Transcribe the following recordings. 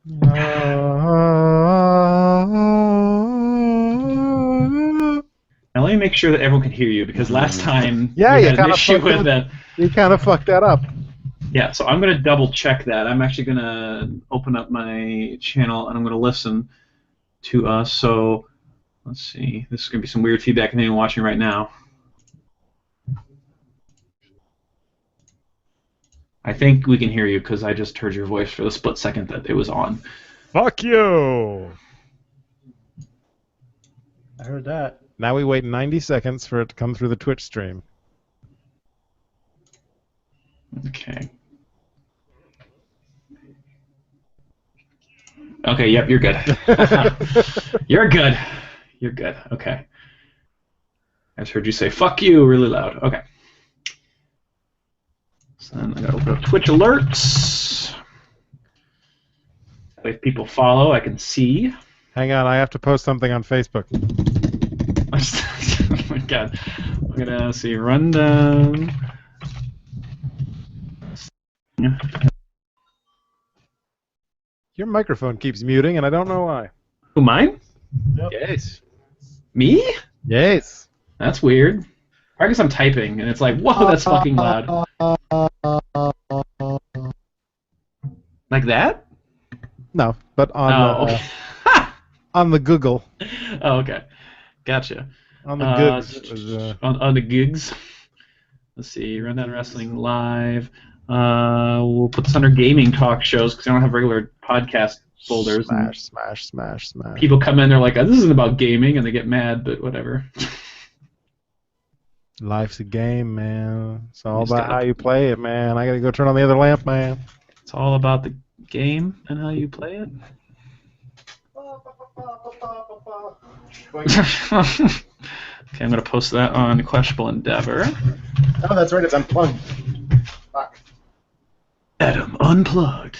Now let me make sure that everyone can hear you, because last time Yeah, we you had an kind of issue fucked with up. that. You kind of fucked that up. Yeah, so I'm going to double check that. I'm actually going to open up my channel and I'm going to listen to us. So let's see. This is going to be some weird feedback in anyone watching right now. I think we can hear you because I just heard your voice for the split second that it was on. Fuck you! I heard that. Now we wait 90 seconds for it to come through the Twitch stream. Okay. Okay, yep, you're good. You're good. You're good. Okay. I just heard you say "fuck you" really loud. Okay. So then I gotta open up Twitch alerts. If people follow, I can see. Hang on, I have to post something on Facebook. Oh my god. I'm gonna see rundown. Your microphone keeps muting, and I don't know why. Who, mine? Yep. Yes. Me? Yes. That's weird. I guess I'm typing, and it's like, whoa, that's fucking loud. Like that? No, but on on the Google. Oh, okay. Gotcha. On the gigs. On the gigs. Let's see. Rundown Wrestling Live. We'll put this under gaming talk shows because I don't have regular podcast folders. Smash. People come in, they're like, oh, this isn't about gaming, and they get mad, but whatever. Life's a game, man. It's all about how you play it, man. I gotta go turn on the other lamp, man. It's all about the game and how you play it. Okay, I'm going to post that on Questionable Endeavor. Oh, that's right, it's unplugged. Fuck. Adam Unplugged.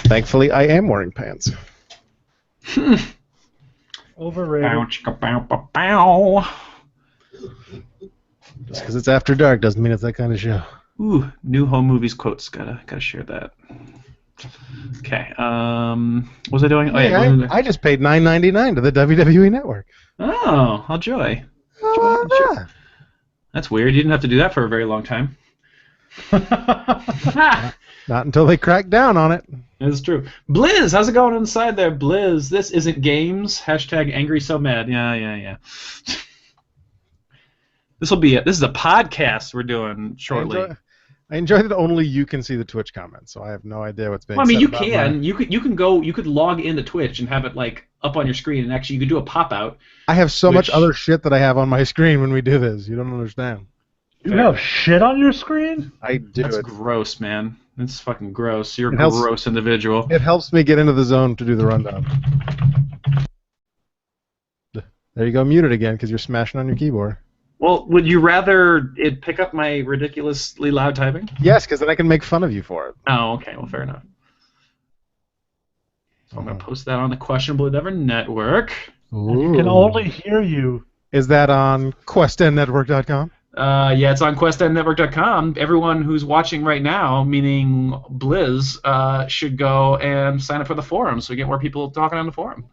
Thankfully, I am wearing pants. Overrated. Bow, chicka, bow, bow, bow. Just because it's after dark doesn't mean it's that kind of show. Ooh, new home movies quotes. Gotta share that. Okay. What was I doing? Oh, yeah, I just paid $9.99 to the WWE Network. Oh, how joy. Yeah. That's weird. You didn't have to do that for a very long time. Not until they cracked down on it. That's true. Blizz, how's it going inside there? Blizz, this isn't games. Hashtag angry so mad. Yeah. This will be it. This is a podcast we're doing shortly. I enjoy that only you can see the Twitch comments, so I have no idea what's being Well, I mean, said you about can. mine. You could log into Twitch and have it like up on your screen, and actually you could do a pop out. I have so much other shit that I have on my screen when we do this. You don't understand. You have shit on your screen? I do. That's gross, man. That's fucking gross. You're a It helps- gross individual. It helps me get into the zone to do the rundown. There you go, muted again because you're smashing on your keyboard. Well, would you rather it pick up my ridiculously loud typing? Yes, because then I can make fun of you for it. Oh, okay. Well, fair enough. So I'm going to post that on the Questionable Endeavor Network. You can only hear you. Is that on questendnetwork.com? Yeah, it's on questendnetwork.com. Everyone who's watching right now, meaning Blizz, should go and sign up for the forum so we get more people talking on the forum.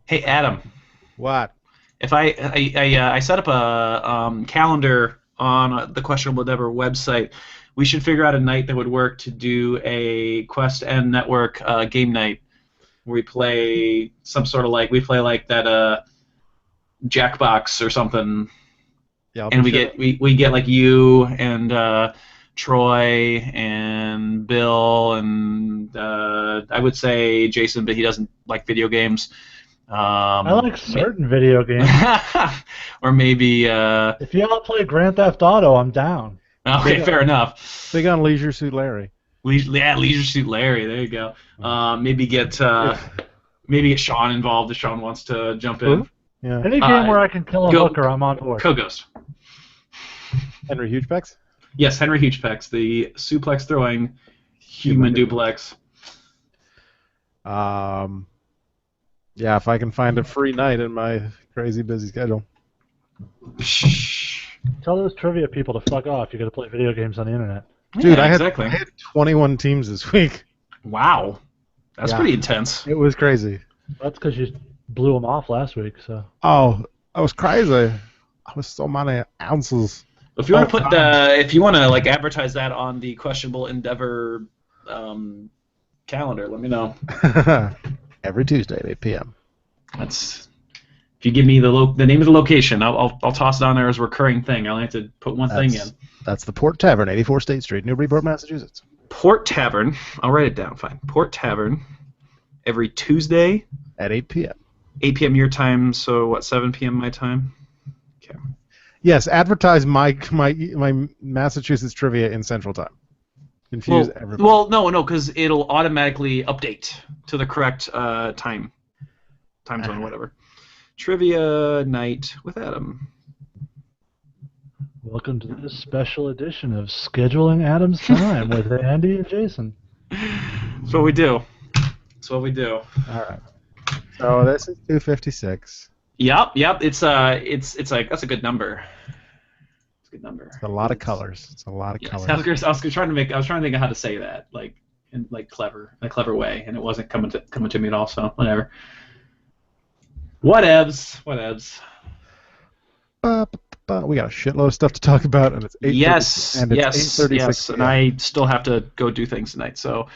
Hey, Adam. What? If I set up a calendar on the Questionable Endeavor website, we should figure out a night that would work to do a Quest and Network game night where we play some sort of like that Jackbox or something. Yeah, and we get like you and Troy and Bill and I would say Jason, but he doesn't like video games. I like certain video games. Or maybe if you all play Grand Theft Auto, I'm down. Okay, fair enough. Big on Leisure Suit Larry. Leisure Suit Larry. There you go. Maybe get Sean involved if Sean wants to jump in. Yeah. Any game where I can kill a hooker, I'm on board. Co-Ghost. Henry Hugepex? Yes, Henry Hugepex, the suplex throwing human duplex. Yeah, if I can find a free night in my crazy busy schedule. Tell those trivia people to fuck off. You got to play video games on the internet. Dude, Yeah, I had 21 teams this week. Wow. That's pretty intense. It was crazy. That's because you blew them off last week. So. Oh, that was crazy. I was so many ounces. If you want to put if you want to like advertise that on the Questionable Endeavor calendar, let me know. Every Tuesday at 8 p.m. That's if you give me the name of the location, I'll toss it on there as a recurring thing. I only have to put one thing in. That's the Port Tavern, 84 State Street, Newburyport, Massachusetts. Port Tavern. I'll write it down. Fine. Port Tavern. Every Tuesday at 8 p.m. 8 p.m. your time. So what? 7 p.m. my time. Okay. Yes, advertise my Massachusetts trivia in Central Time. Confuse everybody. Well, no, because it'll automatically update to the correct time zone, whatever. Trivia night with Adam. Welcome to this special edition of Scheduling Adam's Time with Andy and Jason. That's what we do. All right. So this is 256. Yep. It's like that's a good number. It's a good number. It's a lot of colors. It's a lot of colors. I was trying to think of how to say that, like in a clever way, and it wasn't coming to me at all. So whatever. Whatevs. We got a shitload of stuff to talk about, and it's 8:36. Yes, and I still have to go do things tonight. So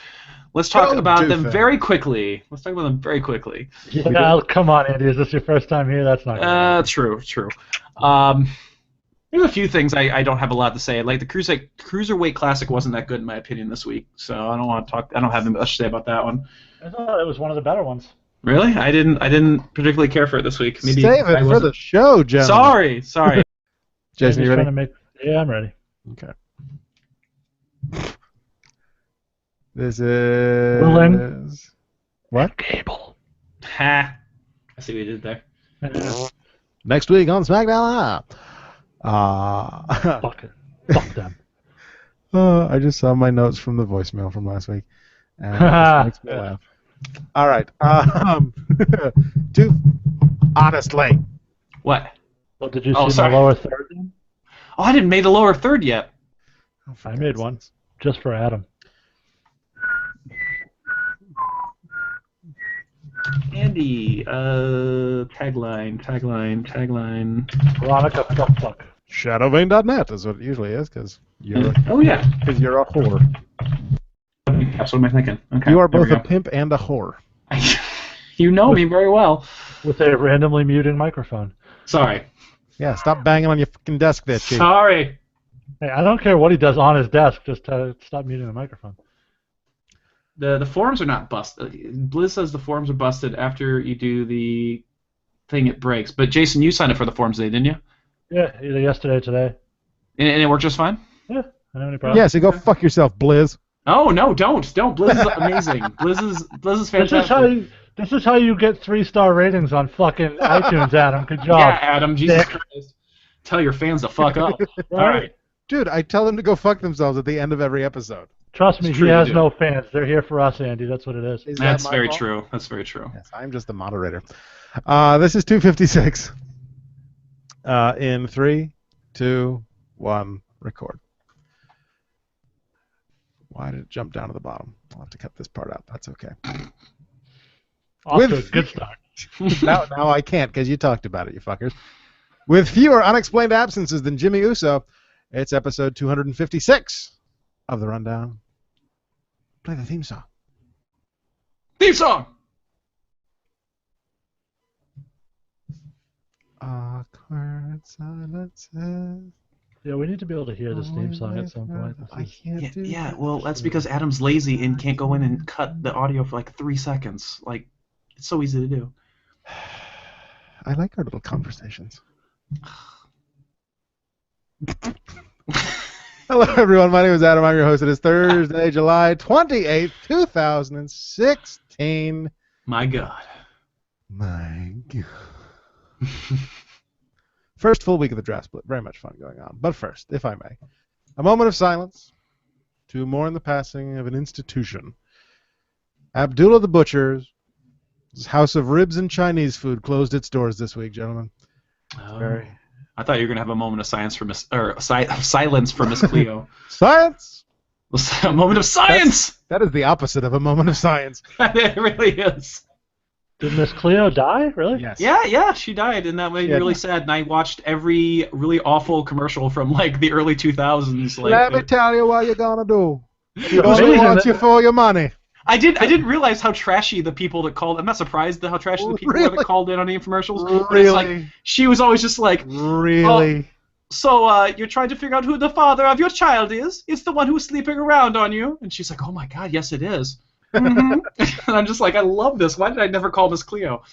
let's talk about them very quickly. Yeah, come on, Andy. Is this your first time here? That's not good. True. There's a few things I don't have a lot to say. Like the Cruiserweight Classic wasn't that good in my opinion this week, so I don't want to talk. I don't have much to say about that one. I thought it was one of the better ones. Really? I didn't particularly care for it this week. Maybe save it for the show, gentlemen. Sorry. Jason, you ready? Yeah, I'm ready. Okay. This is... Willing. What? Cable. Ha. I see what you did there. Next week on SmackDown. Fuck them. I just saw my notes from the voicemail from last week. And it makes me laugh. All right. Honestly. What? Well, did you see my lower third? Oh, I didn't make the lower third yet. I made one just for Adam. Andy, tagline. Veronica fuck. Shadowvane.net is what it usually is, because you're because you're a whore. That's what am I thinking? Okay, you are both a pimp and a whore. You know me very well. With a randomly muted microphone. Sorry. Yeah, stop banging on your fucking desk there, Chief. Sorry. Hey, I don't care what he does on his desk, just stop muting the microphone. The forums are not busted. Blizz says the forums are busted after you do the thing, it breaks. But Jason, you signed up for the forums today, didn't you? Yeah, either yesterday or today. And it worked just fine? Yeah, I don't have any problem. Yeah, so go fuck yourself, Blizz. Oh, no, don't. Blizz is amazing. Blizz is fantastic. This is how you get 3-star ratings on fucking iTunes, Adam. Good job. Yeah, Adam, Jesus Christ. Tell your fans to fuck up. All right. Dude, I tell them to go fuck themselves at the end of every episode. Trust me, he has no fans. They're here for us, Andy. That's what it is. That's very true. That's very true. Yes, I'm just the moderator. This is 256. In 3, 2, 1, record. Why did it jump down to the bottom? I'll have to cut this part out. That's okay. Good start. now I can't because you talked about it, you fuckers. With fewer unexplained absences than Jimmy Uso, it's episode 256 of The Rundown. Play the theme song. Theme song! Awkward silences. Yeah, we need to be able to hear this theme song at some point. I can't do that. Well, that's because Adam's lazy and can't go in and cut the audio for like 3 seconds. Like, it's so easy to do. I like our little conversations. Hello, everyone. My name is Adam. I'm your host. It is Thursday, July 28th, 2016. My God. My God. First full week of the draft split. Very much fun going on. But first, if I may, a moment of silence to mourn the passing of an institution Abdullah the Butcher's House of Ribs and Chinese Food closed its doors this week, gentlemen. Oh. Very... I thought you were gonna have a moment of silence for silence for Miss Cleo. Science! A moment of science! That is the opposite of a moment of science. It really is. Did Miss Cleo die? Really? Yes. Yeah, she died, and that made me really sad. And I watched every really awful commercial from like the early 2000s. Like, Let me tell you what you're gonna do. You It's only amazing want that- you for your money. I didn't realize how trashy the people that called. I'm not surprised at how trashy the people were Really? that called in on the infomercials. But Really? it's like she was always just like, Really? so you're trying to figure out who the father of your child is? It's the one who's sleeping around on you. And she's like, oh my God, yes it is. And I'm just like, I love this. Why did I never call Miss Cleo?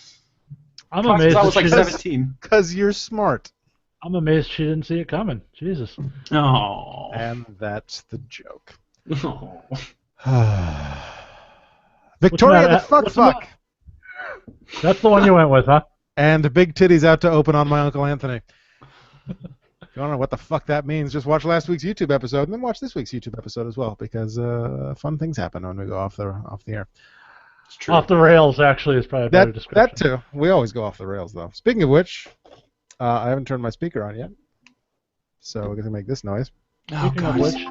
I'm Probably amazed. I was like that she- 17. Because you're smart. I'm amazed she didn't see it coming. Jesus. Oh. And that's the joke. Oh. Victoria matter? the fuck What's the fuck. matter? That's the one you went with, huh? And Big Titty's out to open on my Uncle Anthony. If you don't know what the fuck that means, just watch last week's YouTube episode and then watch this week's YouTube episode as well, because fun things happen when we go off the air. It's true. Off the rails, actually, is probably a better description. That too. We always go off the rails, though. Speaking of which, I haven't turned my speaker on yet, so we're going to make this noise. Oh, Speaking of God. which,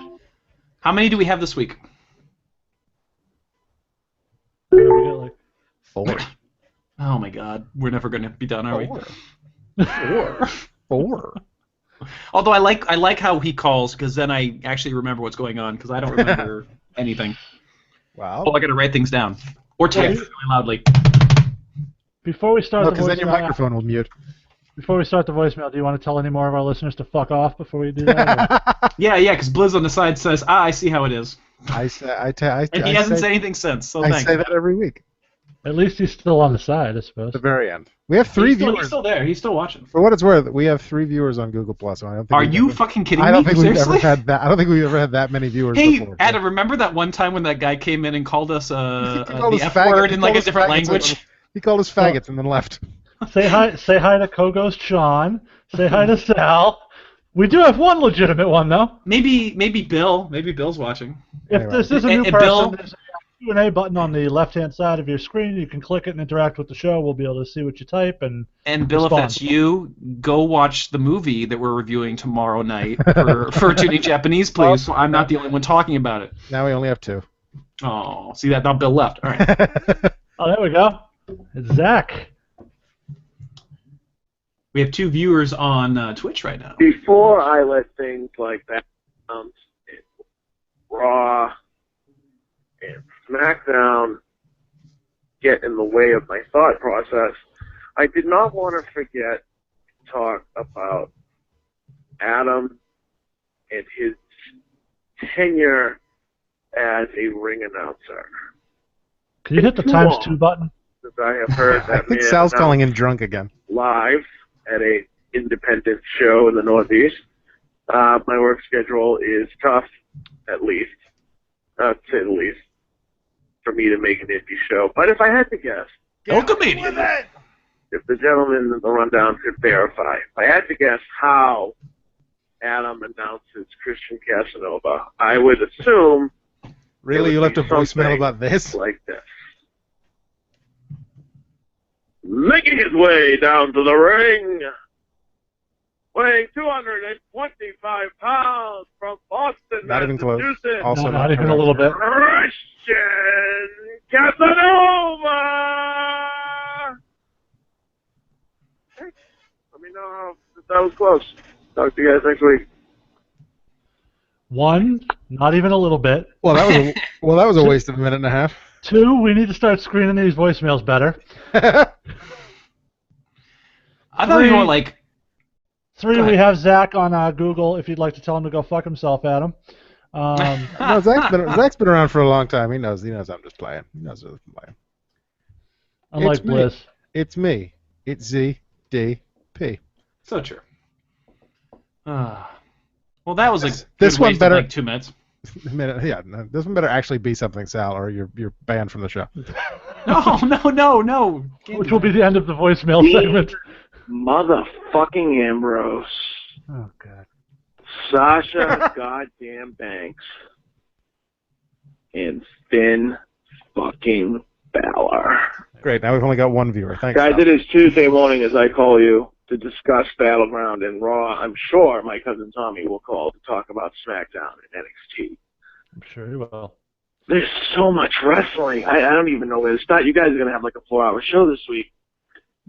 How many do we have this week? we get like 4. Oh my God, we're never going to be done, are we? 4. 4. Although I like how he calls, because then I actually remember what's going on, because I don't remember anything. Wow. Oh, I got to write things down or type really loudly. before we start the Because then your voicemail, microphone will mute. before we start the voicemail, do you want to tell any more of our listeners to fuck off before we do that? or- Yeah, because Blizz on the side says, I see how it is. I say, And he hasn't said anything since, so I thanks. say that every week. At least he's still on the side, I suppose. At the very end. We have 3 He's viewers. still there. He's still watching. For what it's worth, we have 3 viewers on Google Plus. So I don't think Are we've you ever- fucking kidding I don't me? think we've Seriously? ever had that. I don't think we've ever had that many viewers Hey, before. Adam, remember that one time when that guy came in and called us He called the us F faggot. word He in like called a us different faggots language? He called us faggots and then left. Say hi to Kogo's Sean. Say hi to Sal. We do have one legitimate one, though. Maybe Bill. Maybe Bill's watching. If Anyway. this is a new And person, Bill- there's a Q&A button on the left-hand side of your screen. You can click it and interact with the show. We'll be able to see what you type. And And Bill, Respond. if that's you, go watch the movie that we're reviewing tomorrow night for Tooning Japanese, please. So I'm not the only one talking about it. Now we only have 2. Oh, see that? Now Bill left. All right. oh, there we go. It's Zach. We have 2 viewers on Twitch right now. Before I let things like that, and Raw and SmackDown get in the way of my thought process, I did not want to forget to talk about Adam and his tenure as a ring announcer. Can you hit the Too times long. 2 button? Because I have heard I that think man Sal's announce calling in drunk again. live at a independent show in the Northeast. My work schedule is tough, at least, to say the least, for me to make an indie show. But if I had to guess, No comedian. if the gentleman in the rundown could verify, if I had to guess how Adam announces Christian Casanova, I would assume Really? It You would left a be voicemail something about this? like this. Making his way down to the ring, weighing 225 pounds from Boston, Not even close. Massachusetts, Also No, not not even a correct. little bit. Christian Casanova! Hey, let me know how that was close. Talk to you guys next week. 1, not even a little bit. Well, that was a waste of a minute and a half. 2, we need to start screening these voicemails better. I thought we 3, were like, 3, Go we ahead. have Zach on Google if you'd like to tell him to go fuck himself, Adam. No, Zach's been around for a long time. He knows I'm just playing. He knows I'm playing. Unlike It's me. Bliss. It's me. It's ZDP. so true. Well, that was a This good one waste better- of like 2 minutes. No, this one better actually be something, Sal, or you're banned from the show. No. Which will be the end of the voicemail segment. Motherfucking Ambrose. Oh, God. Sasha goddamn Banks and Finn fucking Balor. Great. Now we've only got one viewer. Thanks. Guys, Sal. it is Tuesday morning as I call you to discuss Battleground and Raw. I'm sure my cousin Tommy will call to talk about SmackDown and NXT. I'm sure he will. There's so much wrestling. I don't even know where to start. You guys are going to have like a 4-hour show this week.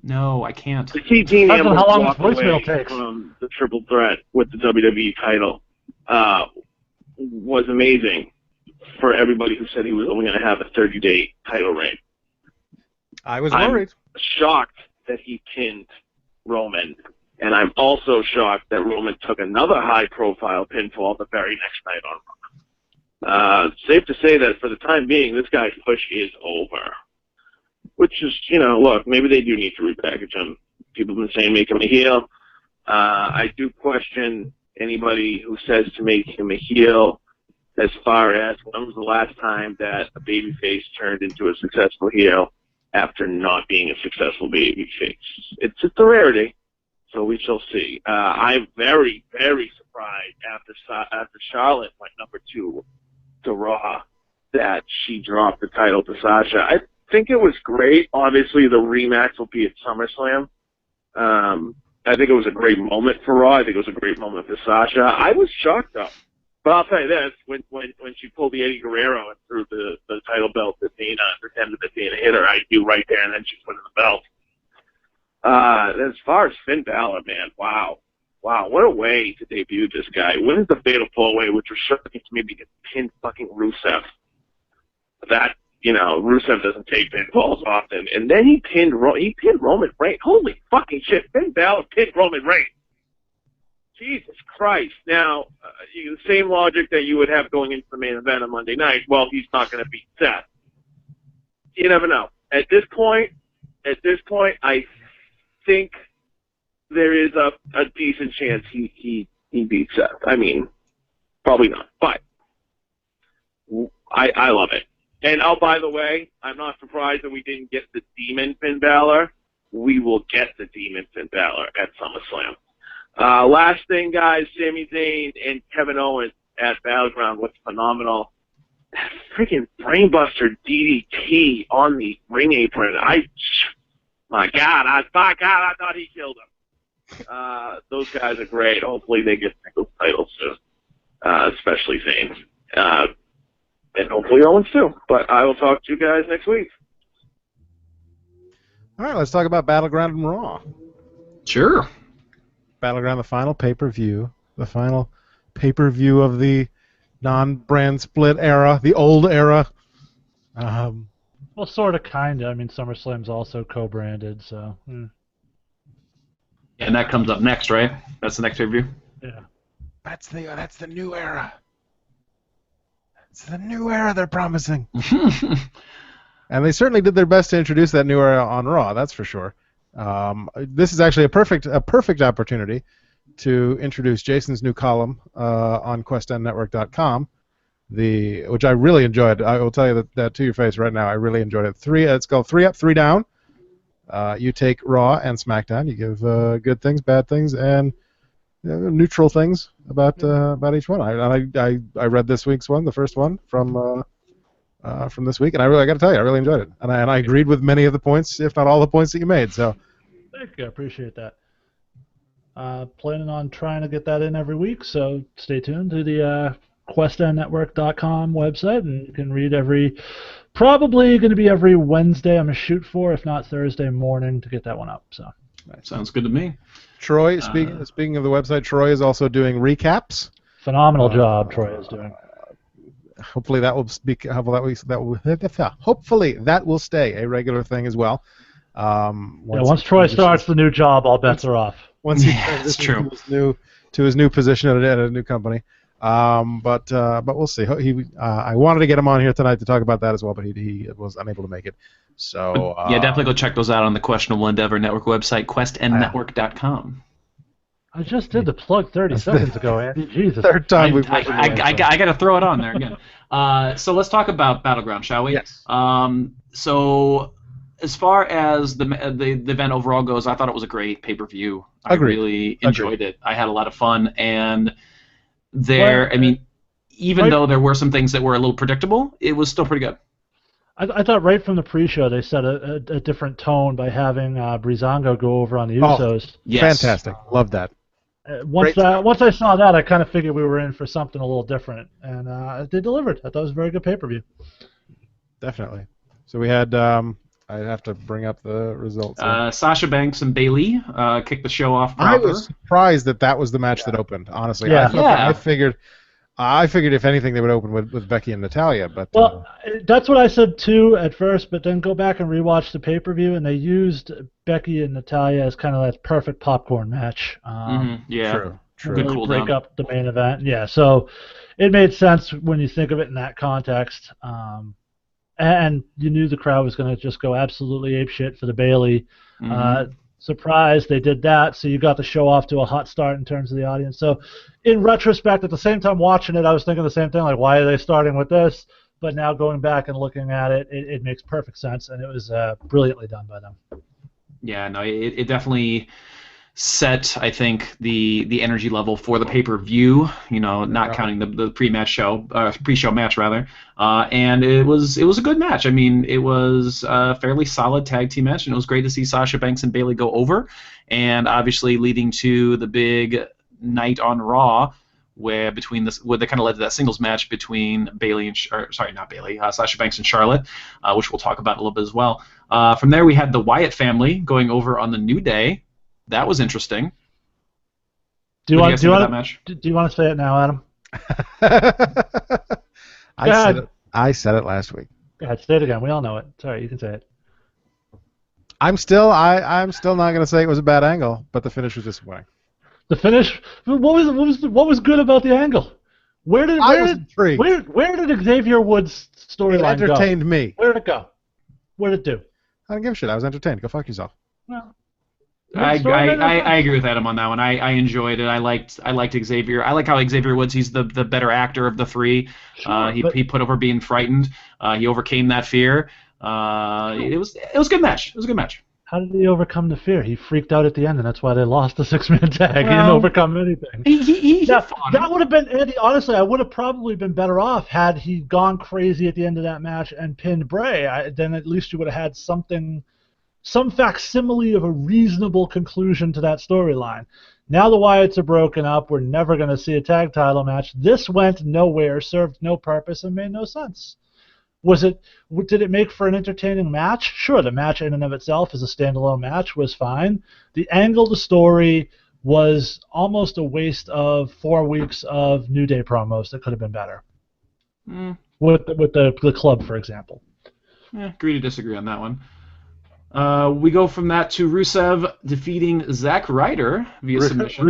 No, I can't. To see Dean Depends on Ambrose how long walk this voicemail away takes. from the triple threat with the WWE title was amazing for everybody who said he was only going to have a 30-day title reign. I was worried. I'm shocked that he pinned Roman, and I'm also shocked that Roman took another high-profile pinfall the very next night on Raw. Safe to say that for the time being, this guy's push is over. Which is, look, maybe they do need to repackage him. People have been saying make him a heel. I do question anybody who says to make him a heel as far as when was the last time that a babyface turned into a successful heel after not being a successful babyface. It's just a rarity, so we shall see. I'm very, very surprised after Charlotte went number 2 to Raw that she dropped the title to Sasha. I think it was great. Obviously, the rematch will be at SummerSlam. I think it was a great moment for Raw. I think it was a great moment for Sasha. I was shocked, though. But I'll tell you this, when she pulled the Eddie Guerrero and threw the title belt to Dana, pretended that Dana hit her, I knew right there, and then she put in the belt. As far as Finn Balor, man, wow, what a way to debut this guy. Wins the Fatal 4-Way, which was shocking to me because he pinned fucking Rusev. That, Rusev doesn't take pinfalls often. And then he pinned Roman Reigns. Holy fucking shit, Finn Balor pinned Roman Reigns. Jesus Christ. Now, the same logic that you would have going into the main event on Monday night, well, he's not going to beat Seth. You never know. At this point, I think there is a decent chance he beats Seth. I mean, probably not, but I love it. And, oh, by the way, I'm not surprised that we didn't get the Demon Finn Balor. We will get the Demon Finn Balor at SummerSlam. Last thing, guys, Sami Zayn and Kevin Owens at Battleground was phenomenal. That freaking brainbuster DDT on the ring apron. My God, I thought he killed him. Those guys are great. Hopefully they get singles titles soon, especially Zayn. And hopefully Owens too. But I will talk to you guys next week. All right, let's talk about Battleground and Raw. Sure. Battleground, the final pay-per-view. The final pay-per-view of the non-brand split era, the old era. Well, sort of, kind of. I mean, SummerSlam's also co-branded, so. And that comes up next, right? That's the next pay-per-view? Yeah. That's the new era. It's the new era they're promising. And they certainly did their best to introduce that new era on Raw, that's for sure. This is actually a perfect opportunity to introduce Jason's new column on QuestNetwork.com, which I really enjoyed. I will tell you that to your face right now. I really enjoyed it. It's called 3 Up, 3 Down. You take Raw and SmackDown. You give good things, bad things, and neutral things about each one. I read this week's one, the first one from this week, and I got to tell you, I really enjoyed it, and I agreed with many of the points, if not all the points that you made. So, thank you, I appreciate that. Planning on trying to get that in every week, so stay tuned to the QuestNetwork.com website, and you can read probably going to be every Wednesday. I'm going to shoot for, if not Thursday morning, to get that one up. So, sounds good to me. Troy, speaking of the website, Troy is also doing recaps. Phenomenal job Troy is doing. Hopefully that will hopefully that will stay a regular thing as well. Once Troy starts the new job, all bets are off. Once he transitions to his new position at a new company. But we'll see. I wanted to get him on here tonight to talk about that as well, but he was unable to make it. So definitely go check those out on the Questionable Endeavor Network website, questnnetwork.com. I just did the plug 30 seconds ago, Andy. Jesus. Third time we've I got to throw it on there again. So let's talk about Battleground, shall we? Yes. So as far as the event overall goes, I thought it was a great pay-per-view. I really enjoyed it. I had a lot of fun, and even though there were some things that were a little predictable, it was still pretty good. I thought right from the pre-show they set a different tone by having Breezango go over on the Usos. Yes. Fantastic. Love that. Once I saw that, I kind of figured we were in for something a little different, and they delivered. I thought it was a very good pay-per-view. Definitely. So we had. I have to bring up the results. Sasha Banks and Bayley kicked the show off proper. I was surprised that was the match that opened. Honestly, Yeah. I figured if anything they would open with Becky and Natalia, but Well, that's what I said too at first, but then go back and rewatch the pay-per-view, and they used Becky and Natalia as kind of that perfect popcorn match. Yeah. True. Good Really cool break down. up the main event. Yeah, so it made sense when you think of it in that context. And you knew the crowd was going to just go absolutely apeshit for the Bayley. Surprise, they did that, so you got the show off to a hot start in terms of the audience. So, in retrospect, at the same time watching it, I was thinking the same thing, like, why are they starting with this? But now going back and looking at it, it makes perfect sense, and it was brilliantly done by them. Yeah, no, it definitely set, I think, the energy level for the pay-per-view. Not counting the pre-show match rather, and it was a good match. I mean, it was a fairly solid tag team match, and it was great to see Sasha Banks and Bayley go over, and obviously leading to the big night on Raw, where they kind of led to that singles match between Sasha Banks and Charlotte, which we'll talk about in a little bit as well. From there, we had the Wyatt family going over on the New Day. That was interesting. Do you want match? Do you want to say it now, Adam? I said it last week. Go ahead, say it again. We all know it. Sorry, you can say it. I'm still not going to say it was a bad angle, but the finish was disappointing. The finish. What was good about the angle? Where did Xavier Woods' storyline go? It entertained me. Where did it go? What did it do? I don't give a shit. I was entertained. Go fuck yourself. Well, I agree with Adam on that one. I enjoyed it. I liked Xavier. I like how Xavier Woods, he's the better actor of the three. Sure, he put over being frightened. He overcame that fear. It was a good match. It was a good match. How did he overcome the fear? He freaked out at the end, and that's why they lost the six-man tag. He didn't overcome anything. That would have been, Andy, honestly, I would have probably been better off had he gone crazy at the end of that match and pinned Bray. Then at least you would have had some facsimile of a reasonable conclusion to that storyline. Now the Wyatts are broken up. We're never going to see a tag title match. This went nowhere, served no purpose, and made no sense. Did it make for an entertaining match? Sure, the match in and of itself as a standalone match was fine. The angle, the story was almost a waste of 4 weeks of New Day promos that could have been better. With the club, for example. Agree to disagree on that one. We go from that to Rusev defeating Zack Ryder via submission.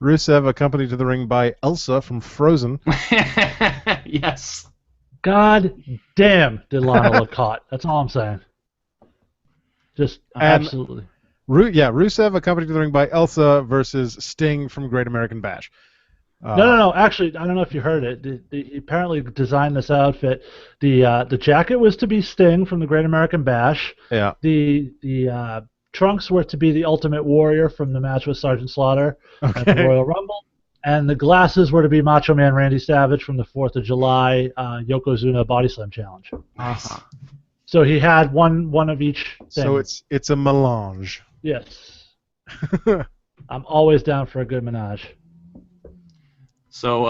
Rusev accompanied to the ring by Elsa from Frozen. Yes. God damn, did Lana look hot. That's all I'm saying. Just absolutely. Rusev accompanied to the ring by Elsa versus Sting from Great American Bash. No. Actually, I don't know if you heard it. He apparently designed this outfit. The jacket was to be Sting from the Great American Bash. Yeah. The trunks were to be the Ultimate Warrior from the match with Sergeant Slaughter at the Royal Rumble. And the glasses were to be Macho Man Randy Savage from the 4th of July Yokozuna Body Slam Challenge. Uh-huh. So he had one of each thing. So it's a melange. Yes. I'm always down for a good menage. So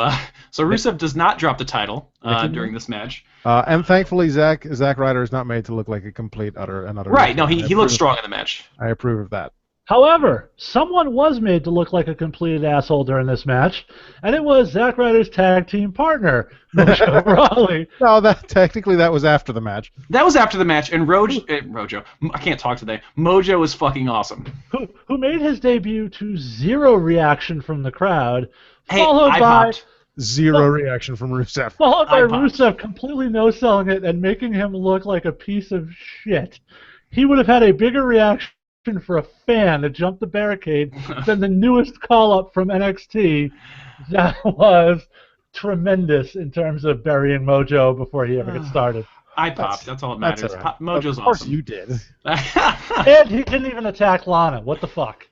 Rusev does not drop the title during this match. And thankfully, Zack Ryder is not made to look like a complete utter. Right. No, he looked strong in the match. I approve of that. However, someone was made to look like a completed asshole during this match, and it was Zack Ryder's tag team partner, Mojo Rawley. No, that was after the match. That was after the match, and Rojo, I can't talk today. Mojo was fucking awesome. Who made his debut to zero reaction from the crowd, followed by zero reaction from Rusev. Followed by Rusev completely no-selling it and making him look like a piece of shit. He would have had a bigger reaction for a fan to jump the barricade than the newest call-up from NXT. That was tremendous in terms of burying Mojo before he ever gets started. I popped. That's all that matters. Right. Mojo's of course awesome. You did. And he didn't even attack Lana. What the fuck?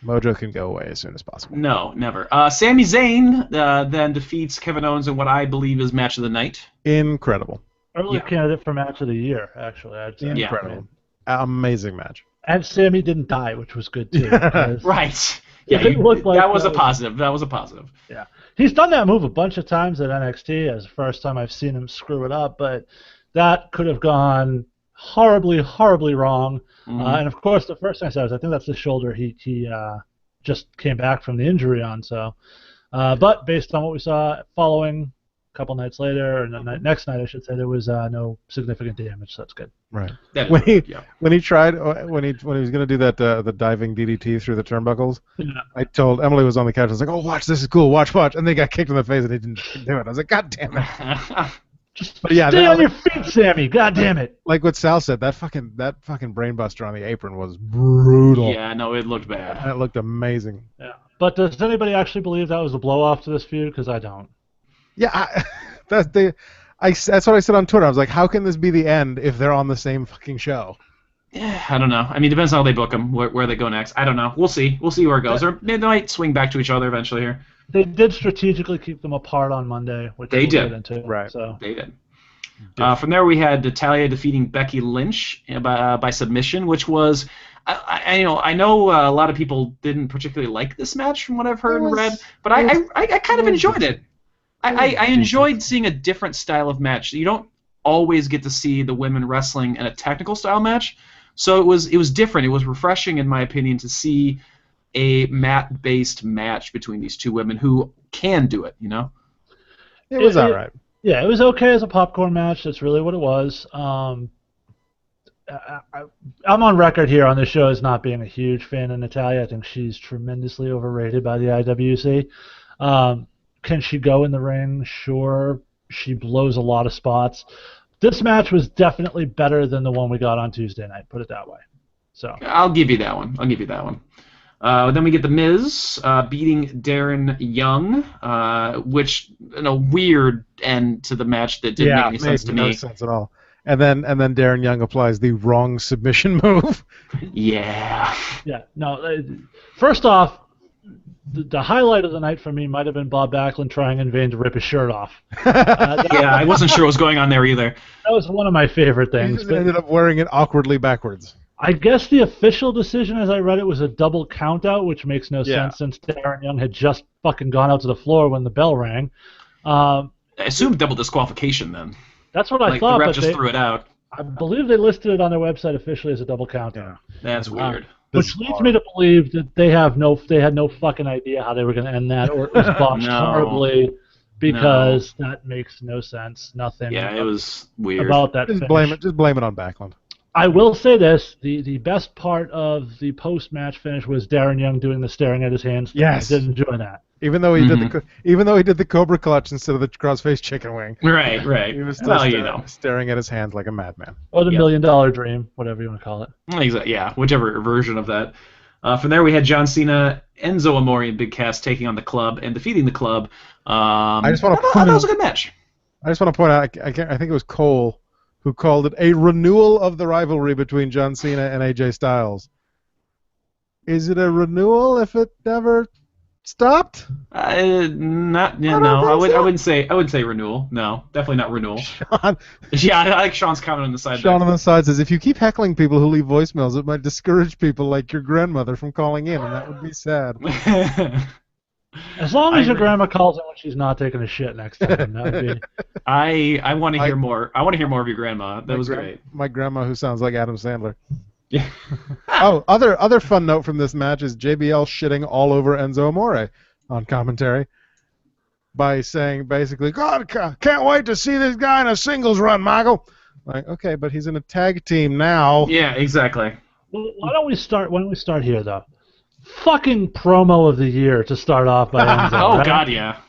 Mojo can go away as soon as possible. No, never. Sami Zayn then defeats Kevin Owens in what I believe is match of the night. Incredible. Early Yeah. candidate for match of the year, actually. I'd say. Incredible. Amazing match. And Sammy didn't die, which was good too. because Right. Yeah, It looked like that was that a was- positive. That was a positive. He's done that move a bunch of times at NXT. As the first time I've seen him screw it up, but that could have gone horribly, horribly wrong. Mhm. And of course, the first thing I said was, I think that's the shoulder he just came back from the injury on. So, but based on what we saw following a couple nights later, and the next night I should say, there was no significant damage. So that's good. Right. That is When he good, yeah. when he tried when he was going to do that the diving DDT through the turnbuckles, Yeah. I told Emily was on the couch. I was like, "Oh, watch, this is cool. Watch." And they got kicked in the face and he didn't do it. I was like, "God damn it!" Just But yeah, stay that- on your feet, Sammy. God damn it. Like what Sal said, that fucking brainbuster on the apron was brutal. Yeah, no, it looked bad. And it looked amazing. Yeah. But does anybody actually believe that was a blow off to this feud? Because I don't. Yeah, that's what I said on Twitter. I was like, "How can this be the end if they're on the same fucking show?" Yeah, I don't know. I mean, depends on how they book them, where they go next. I don't know. We'll see. We'll see where it goes. Or they might swing back to each other eventually here. They did strategically keep them apart on Monday, which They we'll did. get into. Right. So They did. From there, we had Natalya defeating Becky Lynch by submission, which was, I know a lot of people didn't particularly like this match from what I've heard and read, but I kind of enjoyed it. I enjoyed seeing a different style of match. You don't always get to see the women wrestling in a technical style match, so it was different. It was refreshing, in my opinion, to see a mat-based match between these two women who can do it. You know. It was all right. yeah, it was okay as a popcorn match. That's really what it was. I'm on record here on this show as not being a huge fan of Natalya. I think she's tremendously overrated by the IWC. Can she go in the ring? Sure. She blows a lot of spots. This match was definitely better than the one we got on Tuesday night, put it that way. So I'll give you that one. Then we get The Miz beating Darren Young, which in a weird end to the match that didn't make any sense to no me. sense at all. And then Darren Young applies the wrong submission move. Yeah. yeah, no. First off, the highlight of the night for me might have been Bob Backlund trying in vain to rip his shirt off. Yeah, I wasn't sure what was going on there either. That was one of my favorite He things. just But ended up wearing it awkwardly backwards. I guess the official decision, as I read it, was a double countout, which makes no Yeah. sense since Darren Young had just fucking gone out to the floor when the bell rang. I assumed double disqualification then. That's what I Like the thought, ref but just they, threw it out. I believe they listed it on their website officially as a double countout. That's weird. Which leads me to believe that they had no fucking idea how they were going to end that, or it was botched No. horribly, because that makes no sense. Nothing Yeah, it was weird. about that Just finish. blame it on Backlund. I will say this: the best part of the post-match finish was Darren Young doing the staring at his hands thing. Yes. I did enjoy that. Even though he did the Cobra Clutch instead of the crossface chicken wing, Right. he was still Well, staring at his hands like a madman. Or the Yep. $1 million dream, whatever you want to call it. Exactly. Yeah, whichever version of that. From there, we had John Cena, Enzo Amore, and Big Cass taking on the Club and defeating the Club. I just wanna thought point that was out- a good match. I just want to point out, I think it was Cole who called it a renewal of the rivalry between John Cena and AJ Styles. Is it a renewal if it never stopped? I wouldn't say renewal. No, definitely not renewal. Sean, Yeah, I like Sean's comment on the side. Sean on the side says, if you keep heckling people who leave voicemails, it might discourage people like your grandmother from calling in, and that would be sad. there. As long as your grandma calls in when she's not taking a shit next time, that would be. I want to hear more. I want to hear more of your grandma. That was great. My grandma, who sounds like Adam Sandler. Yeah. Oh, other fun note from this match is JBL shitting all over Enzo Amore on commentary by saying basically, God, can't wait to see this guy in a singles run, Michael. Like, okay, but he's in a tag team now. Yeah, exactly. Well, why don't we start here though? Fucking promo of the year to start off by Enzo. Oh right? God, yeah.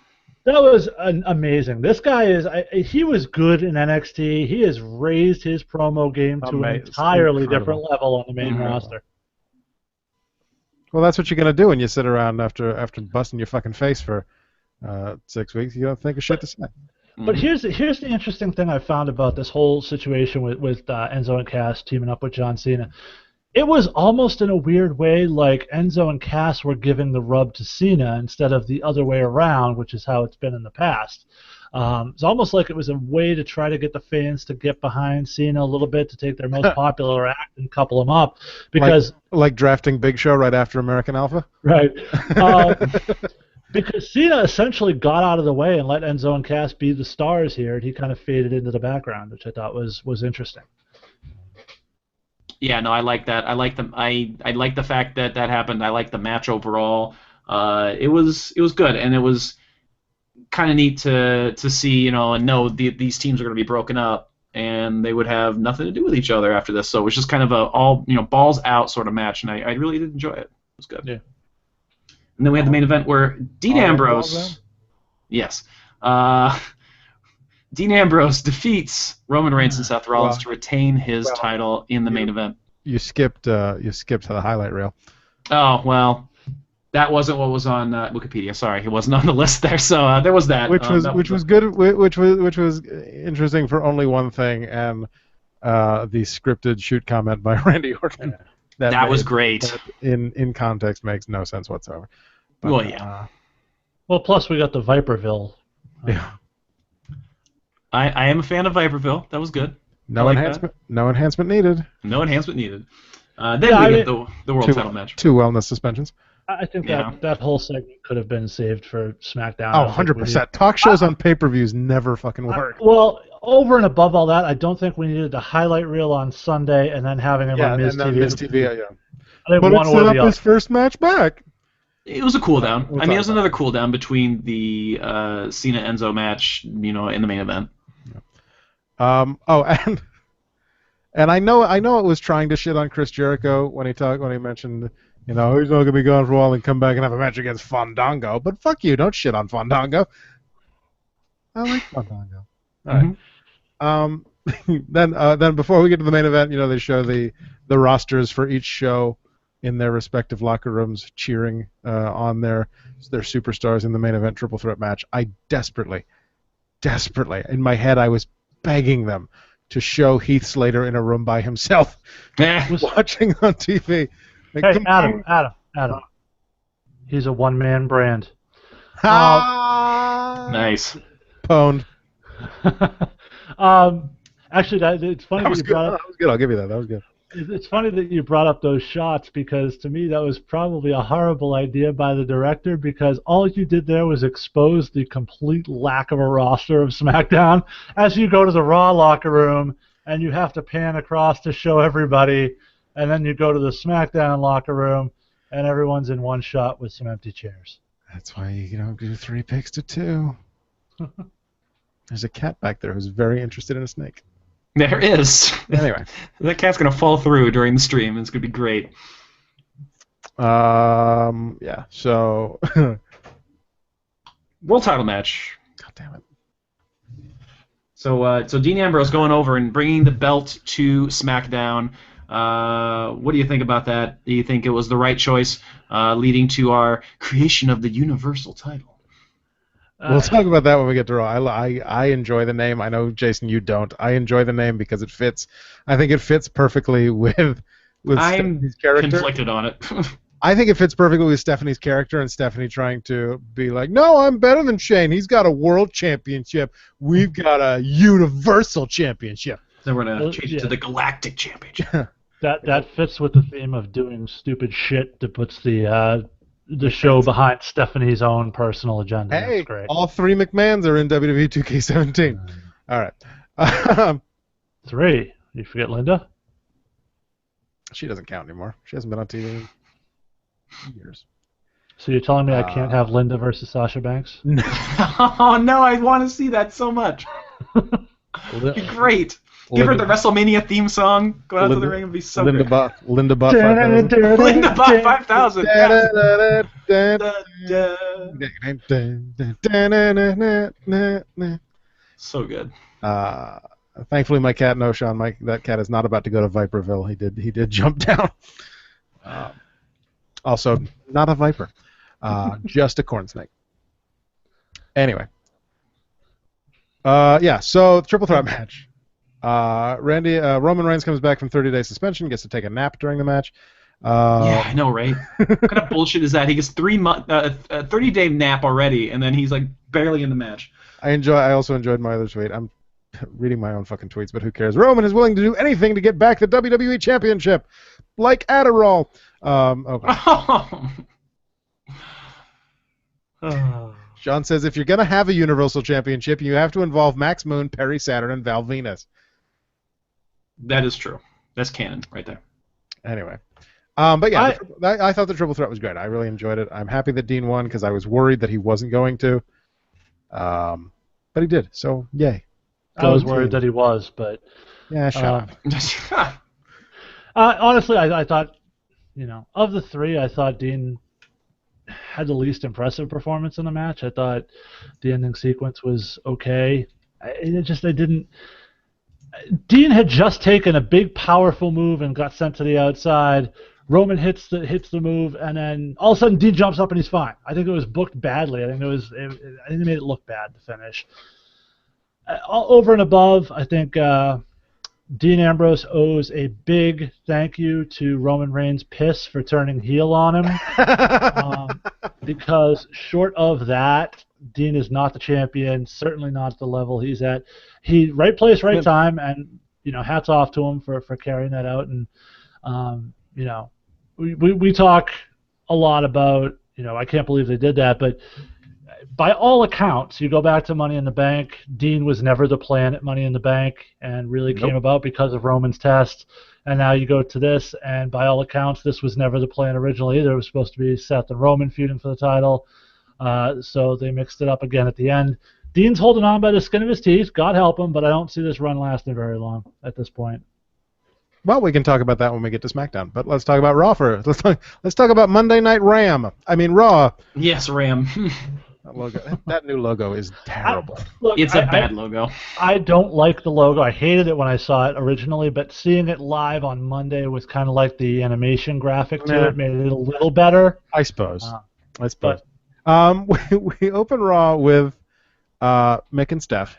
That was amazing. This guy he was good in NXT. He has raised his promo game to an Amazing. entirely Incredible. different level on the main Mhm. roster. Well, that's what you're gonna do when you sit around after busting your fucking face for 6 weeks. You don't think of shit to say. But here's the interesting thing I found about this whole situation with Enzo and Cass teaming up with John Cena. It was almost in a weird way like Enzo and Cass were giving the rub to Cena instead of the other way around, which is how it's been in the past. It's almost like it was a way to try to get the fans to get behind Cena a little bit, to take their most popular act and couple them up. Because like drafting Big Show right after American Alpha? Right. Because Cena essentially got out of the way and let Enzo and Cass be the stars here, and he kind of faded into the background, which I thought was interesting. Yeah, no, I like that. I like the fact that happened. I like the match overall. It was good, and it was kind of neat to see, and know these teams are going to be broken up, and they would have nothing to do with each other after this. So it was just kind of a all balls out sort of match, and I really did enjoy it. It was good. Yeah. And then we had the main event where Dean Ambrose. Yes. Dean Ambrose defeats Roman Reigns and Seth Rollins to retain his title in the main event. You skipped the highlight reel. Oh, well, that wasn't what was on Wikipedia. Sorry, it wasn't on the list there. So there was that. Which was good. Which was interesting for only one thing, and the scripted shoot comment by Randy Orton. That was great. That in context makes no sense whatsoever. But, well, yeah. Well, plus we got the Viperville. Yeah. I am a fan of Viperville. That was good. No enhancement. No enhancement needed. No enhancement needed. Then we get the world title match. 2 wellness suspensions. I think that whole segment could have been saved for SmackDown. Oh, 100%. Talk shows on pay-per-views never fucking work. Well, over and above all that, I don't think we needed the highlight reel on Sunday and then having him on Miz TV. Miz TV, yeah. I think but one it set or up the other. his first match back. It was a cool down. It was another cool down between the Cena Enzo match, in the main event. And I know it was trying to shit on Chris Jericho when he mentioned, he's not gonna be gone for a while and come back and have a match against Fandango. But fuck you, don't shit on Fandango. I like Fandango. All right. Then before we get to the main event, they show the rosters for each show in their respective locker rooms, cheering on their superstars in the main event triple threat match. I desperately, in my head, I was begging them to show Heath Slater in a room by himself, watching on TV. Hey, Adam. He's a one-man brand. Nice. Pwned. Actually, it's funny that you brought up. That was good. I'll give you that. That was good. It's funny that you brought up those shots, because to me that was probably a horrible idea by the director, because all you did there was expose the complete lack of a roster of SmackDown as you go to the Raw locker room and you have to pan across to show everybody, and then you go to the SmackDown locker room and everyone's in one shot with some empty chairs. That's why you don't do 3 picks to 2. There's a cat back there who's very interested in a snake. There is. Anyway. That cat's going to fall through during the stream. It's going to be great. Yeah, so... World title match. God damn it. So Dean Ambrose going over and bringing the belt to SmackDown. What do you think about that? Do you think it was the right choice, leading to our creation of the Universal title? We'll talk about that when we get to Raw. I enjoy the name. I know, Jason, you don't. I enjoy the name because it fits. I think it fits perfectly with Stephanie's character. I'm conflicted on it. I think it fits perfectly with Stephanie's character and Stephanie trying to be like, no, I'm better than Shane. He's got a world championship. We've got a universal championship. Then we're going to change it to the Galactic Championship. That fits with the theme of doing stupid shit that puts the show behind Stephanie's own personal agenda. Hey, that's great. All 3 McMahons are in WWE 2K17. All right. 3. You forget Linda? She doesn't count anymore. She hasn't been on TV in years. So you're telling me I can't have Linda versus Sasha Banks? No. Oh, no, I want to see that so much. It'd be great. Give her the WrestleMania theme song. Go out to the ring and be so Linda great. Linda Bot 5000. Linda Bot 5000. So good. Thankfully, my cat, no, Sean, that cat is not about to go to Viperville. He did jump down. Also, not a viper, just a corn snake. Anyway, yeah. So triple threat match. Roman Reigns comes back from 30-day suspension, gets to take a nap during the match. Yeah, I know, right? What kind of bullshit is that? He gets 30-day nap already, and then he's like barely in the match. I also enjoyed my other tweet. I'm reading my own fucking tweets, but who cares? Roman is willing to do anything to get back the WWE Championship, like Adderall. Okay. Sean says, if you're going to have a Universal Championship, you have to involve Max Moon, Perry Saturn, and Val Venus. That is true. That's canon right there. Anyway. But yeah, I thought the triple threat was great. I really enjoyed it. I'm happy that Dean won because I was worried that he wasn't going to. But he did, so yay. I was worried that he was, but... Yeah, shut up. Honestly, I thought, of the three, I thought Dean had the least impressive performance in the match. I thought the ending sequence was okay. Dean had just taken a big, powerful move and got sent to the outside. Roman hits the move, and then all of a sudden Dean jumps up and he's fine. I think it was booked badly. I think they made it look bad to finish. Over and above, I think Dean Ambrose owes a big thank you to Roman Reigns' piss for turning heel on him. Because short of that, Dean is not the champion, certainly not at the level he's at. Right place, right time, and hats off to him for carrying that out. And we talk a lot about I can't believe they did that, but by all accounts, you go back to Money in the Bank, Dean was never the plan at Money in the Bank and really came about because of Roman's test. And now you go to this, and by all accounts, this was never the plan originally either. It was supposed to be Seth and Roman feuding for the title. So they mixed it up again at the end. Dean's holding on by the skin of his teeth. God help him, but I don't see this run lasting very long at this point. Well, we can talk about that when we get to SmackDown. But let's talk about Raw first. Let's talk about Monday Night Raw. Yes, Ram. That new logo is terrible. It's a bad logo. I don't like the logo. I hated it when I saw it originally, but seeing it live on Monday was kind of like the animation graphic to it, made it a little better. I suppose. We open Raw with Mick and Steph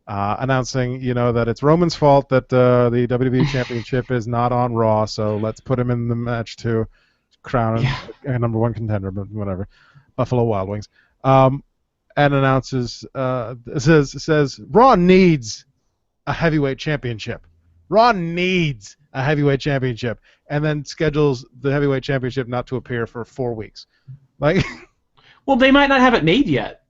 announcing, that it's Roman's fault that the WWE Championship is not on Raw, so let's put him in the match to crown a number one contender, but whatever. Buffalo Wild Wings. And announces, says, Raw needs a heavyweight championship. Raw needs a heavyweight championship. And then schedules the heavyweight championship not to appear for 4 weeks. Well, they might not have it made yet.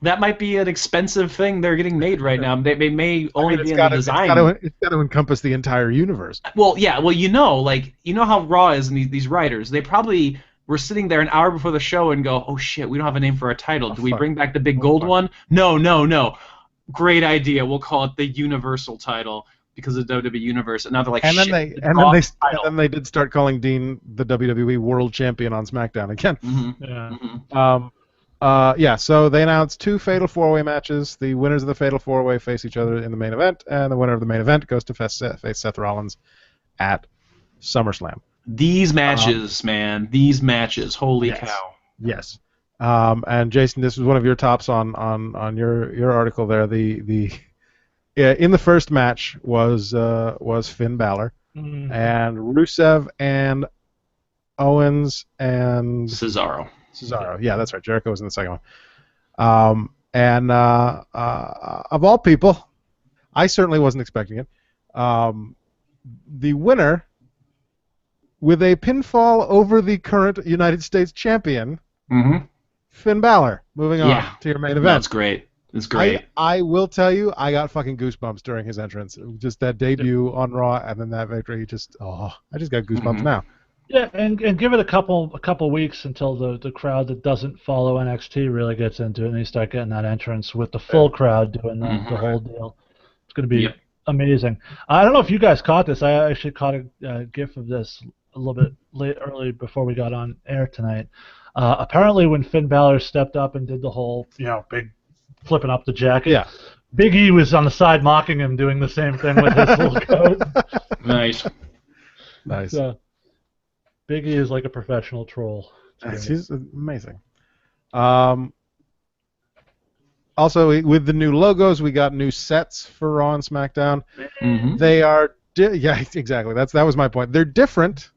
That might be an expensive thing they're getting made right now. They may only be in the design. It's got to encompass the entire universe. Well, yeah. Well, how Raw is, and these writers, they probably were sitting there an hour before the show and go, oh shit, we don't have a name for our title. Do we bring back the big gold one? No. Great idea. We'll call it the Universal title because of the WWE Universe. And now they're like, then they did start calling Dean the WWE World Champion on SmackDown again. Mm-hmm. Yeah. So they announced 2 Fatal 4-Way matches. The winners of the Fatal 4-Way face each other in the main event, and the winner of the main event goes to face Seth Rollins at SummerSlam. These matches, man. These matches. Holy cow. Yes. And Jason, this was one of your tops on your article there. In the first match was Finn Balor and Rusev and Owens and Cesaro. Yeah, that's right. Jericho was in the second one. And of all people, I certainly wasn't expecting it. The winner, with a pinfall over the current United States champion, Finn Balor. Moving on to your main event. That's great. It's great. I will tell you, I got fucking goosebumps during his entrance. Just that debut on Raw and then that victory. I just got goosebumps now. Yeah, and give it a couple weeks until the crowd that doesn't follow NXT really gets into it, and you start getting that entrance with the full crowd doing the whole deal. It's going to be amazing. I don't know if you guys caught this. I actually caught a GIF of this a little bit early before we got on air tonight. Apparently, when Finn Balor stepped up and did the whole, big flipping up the jacket, Big E was on the side mocking him, doing the same thing with his little coat. Nice. So, Big E is like a professional troll. He's amazing. Also, with the new logos, we got new sets for Raw and SmackDown. Mm-hmm. They are, yeah, exactly. That was my point. They're different.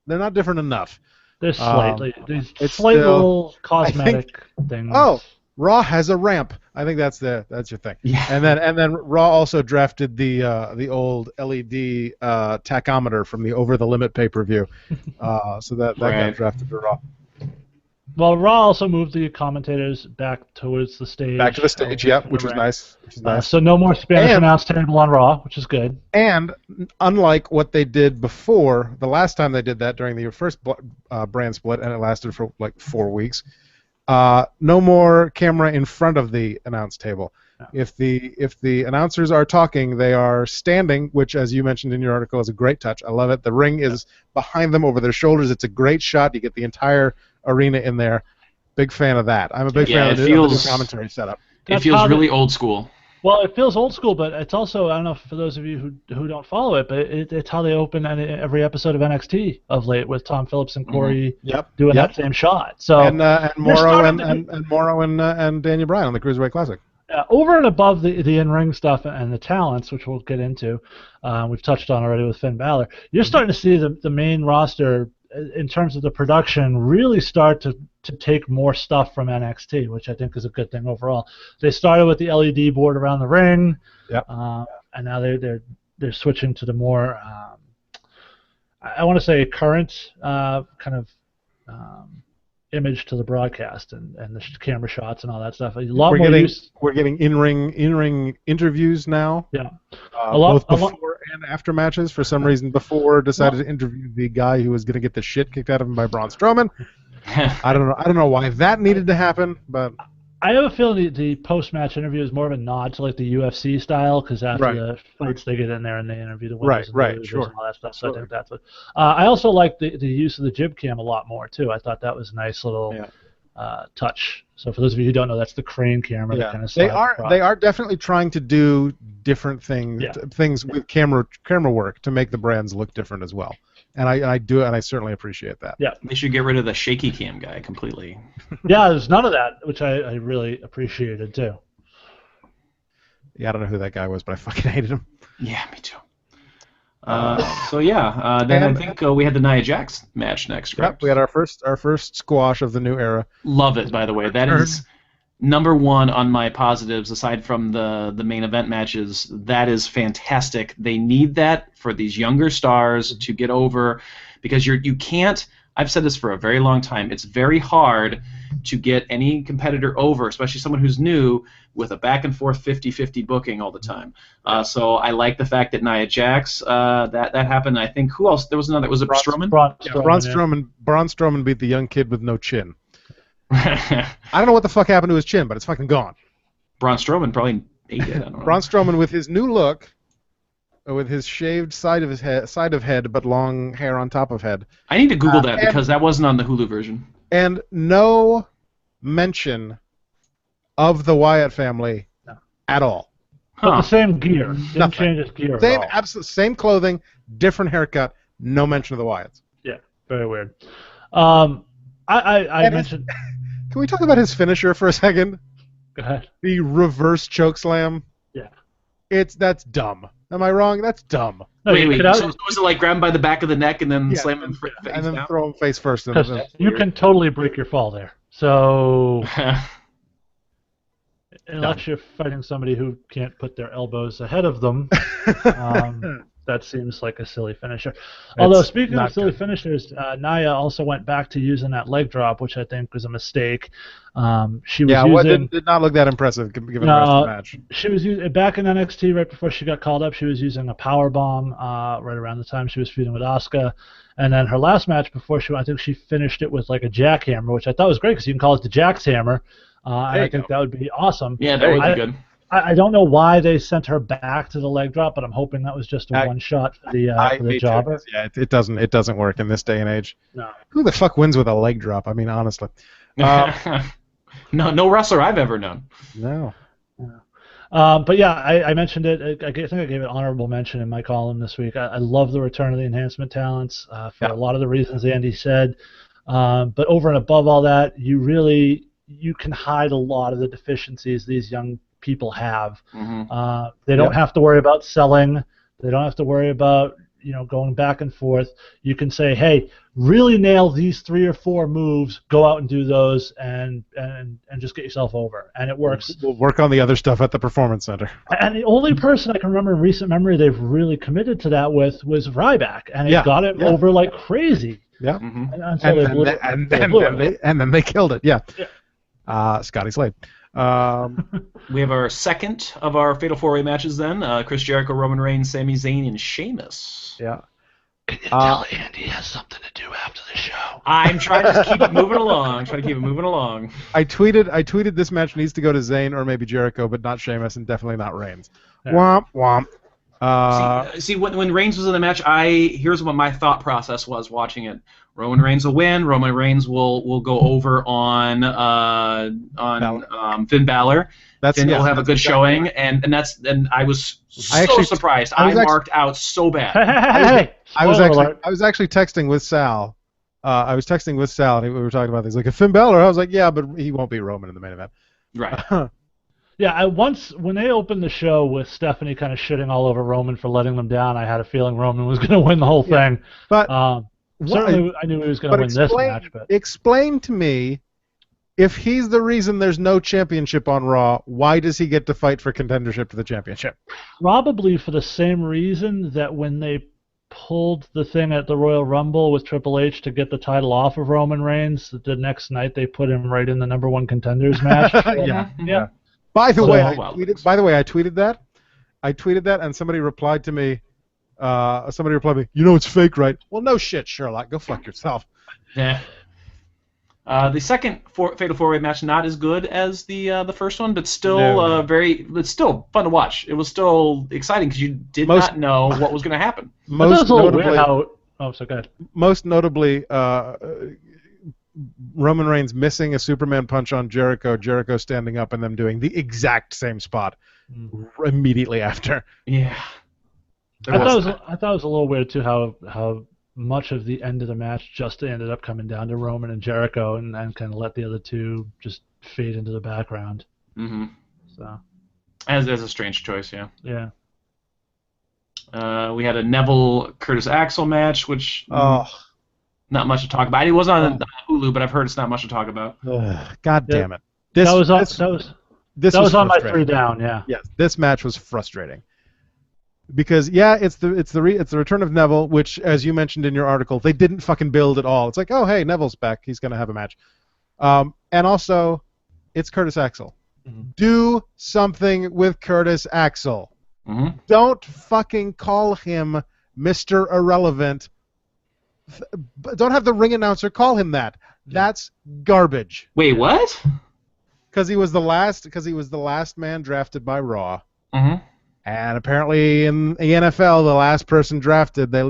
They're not different enough. There's slightly, it's slight still- little cosmetic things. Oh, Raw has a ramp. I think that's your thing. Yeah. And then Raw also drafted the old LED tachometer from the Over the Limit pay-per-view. So that got Right. drafted to Raw. Well, Raw also moved the commentators back towards the stage. Back to the stage, yep, which is Right. nice. So no more Spanish And- announce table on Raw, which is good. And unlike what they did before, the last time they did that during the first brand split, and it lasted for like 4 weeks, no more camera in front of the announce table. No. If the announcers are talking, they are standing, which, as you mentioned in your article, is a great touch. I love it. The ring is behind them over their shoulders. It's a great shot. You get the entire arena in there. Big fan of that. I'm a big fan of the new commentary setup. It That's feels how really they- old school. Well, it feels old school, but it's also, I don't know for those of you who don't follow it, but it's how they open every episode of NXT of late with Tom Phillips and Corey Yep. doing Yep. that same shot. So And Morrow starting and Morrow and Daniel Bryan on the Cruiserweight Classic. over and above the in-ring stuff and the talents, which we'll get into, we've touched on already with Finn Balor, you're starting to see the main roster, in terms of the production, really start to take more stuff from NXT, which I think is a good thing overall. They started with the LED board around the ring, Yep. and now they're switching to the more, I want to say, current kind of image to the broadcast and the camera shots and all that stuff. A lot We're more getting use. we're getting in-ring interviews now. Yeah. Both before and after matches. For some reason, before decided to interview the guy who was going to get the shit kicked out of him by Braun Strowman. I don't know why that needed to happen, but I have a feeling the post-match interview is more of a nod to like the UFC style, because after Right. the fights they get in there and they interview the winners Right, and losers sure. and all that stuff. So Absolutely. I think that's what. I also like the use of the jib cam a lot more too. I thought that was a nice little touch. So for those of you who don't know, that's the crane camera that kind of they slides across. are definitely trying to do different things Yeah. things with camera work to make the brands look different as well. And I do, and I certainly appreciate that. Yeah. They should get rid of the shaky cam guy completely. Yeah, there's none of that, which I really appreciated too. Yeah, I don't know who that guy was, but I fucking hated him. Yeah, me too. Then I think we had the Nia Jax match next, Yep, correct? we had our first squash of the new era. Love it, by the way. That is number one on my positives, aside from the main event matches. That is fantastic. They need that for these younger stars to get over, because you can't. I've said this for a very long time. It's very hard to get any competitor over, especially someone who's new, with a back and forth 50-50 booking all the time. So I like the fact that Nia Jax that happened. I think who else? There was another. Was it Strowman? Braun Braun Strowman beat the young kid with no chin. I don't know what the fuck happened to his chin, but it's fucking gone. Braun Strowman probably ate it. I don't know. Braun Strowman with his new look, with his shaved side of head, but long hair on top of head, I need to Google that because that wasn't on the Hulu version. and no mention of the Wyatt family at all. But Huh. the same gear. Didn't Nothing. change his gear Same, at all. same clothing, different haircut, no mention of the Wyatts. Yeah, very weird. I And mentioned. Can we talk about his finisher for a second? Go ahead. The reverse choke slam. Yeah. That's dumb. Am I wrong? That's dumb. No, Wait. you could So was it like grab him by the back of the neck and then Yeah, slam him face And then down? throw him face first. because you can totally break your fall there. So unless you're fighting somebody who can't put their elbows ahead of them, that seems like a silly finisher. Although speaking of not silly good. finishers, Nia also went back to using that leg drop, which I think was a mistake. She was using. Did not look that impressive given the No, rest of the match. She was using back in NXT right before she got called up. She was using a power bomb right around the time she was feuding with Asuka, and then her last match before I think she finished it with like a jackhammer, which I thought was great because you can call it the Jack's hammer, and I think that would be awesome. Yeah, that would be good. I don't know why they sent her back to the leg drop, but I'm hoping that was just a one shot for the jobber. Yeah, it doesn't work in this day and age. No. Who the fuck wins with a leg drop? I mean, honestly. No wrestler I've ever known. No. But yeah, I mentioned it. I think I gave it honorable mention in my column this week. I love the return of the enhancement talents for a lot of the reasons Andy said. But over and above all that, you really you can hide a lot of the deficiencies these young people have. Mm-hmm. They don't have to worry about selling. They don't have to worry about going back and forth. You can say, hey, really nail these 3 or 4 moves, go out and do those, and just get yourself over. And it works. We'll work on the other stuff at the Performance Center. And the only person I can remember in recent memory they've really committed to that with was Ryback, and it got him over like crazy. Yeah. Mm-hmm. And then they killed it. Yeah. Scotty Slade. We have our second of our Fatal 4-Way matches then. Chris Jericho, Roman Reigns, Sami Zayn, and Sheamus. Yeah. Can you tell Andy has something to do after the show? I'm trying to just keep it moving along. I tweeted this match needs to go to Zayn or maybe Jericho, but not Sheamus and definitely not Reigns. Yeah. Womp womp. See, when Reigns was in the match, here's what my thought process was watching it. Roman Reigns will win. Roman Reigns will go over on Finn Balor. Finn will have a good showing, and I was surprised. I marked out so bad. Hey. I was actually texting with Sal. And we were talking about things like, if Finn Balor, I was like, yeah, but he won't beat Roman in the main event. Right. Yeah, when they opened the show with Stephanie kind of shitting all over Roman for letting them down, I had a feeling Roman was going to win the whole thing. But certainly, I knew he was going to win this match. But explain to me, if he's the reason there's no championship on Raw, why does he get to fight for contendership to the championship? Probably for the same reason that when they pulled the thing at the Royal Rumble with Triple H to get the title off of Roman Reigns, the next night they put him right in the #1 contenders match. Yeah. By the way, I tweeted that. I tweeted that, and somebody replied to me. It's fake, right? Well, no shit, Sherlock. Go fuck yourself. Yeah. The second Fatal 4-Way match not as good as the first one, but still it's still fun to watch. It was still exciting because you did not know what was going to happen. Most notably, Roman Reigns missing a Superman punch on Jericho, Jericho standing up and them doing the exact same spot immediately after. Yeah. I thought it was a little weird too how much of the end of the match just ended up coming down to Roman and Jericho and kind of let the other two just fade into the background. Mm-hmm. So. As a strange choice, yeah. Yeah. We had a Neville Curtis Axel match, which not much to talk about. It was on Hulu, but I've heard it's not much to talk about. God damn it! That was on my 3 down. Yeah. Yes, this match was frustrating. Because it's the return of Neville, which, as you mentioned in your article, they didn't fucking build at all. It's like, oh hey, Neville's back, he's gonna have a match, and also, it's Curtis Axel. Mm-hmm. Do something with Curtis Axel. Mm-hmm. Don't fucking call him Mr. Irrelevant. Don't have the ring announcer call him that. That's garbage. Wait, what? Because he was the last man drafted by Raw. Mm-hmm. And apparently in the NFL, the last person drafted, they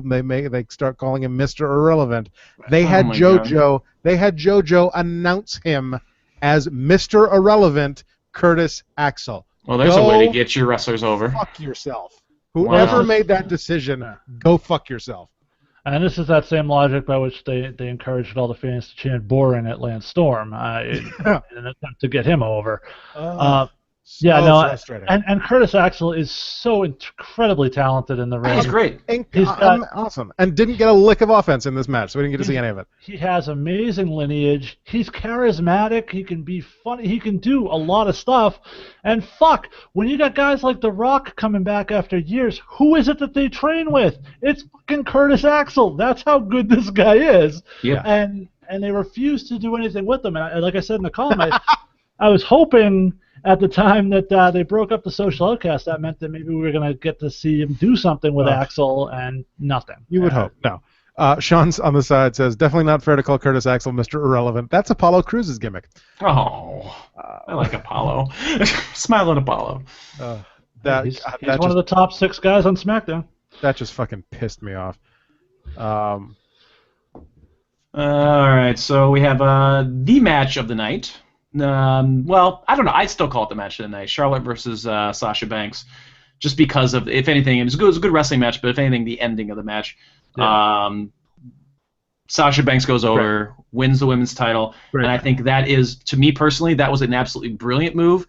start calling him Mr. Irrelevant. They had JoJo announce him as Mr. Irrelevant Curtis Axel. Well, there's a way to get your wrestlers over. Fuck yourself. Whoever made that decision, go fuck yourself. And this is that same logic by which they encouraged all the fans to chant boring at Lance Storm in an attempt to get him over. Frustrating. And Curtis Axel is so incredibly talented in the ring. He's great. He's awesome. And didn't get a lick of offense in this match, so we didn't get to see any of it. He has amazing lineage. He's charismatic. He can be funny. He can do a lot of stuff. And fuck, when you got guys like The Rock coming back after years, who is it that they train with? It's fucking Curtis Axel. That's how good this guy is. Yeah. And they refuse to do anything with him. And like I said in the column, I was hoping at the time that they broke up the Social Outcast, that meant that maybe we were going to get to see him do something with Axel, and nothing. You would hope. No. Sean's on the side says, definitely not fair to call Curtis Axel Mr. Irrelevant. That's Apollo Cruz's gimmick. Oh, I like Apollo. Smile at Apollo. He's one of the top 6 guys on SmackDown. That just fucking pissed me off. All right, so we have the match of the night. Well, I don't know. I'd still call it the match of the night. Charlotte versus Sasha Banks, just because of, if anything, it was a good wrestling match, but if anything, the ending of the match. Yeah. Sasha Banks goes over, wins the women's title, and I think that is, to me personally, that was an absolutely brilliant move.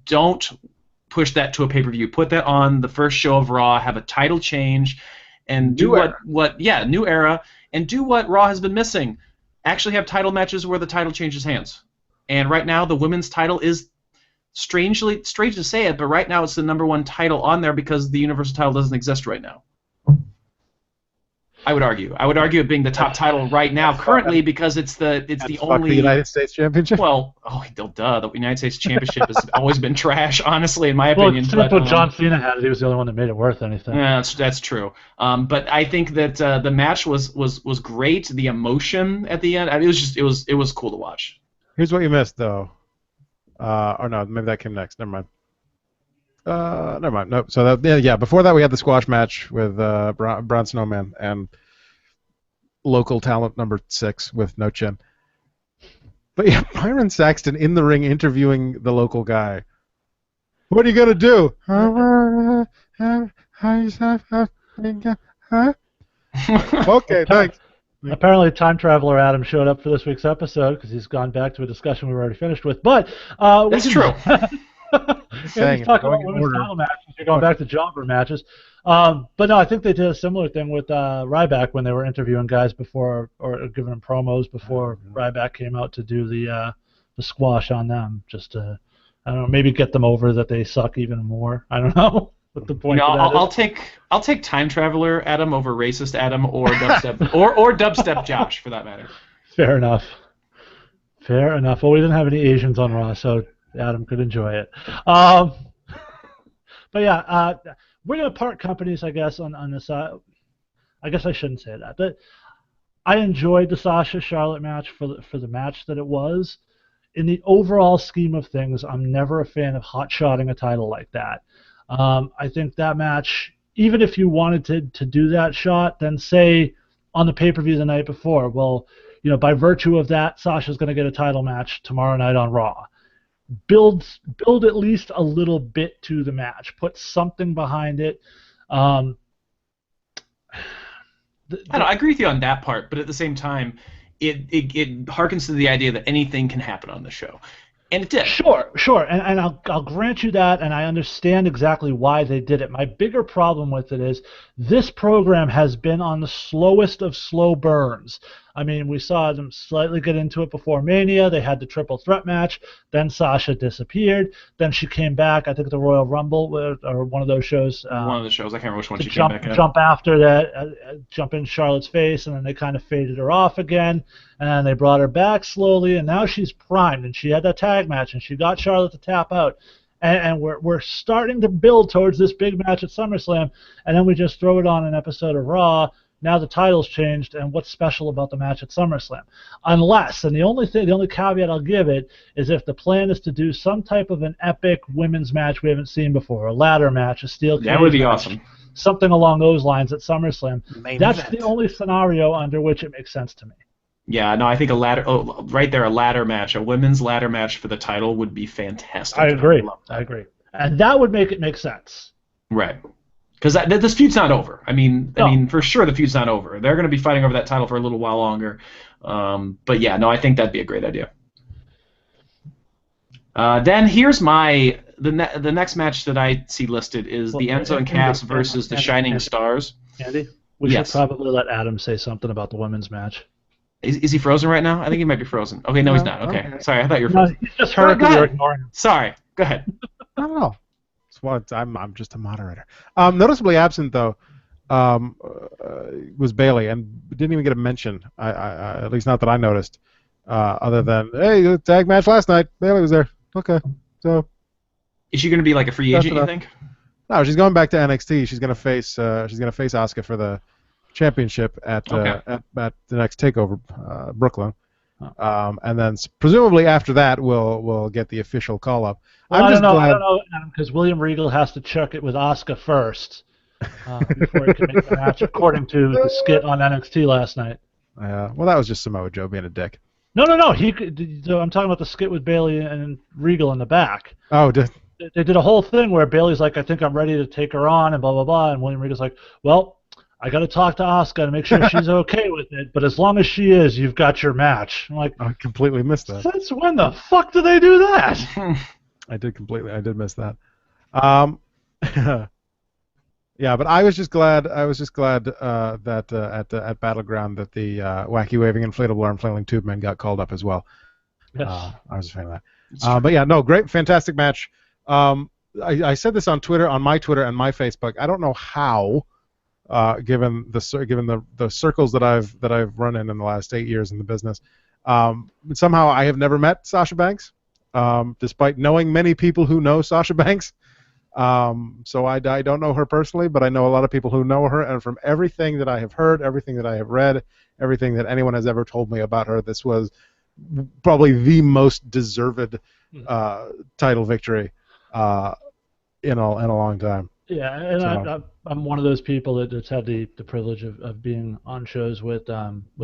Don't push that to a pay-per-view. Put that on the first show of Raw, have a title change, and do new era, and do what Raw has been missing. Actually have title matches where the title changes hands. And right now, the women's title is strange to say it, but right now it's the #1 title on there because the Universal title doesn't exist right now. I would argue it being the top title right now currently because it's the only the United States Championship. Well, duh, the United States Championship has always been trash, honestly, in my opinion. Well, when John Cena had it, he was the only one that made it worth anything. Yeah, that's true. But I think that the match was great. The emotion at the end, it was cool to watch. Here's what you missed though. Or no, maybe that came next. Never mind. Never mind. Nope. So before that we had the squash match with Braun Snowman and local talent number 6 with no chin. But yeah, Byron Saxton in the ring interviewing the local guy. What are you gonna do? Okay, thanks. Apparently, time traveler Adam showed up for this week's episode because he's gone back to a discussion we were already finished with. But that's true. He's talking about women's title matches. You're going back to jobber matches. But no, I think they did a similar thing with Ryback when they were interviewing guys before or giving them promos before Ryback came out to do the squash on them. Just to, I don't know, maybe get them over that they suck even more. I don't know what the point. I'll take time traveler Adam over racist Adam or dubstep or dubstep Josh for that matter. Fair enough. Well, we didn't have any Asians on Raw, so Adam could enjoy it. But yeah, we're going to part companies, I guess, on this. I guess I shouldn't say that. But I enjoyed the Sasha Charlotte match for the match that it was. In the overall scheme of things, I'm never a fan of hot-shotting a title like that. I think that match, even if you wanted to do that shot, then say on the pay-per-view the night before, well, by virtue of that, Sasha's going to get a title match tomorrow night on Raw. Build at least a little bit to the match. Put something behind it. I agree with you on that part, but at the same time, it harkens to the idea that anything can happen on the show. And it did. Sure. And I'll grant you that, and I understand exactly why they did it. My bigger problem with it is this program has been on the slowest of slow burns. I mean, we saw them slightly get into it before Mania. They had the triple threat match. Then Sasha disappeared. Then she came back, I think, at the Royal Rumble or one of those shows. One of the shows. I can't remember which one she came back at. Jump after that, jump in Charlotte's face, and then they kind of faded her off again. And they brought her back slowly, and now she's primed. And she had that tag match, and she got Charlotte to tap out. And we're starting to build towards this big match at SummerSlam, and then we just throw it on an episode of Raw. Now the title's changed, and what's special about the match at SummerSlam? Unless, and the only caveat I'll give it is if the plan is to do some type of an epic women's match we haven't seen before, a ladder match, a steel cage that would be match, awesome. Something along those lines at SummerSlam. That's the only scenario under which it makes sense to me. Yeah, no, I think a ladder match, a women's ladder match for the title would be fantastic. I agree. And that would make it make sense. Right. Because this feud's not over. I mean, for sure the feud's not over. They're going to be fighting over that title for a little while longer. But yeah, no, I think that'd be a great idea. Then here's the next match that I see listed is the Enzo and Cass versus the Shining Stars. Andy, we should probably let Adam say something about the women's match. Is he frozen right now? I think he might be frozen. Okay, no, he's not. Okay, sorry, I thought you were frozen. No, he's just hurt because you're ignoring him. Sorry, go ahead. I don't know. I'm just a moderator. Noticeably absent though was Bailey, and didn't even get a mention. I at least not that I noticed. Other than the tag match last night, Bailey was there. Okay, so is she going to be like a free agent? You think? No, she's going back to NXT. She's going to face Asuka for the championship at the next Takeover, Brooklyn. And then presumably after that we'll get the official call up. Well, I don't know, because William Regal has to check it with Asuka first before he can make the match, according to the skit on NXT last night. Well, that was just Samoa Joe being a dick. No. I'm talking about the skit with Bailey and Regal in the back. Oh, they did a whole thing where Bailey's like, I think I'm ready to take her on, and blah blah blah, and William Regal's like, well, I got to talk to Asuka to make sure she's okay with it. But as long as she is, you've got your match. I'm like, I completely missed that. since when the fuck did they do that? I did miss that. Yeah, but I was just glad that at Battleground that the wacky waving inflatable arm flailing tube men got called up as well. Yes. I was a fan of that. But yeah, no, great, fantastic match. I said this on Twitter, on my Twitter and my Facebook. I don't know how, given the circles that I've run in the last 8 years in the business, but somehow I have never met Sasha Banks, despite knowing many people who know Sasha Banks. So I don't know her personally, but I know a lot of people who know her, and from everything that I have heard, everything that I have read, everything that anyone has ever told me about her, this was probably the most deserved title victory in a long time. Yeah, and So. I'm one of those people that's had the privilege of being on shows with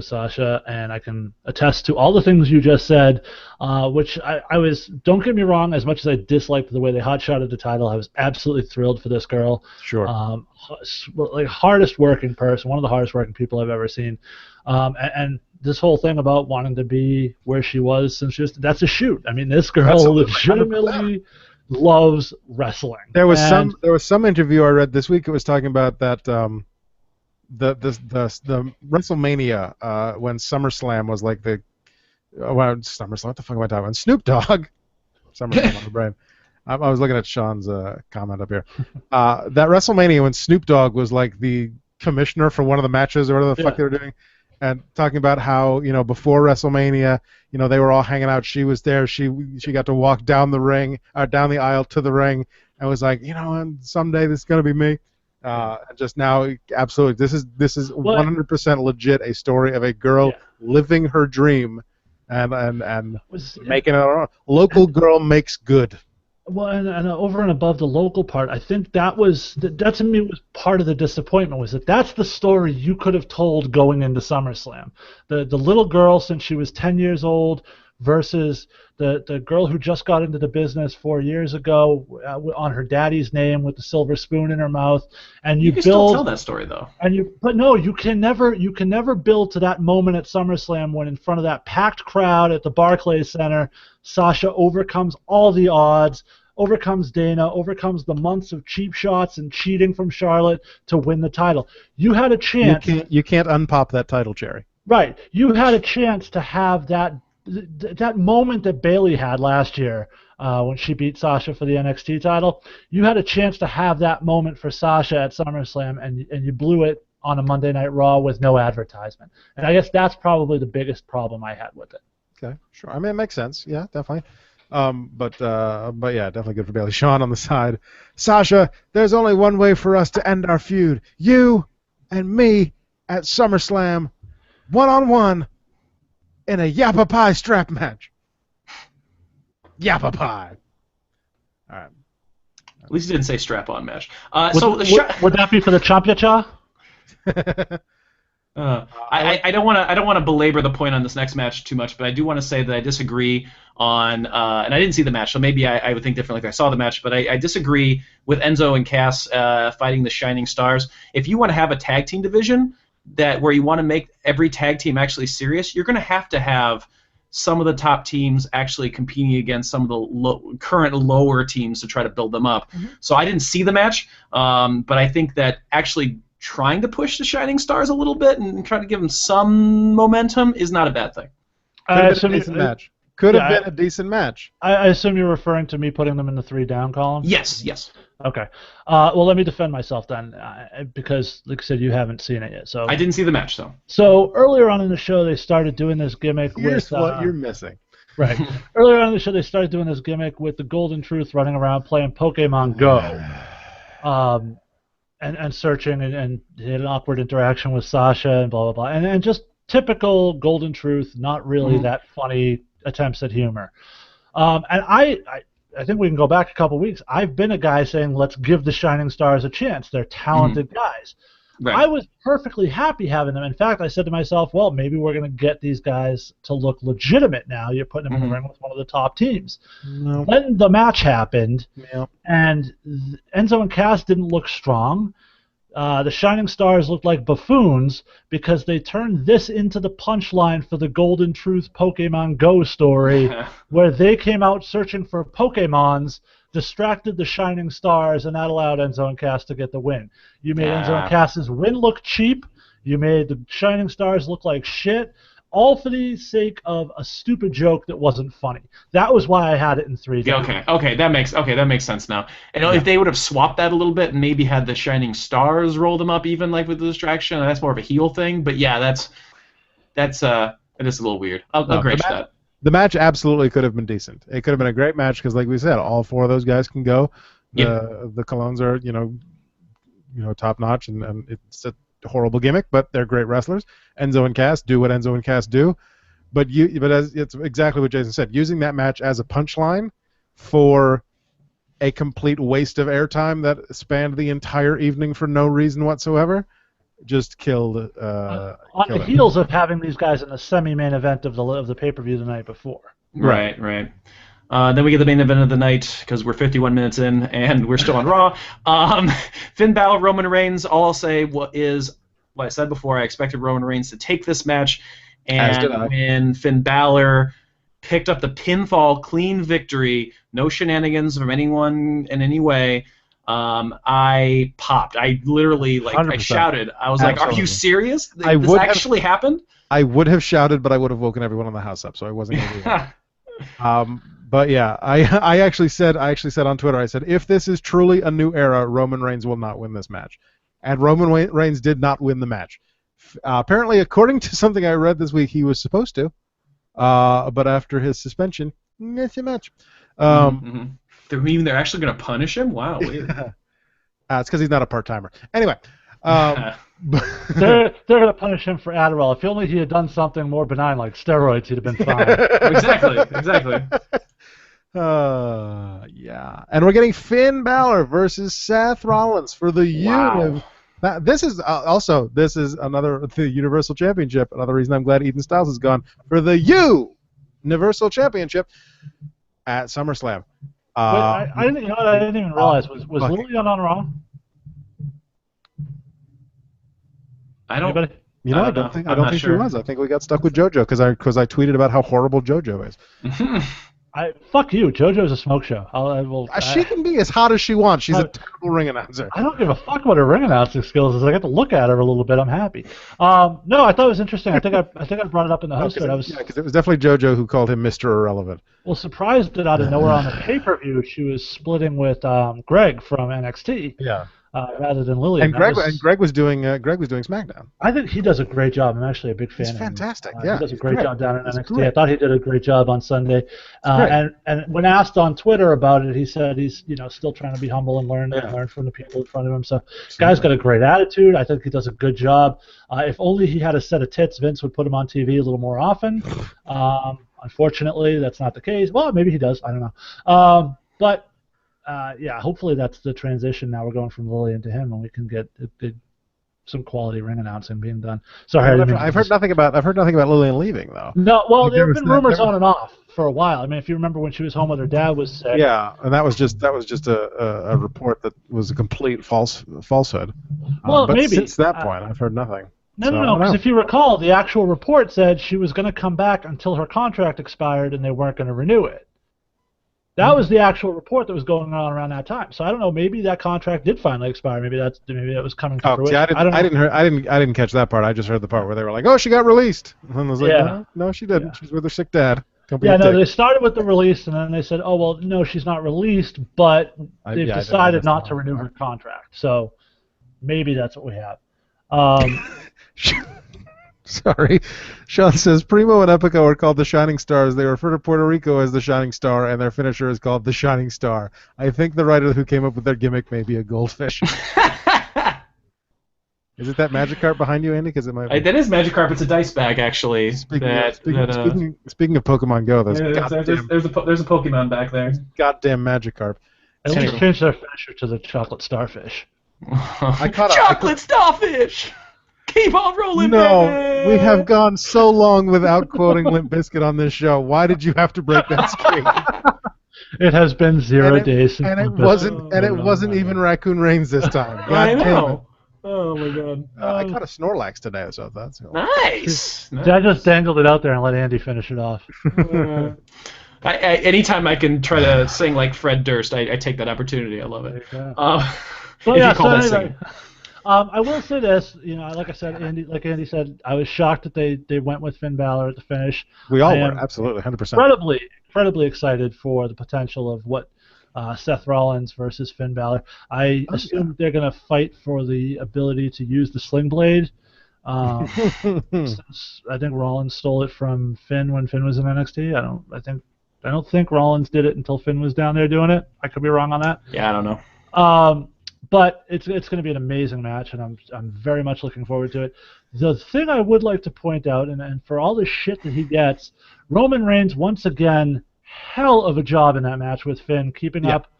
Sasha, and I can attest to all the things you just said, which I was, don't get me wrong, as much as I disliked the way they hot-shotted the title, I was absolutely thrilled for this girl. Sure. Like hardest working person, one of the hardest working people I've ever seen. And this whole thing about wanting to be where she was since that's a shoot. I mean, this girl legitimately loves wrestling. There was some interview I read this week. It was talking about that the WrestleMania when SummerSlam was like SummerSlam. What the fuck am I talking about? Snoop Dogg. SummerSlam on the brain. I was looking at Sean's comment up here. That WrestleMania when Snoop Dogg was like the commissioner for one of the matches or whatever the fuck they were doing, and talking about how before WrestleMania, they were all hanging out. She was there. She got to walk down the ring, down the aisle to the ring, and was like, and someday this is gonna be me. Just now, absolutely, this is 100% legit. A story of a girl living her dream, and making it. Local girl makes good. Well, and over and above the local part, I think that to me was part of the disappointment, was that's the story you could have told going into SummerSlam. The little girl since she was 10 years old versus the girl who just got into the business 4 years ago on her daddy's name with the silver spoon in her mouth. And you can still tell that story though. But no, you can never build to that moment at SummerSlam when in front of that packed crowd at the Barclays Center, Sasha overcomes all the odds, overcomes Dana, overcomes the months of cheap shots and cheating from Charlotte to win the title. You had a chance. You can't unpop that title cherry. Right. You had a chance to have that moment that Bayley had last year when she beat Sasha for the NXT title. You had a chance to have that moment for Sasha at SummerSlam, and you blew it on a Monday Night Raw with no advertisement. And I guess that's probably the biggest problem I had with it. Okay, sure. I mean, it makes sense. Yeah, definitely. But yeah, definitely good for Bayley. Sean on the side. Sasha, there's only one way for us to end our feud. You and me at SummerSlam, one-on-one, in a Yappa Pie strap match. Yappa Pie. All right. At least he didn't say strap-on match. Would that be for the Champa-Cha? I don't want to belabor the point on this next match too much, but I do want to say that I disagree on, and I didn't see the match, so maybe I would think differently if I saw the match, but I disagree with Enzo and Cass fighting the Shining Stars. If you want to have a tag team division where you want to make every tag team actually serious, you're going to have some of the top teams actually competing against some of the current lower teams to try to build them up. Mm-hmm. So I didn't see the match, but I think that actually trying to push the Shining Stars a little bit and trying to give them some momentum is not a bad thing. Could have been a decent match. I assume you're referring to me putting them in the 3 down column? Yes. Okay. Well, let me defend myself then, because, like I said, you haven't seen it yet. So I didn't see the match, though. So earlier on in the show, they started doing this gimmick with what you're missing. Right. Earlier on in the show, they started doing this gimmick with the Golden Truth running around playing Pokemon Go. And searching and had an awkward interaction with Sasha and blah, blah, blah. And just typical Golden Truth, not really that funny attempts at humor. And I think we can go back a couple weeks. I've been a guy saying, let's give the Shining Stars a chance. They're talented guys. Right. I was perfectly happy having them. In fact, I said to myself, well, maybe we're going to get these guys to look legitimate now. You're putting them in the ring with one of the top teams. No. Then the match happened, and Enzo and Cass didn't look strong. The Shining Stars looked like buffoons because they turned this into the punchline for the Golden Truth Pokemon Go story, where they came out searching for Pokemons, distracted the Shining Stars, and that allowed Enzo and Cass to get the win. You made Enzo and Cass's win look cheap. You made the Shining Stars look like shit, all for the sake of a stupid joke that wasn't funny. That was why I had it in 3 days. Okay, that makes sense now. And if they would have swapped that a little bit and maybe had the Shining Stars roll them up even like with the distraction, that's more of a heel thing. But yeah, that is a little weird. I'll grant that. The match absolutely could have been decent. It could have been a great match because, like we said, all 4 of those guys can go. The Colognes are top notch, and it's a horrible gimmick, but they're great wrestlers. Enzo and Cass do what Enzo and Cass do, but it's exactly what Jason said. Using that match as a punchline for a complete waste of airtime that spanned the entire evening for no reason whatsoever, just killed. On the heels of having these guys in the semi-main event of the pay-per-view the night before. Right. Then we get the main event of the night because we're 51 minutes in and we're still on Raw. Finn Balor, Roman Reigns. All I'll say is what I said before. I expected Roman Reigns to take this match, and when Finn Balor picked up the pinfall clean victory, no shenanigans from anyone in any way, I popped. I literally I shouted. I was like, "Are you serious? This actually happened?" I would have shouted, but I would have woken everyone in the house up, so I wasn't going to do that. But yeah, I actually said on Twitter, I said, if this is truly a new era, Roman Reigns will not win this match. And Roman Reigns did not win the match. Apparently, according to something I read this week, he was supposed to. But after his suspension, it's a match. They're actually going to punish him? Wow. Weird. It's because he's not a part-timer. Anyway. They're going to punish him for Adderall. If only he had done something more benign like steroids, he'd have been fine. Exactly. Yeah. And we're getting Finn Balor versus Seth Rollins for the This is another the Universal Championship. Another reason I'm glad Eden Styles is gone for the Universal Championship at SummerSlam. I didn't even realize was Lillian on Raw? I don't think she was. I think we got stuck with JoJo because I tweeted about how horrible JoJo is. Fuck you. JoJo's a smoke show. She can be as hot as she wants. She's a terrible ring announcer. I don't give a fuck what her ring announcing skills is. I get to look at her a little bit. I'm happy. No, I thought it was interesting. I think I brought it up in the host. Because it was definitely JoJo who called him Mr. Irrelevant. Well, surprised that out of nowhere on the pay-per-view she was splitting with Greg from NXT. Yeah. Rather than Lillian. And Greg was doing SmackDown. I think he does a great job. I'm actually a big fan of him. He's fantastic. He does a great job down in NXT. I thought he did a great job on Sunday. And when asked on Twitter about it, he said he's still trying to be humble and learn from the people in front of him. So guy's got a great attitude. I think he does a good job. If only he had a set of tits, Vince would put him on TV a little more often. Unfortunately, that's not the case. Well, maybe he does. I don't know. But hopefully that's the transition. Now we're going from Lillian to him, and we can get some quality ring announcing being done. Sorry, I've heard nothing about Lillian leaving though. No, well, there have been rumors on and off for a while. I mean, if you remember when she was home with her dad was sick. Yeah, and that was just a report that was a complete falsehood. Well, but maybe since that point, I've heard nothing. No, because if you recall, the actual report said she was going to come back until her contract expired, and they weren't going to renew it. That was the actual report that was going on around that time. So I don't know. Maybe that contract did finally expire. Maybe that was coming to fruition. I didn't catch that part. I just heard the part where they were like, "Oh, she got released." And I was like, "No, she didn't. She's with her sick dad." They started with the release, and then they said, "Oh, well, no, she's not released, but they've decided not to renew her contract." So maybe that's what we have. Sorry. Sean says, Primo and Epico are called the Shining Stars. They refer to Puerto Rico as the Shining Star, and their finisher is called the Shining Star. I think the writer who came up with their gimmick may be a goldfish. Is it that Magikarp behind you, Andy? Because it might be. That is Magikarp. It's a dice bag, actually. Speaking of Pokemon Go, there's a Pokemon back there. Goddamn Magikarp. At least change their finisher to the chocolate starfish. Chocolate starfish! Keep on rolling, baby! We have gone so long without quoting Limp Bizkit on this show. Why did you have to break that streak? It has been 0 days since. And it wasn't even Raccoon Reigns this time. God I know. Oh my god. I caught a Snorlax today, so that's cool. Nice. I just dangled it out there and let Andy finish it off. Anytime I can try to sing like Fred Durst, I take that opportunity. I love it. So if yeah, you call so that anyway, singing. I will say this, like I said, Andy said, I was shocked that they went with Finn Balor at the finish. We all I were, am absolutely, 100%. incredibly excited for the potential of what Seth Rollins versus Finn Balor. I assume they're going to fight for the ability to use the Sling Blade. Since I think Rollins stole it from Finn when Finn was in NXT. I don't think Rollins did it until Finn was down there doing it. I could be wrong on that. Yeah, I don't know. But it's going to be an amazing match, and I'm very much looking forward to it. The thing I would like to point out, and for all the shit that he gets, Roman Reigns once again, hell of a job in that match with Finn, keeping up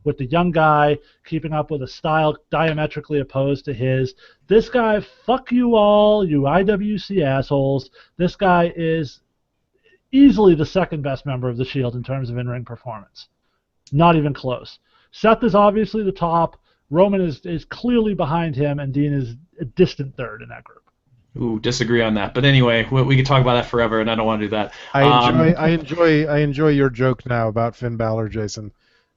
with the young guy, keeping up with a style diametrically opposed to his. This guy, fuck you all, you IWC assholes. This guy is easily the second best member of the Shield in terms of in-ring performance. Not even close. Seth is obviously the top. Roman is clearly behind him, and Dean is a distant third in that group. Ooh, disagree on that. But anyway, we could talk about that forever, and I don't want to do that. I enjoy your joke now about Finn Balor, Jason.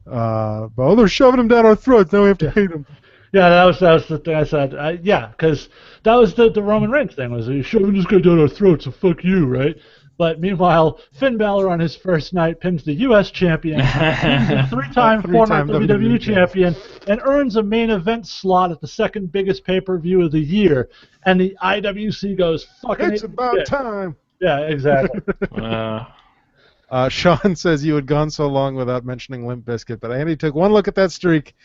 They're shoving him down our throats. Now we have to hate him. Yeah, that was the thing I said. Because that was the Roman Reigns thing, was he's shoving this guy down our throats, so fuck you, right? But meanwhile, Finn Balor on his first night pins the U.S. champion, the three-time former WWE champion, and earns a main event slot at the second biggest pay-per-view of the year. And the IWC goes, fucking It's about time. Yeah, exactly. Sean says you had gone so long without mentioning Limp Bizkit, but Andy took one look at that streak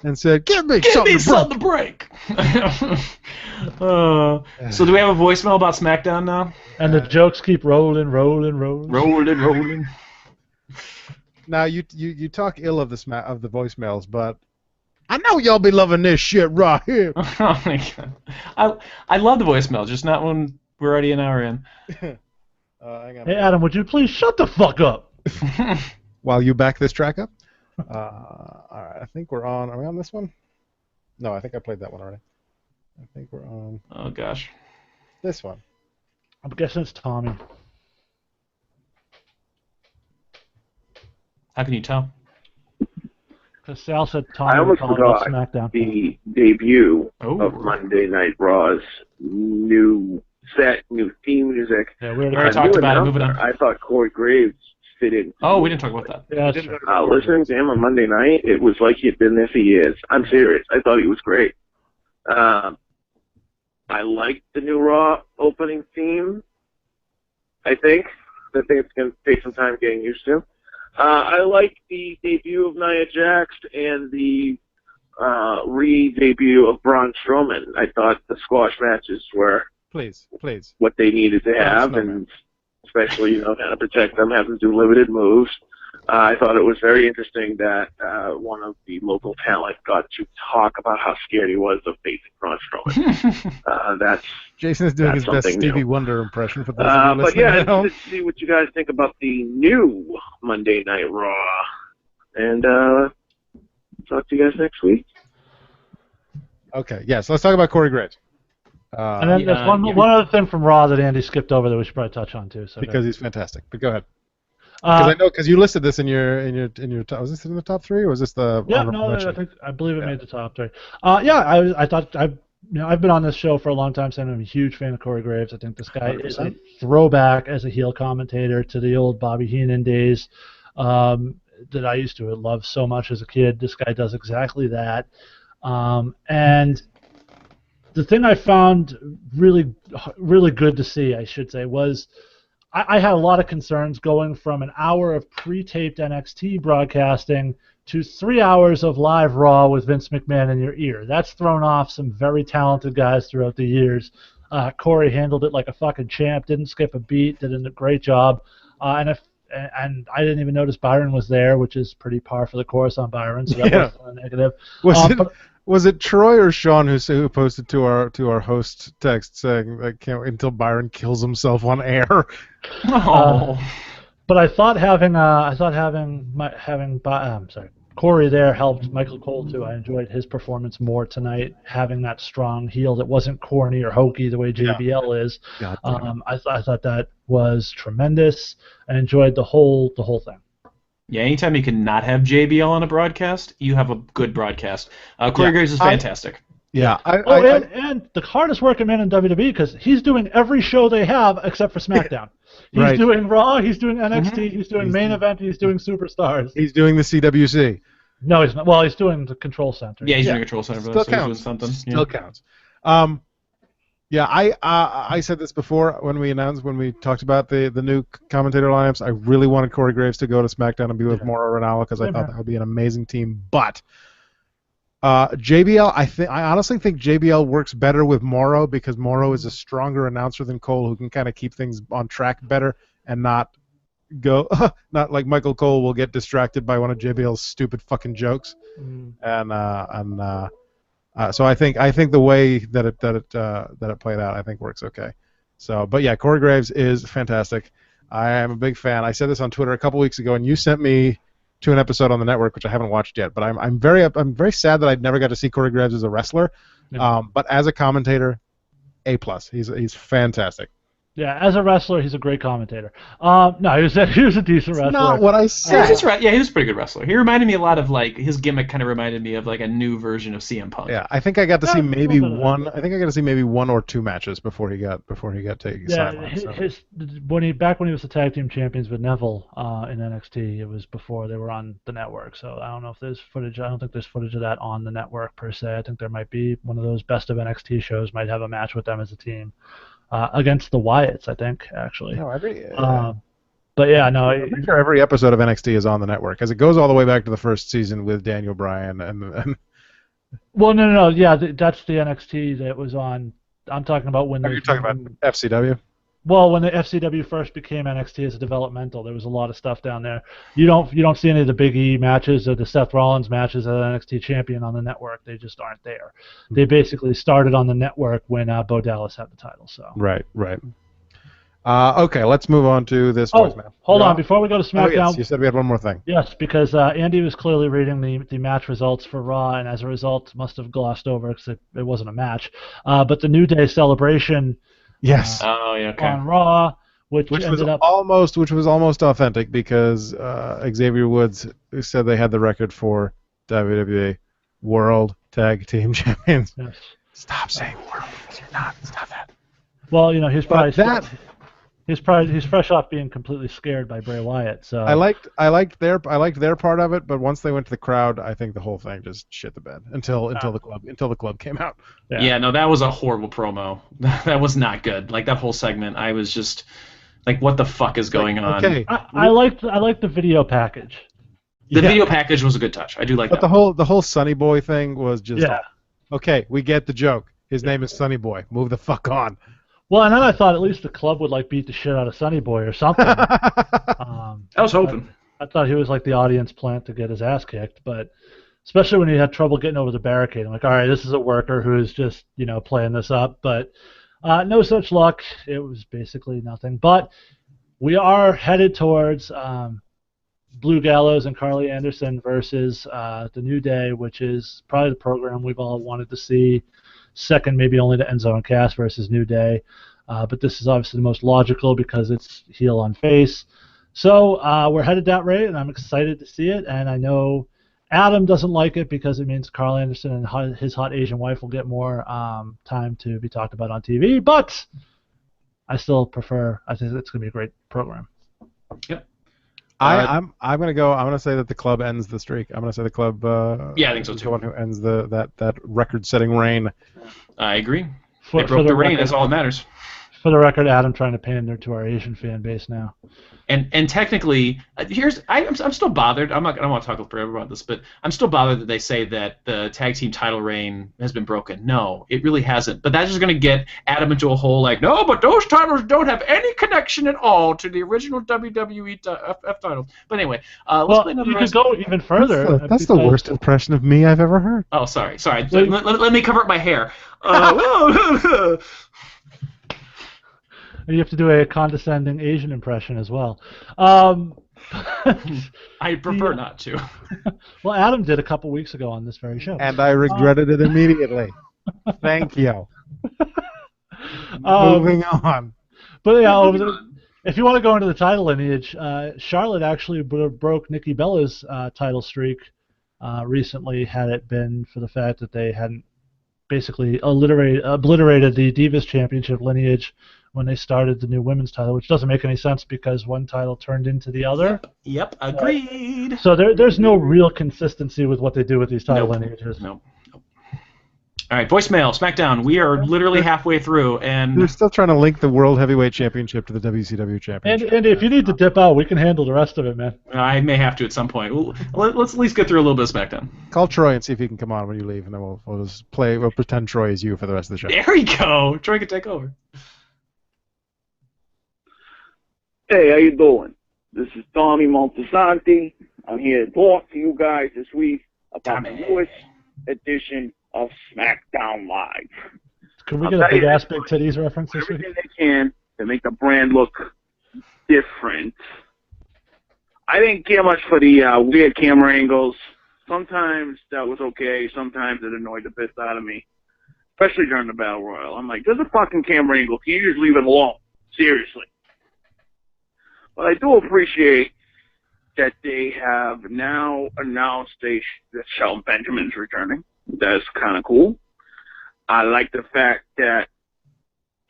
and said, Give me something to break. So do we have a voicemail about SmackDown now? And the jokes keep rolling. Rolling. Now you talk ill of the voicemails, but I know y'all be loving this shit right here. Oh my god, I love the voicemail, just not when we're already an hour in. Hang on. Hey Adam, would you please shut the fuck up? While you back this track up. All right, I think we're on. Are we on this one? No, I think I played that one already. I think we're on. Oh gosh. This one. I'm guessing it's Tommy. How can you tell? Because Sal said Tommy. I almost forgot SmackDown. the debut Oh. of Monday Night Raw's new set, new theme music. Yeah, we already talked about it. Moving on. I thought Corey Graves fit in. Oh, we didn't talk about that. Yeah, that's true. Listening to him on Monday night, it was like he had been there for years. I'm serious. I thought he was great. I liked the new Raw opening theme. I think it's going to take some time getting used to. I liked the debut of Nia Jax and the re-debut of Braun Strowman. I thought the squash matches were Please. what they needed to have, and especially, kind of protect them, have them do limited moves. I thought it was very interesting that one of the local talent got to talk about how scared he was of facing Braun Strowman. Jason is doing his best Stevie Wonder impression for those of you but yeah, listening. let's see what you guys think about the new Monday Night Raw. And talk to you guys next week. Okay, yes, let's talk about Corey Graves. And then there's one other thing from Raw that Andy skipped over that we should probably touch on too. So because he's fantastic. But go ahead. Because you listed this in your top. Was this in the top 3 or was this the? Yeah, no, I believe it made the top 3. I thought I've been on this show for a long time, saying I'm a huge fan of Corey Graves. I think this guy 100%. Is a throwback as a heel commentator to the old Bobby Heenan days that I used to love so much as a kid. This guy does exactly that, and the thing I found really, really good to see, I should say, was I had a lot of concerns going from an hour of pre-taped NXT broadcasting to 3 hours of live Raw with Vince McMahon in your ear. That's thrown off some very talented guys throughout the years. Corey handled it like a fucking champ, didn't skip a beat, did a great job. And I didn't even notice Byron was there, which is pretty par for the course on Byron, so that wasn't a negative. Was it Troy or Sean who posted to our host text saying I can't wait until Byron kills himself on air? But I thought having Corey there helped Michael Cole too. I enjoyed his performance more tonight, having that strong heel that wasn't corny or hokey the way JBL is. God damn it. I thought that was tremendous. I enjoyed the whole thing. Yeah, anytime you can not have JBL on a broadcast, you have a good broadcast. Corey Graves is fantastic. Yeah. And the hardest working man in WWE because he's doing every show they have except for SmackDown. He's doing Raw, he's doing NXT, he's doing Main Event, he's doing Superstars. He's doing the CWC. No, he's not. Well, he's doing the Control Center. Yeah, he's doing Control Center. Still counts. Still counts. Yeah, I said this before when we talked about the new commentator lineups. I really wanted Corey Graves to go to SmackDown and be with Mauro Ranallo because I thought that would be an amazing team. But JBL, I honestly think JBL works better with Mauro because Mauro is a stronger announcer than Cole, who can kind of keep things on track better and not go not like Michael Cole will get distracted by one of JBL's stupid fucking jokes. So I think the way that it played out, I think works okay. So, but yeah, Corey Graves is fantastic. I am a big fan. I said this on Twitter a couple weeks ago, and you sent me to an episode on the network, which I haven't watched yet. But I'm very sad that I never got to see Corey Graves as a wrestler. But as a commentator, A+. He's fantastic. Yeah, as a wrestler, he's a great commentator. No, he was a decent wrestler. Not what I said. Yeah, he was a pretty good wrestler. He reminded me a lot of his gimmick kind of reminded me of like a new version of CM Punk. Yeah, I think I got to see maybe one. I think I got to see maybe one or two matches before he got taken. Yeah, back when he was the tag team champions with Neville in NXT, it was before they were on the network. So I don't know if there's footage. I don't think there's footage of that on the network per se. I think there might be one of those best of NXT shows might have a match with them as a team. Against the Wyatts, I think, actually. No, but yeah, no. I'm pretty sure every episode of NXT is on the network, because it goes all the way back to the first season with Daniel Bryan and. Well, no. Yeah, that's the NXT that was on. I'm talking about when. You're talking about FCW? Well, when the FCW first became NXT as a developmental, there was a lot of stuff down there. You don't see any of the Big E matches or the Seth Rollins matches as an NXT champion on the network. They just aren't there. They basically started on the network when Bo Dallas had the title. So. Right. Okay, let's move on to this voicemail. Hold on. Before we go to SmackDown. Yes, you said we had one more thing. Yes, because Andy was clearly reading the match results for Raw, and as a result must have glossed over because it wasn't a match. But the New Day celebration. Yes. On Raw, which was almost authentic because Xavier Woods said they had the record for WWE World Tag Team Champions. Yes. Stop saying world because you're not. Stop that. Well, he's probably he's fresh off being completely scared by Bray Wyatt. So I liked their part of it, but once they went to the crowd, I think the whole thing just shit the bed until the club came out. Yeah, no, that was a horrible promo. That was not good. Like that whole segment, I was just like, what the fuck is going on? Okay. I liked the video package. The video package was a good touch. I do like that. But the whole Sonny Boy thing was just okay. We get the joke. His name is Sonny Boy. Move the fuck on. Well, and then I thought at least the club would beat the shit out of Sonny Boy or something. I was hoping. I thought he was like the audience plant to get his ass kicked, but especially when he had trouble getting over the barricade. I'm like, all right, this is a worker who is just playing this up, but no such luck. It was basically nothing. But we are headed towards Blue Gallows and Carly Anderson versus the New Day, which is probably the program we've all wanted to see. Second, maybe only to Enzo and Cass versus New Day. But this is obviously the most logical because it's heel on face. So we're headed that way, and I'm excited to see it. And I know Adam doesn't like it because it means Carl Anderson and his hot Asian wife will get more time to be talked about on TV. But I still prefer. I think it's going to be a great program. Yep. I'm gonna say that the club ends the streak. I'm gonna say the club. I think so too. The one who ends that record-setting reign. I agree. They broke the reign. That's all that matters. For the record, Adam trying to pander to our Asian fan base now. And technically, I'm still bothered. I don't want to talk forever about this, but I'm still bothered that they say that the tag team title reign has been broken. No, it really hasn't. But that's just going to get Adam into a hole like, no, but those titles don't have any connection at all to the original WWE F titles. But anyway, let's play another. You could go even further. That's the worst impression of me I've ever heard. Oh, sorry. Let me cover up my hair. You have to do a condescending Asian impression as well. I prefer not to. Well, Adam did a couple weeks ago on this very show. And I regretted it immediately. Thank you. Moving on. But yeah, if you want to go into the title lineage, Charlotte actually broke Nikki Bella's title streak recently, had it been for the fact that they hadn't basically obliterated the Divas Championship lineage when they started the new women's title, which doesn't make any sense because one title turned into the other. Yep, agreed. So there's no real consistency with what they do with these title lineages. Nope. All right, voicemail, SmackDown. We are literally halfway through, and they're still trying to link the World Heavyweight Championship to the WCW Championship. And if you need to dip out, we can handle the rest of it, man. I may have to at some point. Let's at least get through a little bit of SmackDown. Call Troy and see if he can come on when you leave, and then we'll just play. We'll pretend Troy is you for the rest of the show. There you go. Troy can take over. Hey, how you doing? This is Tommy Montesanti. I'm here to talk to you guys this week about the newest edition of SmackDown Live. Can we get a big ass, big titties reference this week? Everything they can to make the brand look different. I didn't care much for the weird camera angles. Sometimes that was okay. Sometimes it annoyed the piss out of me, especially during the Battle Royal. I'm like, there's a fucking camera angle. Can you just leave it alone? Seriously. But I do appreciate that they have now announced that Shelton Benjamin's returning. That's kind of cool. I like the fact that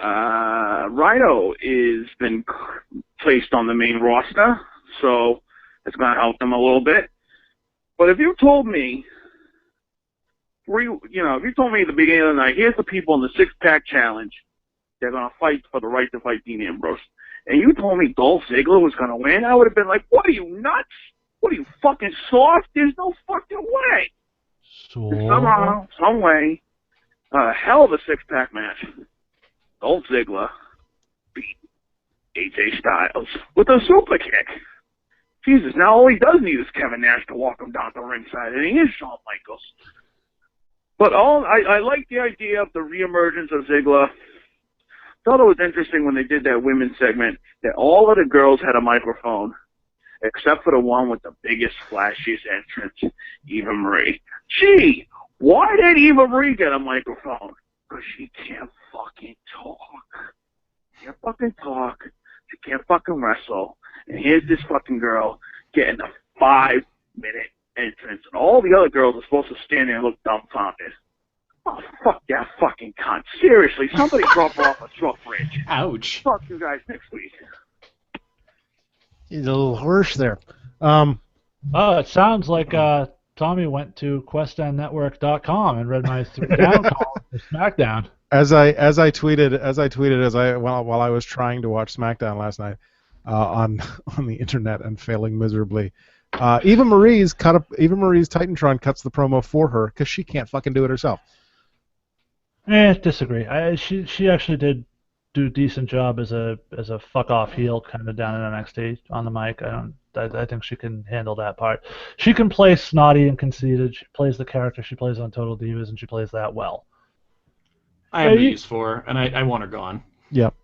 Rhino is been placed on the main roster, so it's going to help them a little bit. But if you told me, if you told me at the beginning of the night, here's the people in the six-pack challenge, they're going to fight for the right to fight Dean Ambrose, and you told me Dolph Ziggler was going to win, I would have been like, what are you, nuts? What are you, fucking soft? There's no fucking way. So... Somehow, some way, hell of a six-pack match. Dolph Ziggler beat AJ Styles with a super kick. Jesus, now all he does need is Kevin Nash to walk him down the ringside, and he is Shawn Michaels. But I like the idea of the reemergence of Ziggler. Thought it was interesting when they did that women's segment that all of the girls had a microphone, except for the one with the biggest, flashiest entrance, Eva Marie. Gee, why did Eva Marie get a microphone? Because she can't fucking talk. She can't fucking talk. She can't fucking wrestle. And here's this fucking girl getting a 5-minute entrance, and all the other girls are supposed to stand there and look dumbfounded. Oh, fuck that fucking cunt. Seriously, somebody drop her off a truck bridge. Ouch. Talk to you guys next week. He's a little harsh there. It sounds like Tommy went to QuestEndNetwork.com and read my 3-down column for SmackDown. As I tweeted while I was trying to watch SmackDown last night on the internet and failing miserably. Eva Marie's Titantron cuts the promo for her because she can't fucking do it herself. Disagree. She actually did do a decent job as a fuck off heel kind of down in NXT on the mic. I think she can handle that part. She can play snotty and conceited. She plays the character she plays on Total Divas, and she plays that well. I have no use for her, and I want her gone. Yep.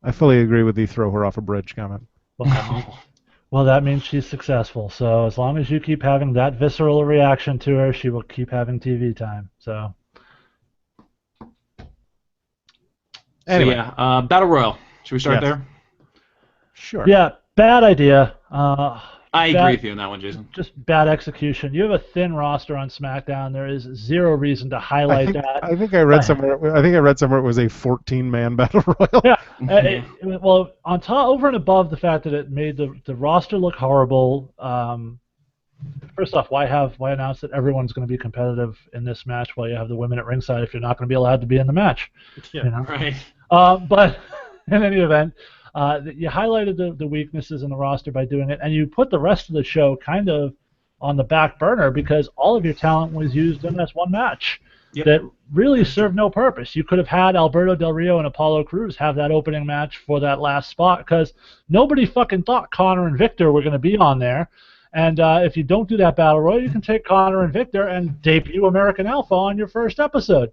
I fully agree with the throw her off a bridge comment. Well, that means she's successful. So as long as you keep having that visceral reaction to her, she will keep having TV time. So. Anyway. So yeah, Battle Royal. Should we start there? Sure. Yeah, bad idea. I agree with you on that one, Jason. Just bad execution. You have a thin roster on SmackDown. There is zero reason to highlight that. I think I read somewhere it was a 14-man battle royal. Yeah. Well, on top, over and above the fact that it made the roster look horrible. First off, why announce that everyone's going to be competitive in this match while you have the women at ringside if you're not going to be allowed to be in the match? Yeah, you know? Right. But in any event, you highlighted the weaknesses in the roster by doing it, and you put the rest of the show kind of on the back burner because all of your talent was used in this one match that really served no purpose. You could have had Alberto Del Rio and Apollo Crews have that opening match for that last spot because nobody fucking thought Connor and Victor were going to be on there. And if you don't do that Battle Royal, you can take Connor and Victor and debut American Alpha on your first episode.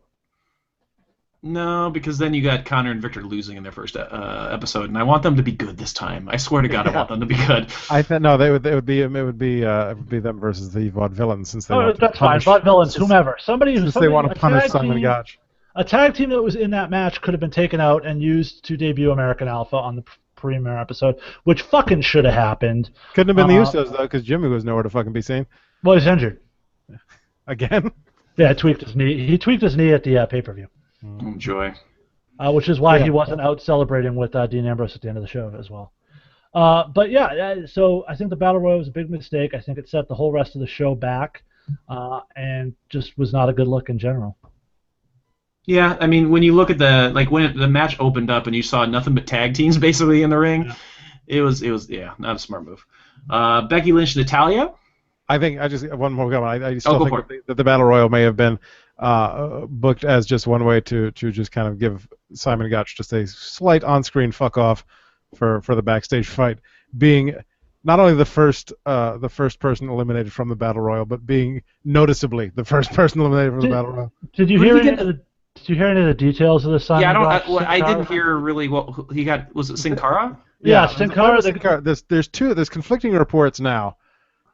No, because then you got Connor and Victor losing in their first episode, and I want them to be good this time. I swear to God, I want them to be good. I think no, it would be them versus the Vaudevillains since they want to that's fine. Vaudevillains, whomever, since they want to punish Simon Gotch. A tag team that was in that match could have been taken out and used to debut American Alpha on the premiere episode, which fucking should have happened. Couldn't have been the Usos though, because Jimmy was nowhere to fucking be seen. Well, he's injured. Again? Yeah, tweaked his knee. He tweaked his knee at the pay-per-view. Oh, joy. Which is why he wasn't out celebrating with Dean Ambrose at the end of the show as well. But yeah, so I think the Battle Royal was a big mistake. I think it set the whole rest of the show back and just was not a good look in general. Yeah, I mean, when you look at when the match opened up and you saw nothing but tag teams basically in the ring, it was not a smart move. Becky Lynch, Natalya. I think one more comment. I still think that the Battle Royal may have been booked as just one way to just kind of give Simon Gotch just a slight on-screen fuck off for the backstage fight, being not only the first person eliminated from the Battle Royal, but being noticeably the first person eliminated from the Battle Royal. Did you hear any of the details of the Simon? Yeah, I didn't hear really what he got. Was it Sin Cara? Yeah, Sin Cara. There's conflicting reports now.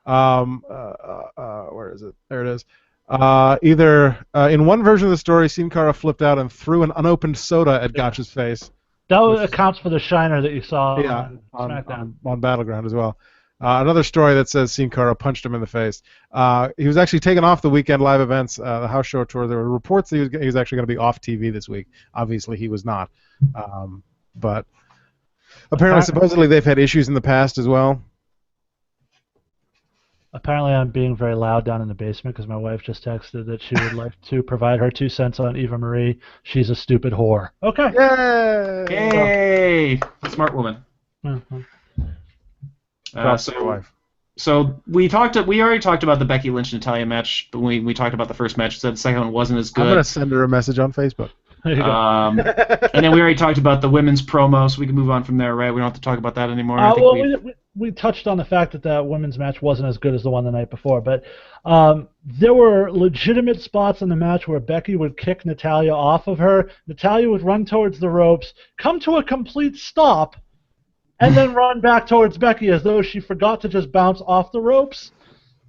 Where is it? There it is. Either in one version of the story, Sin Cara flipped out and threw an unopened soda at Gotch's face. That accounts for the shiner that you saw on SmackDown. On Battleground as well. Another story that says Sin Cara punched him in the face. He was actually taken off the weekend live events, the house show tour. There were reports that he was actually going to be off TV this week. Obviously, he was not. But apparently, supposedly, they've had issues in the past as well. Apparently, I'm being very loud down in the basement because my wife just texted that she would like to provide her 2 cents on Eva Marie. She's a stupid whore. Okay. Yay! Smart woman. Mm-hmm. So we already talked about the Becky Lynch Natalya match, but we talked about the first match. Said the second one wasn't as good. I'm gonna send her a message on Facebook. And then we already talked about the women's promo, so we can move on from there, right? We don't have to talk about that anymore. We touched on the fact that that women's match wasn't as good as the one the night before, but there were legitimate spots in the match where Becky would kick Natalya off of her. Natalya would run towards the ropes, come to a complete stop, and then run back towards Becky as though she forgot to just bounce off the ropes.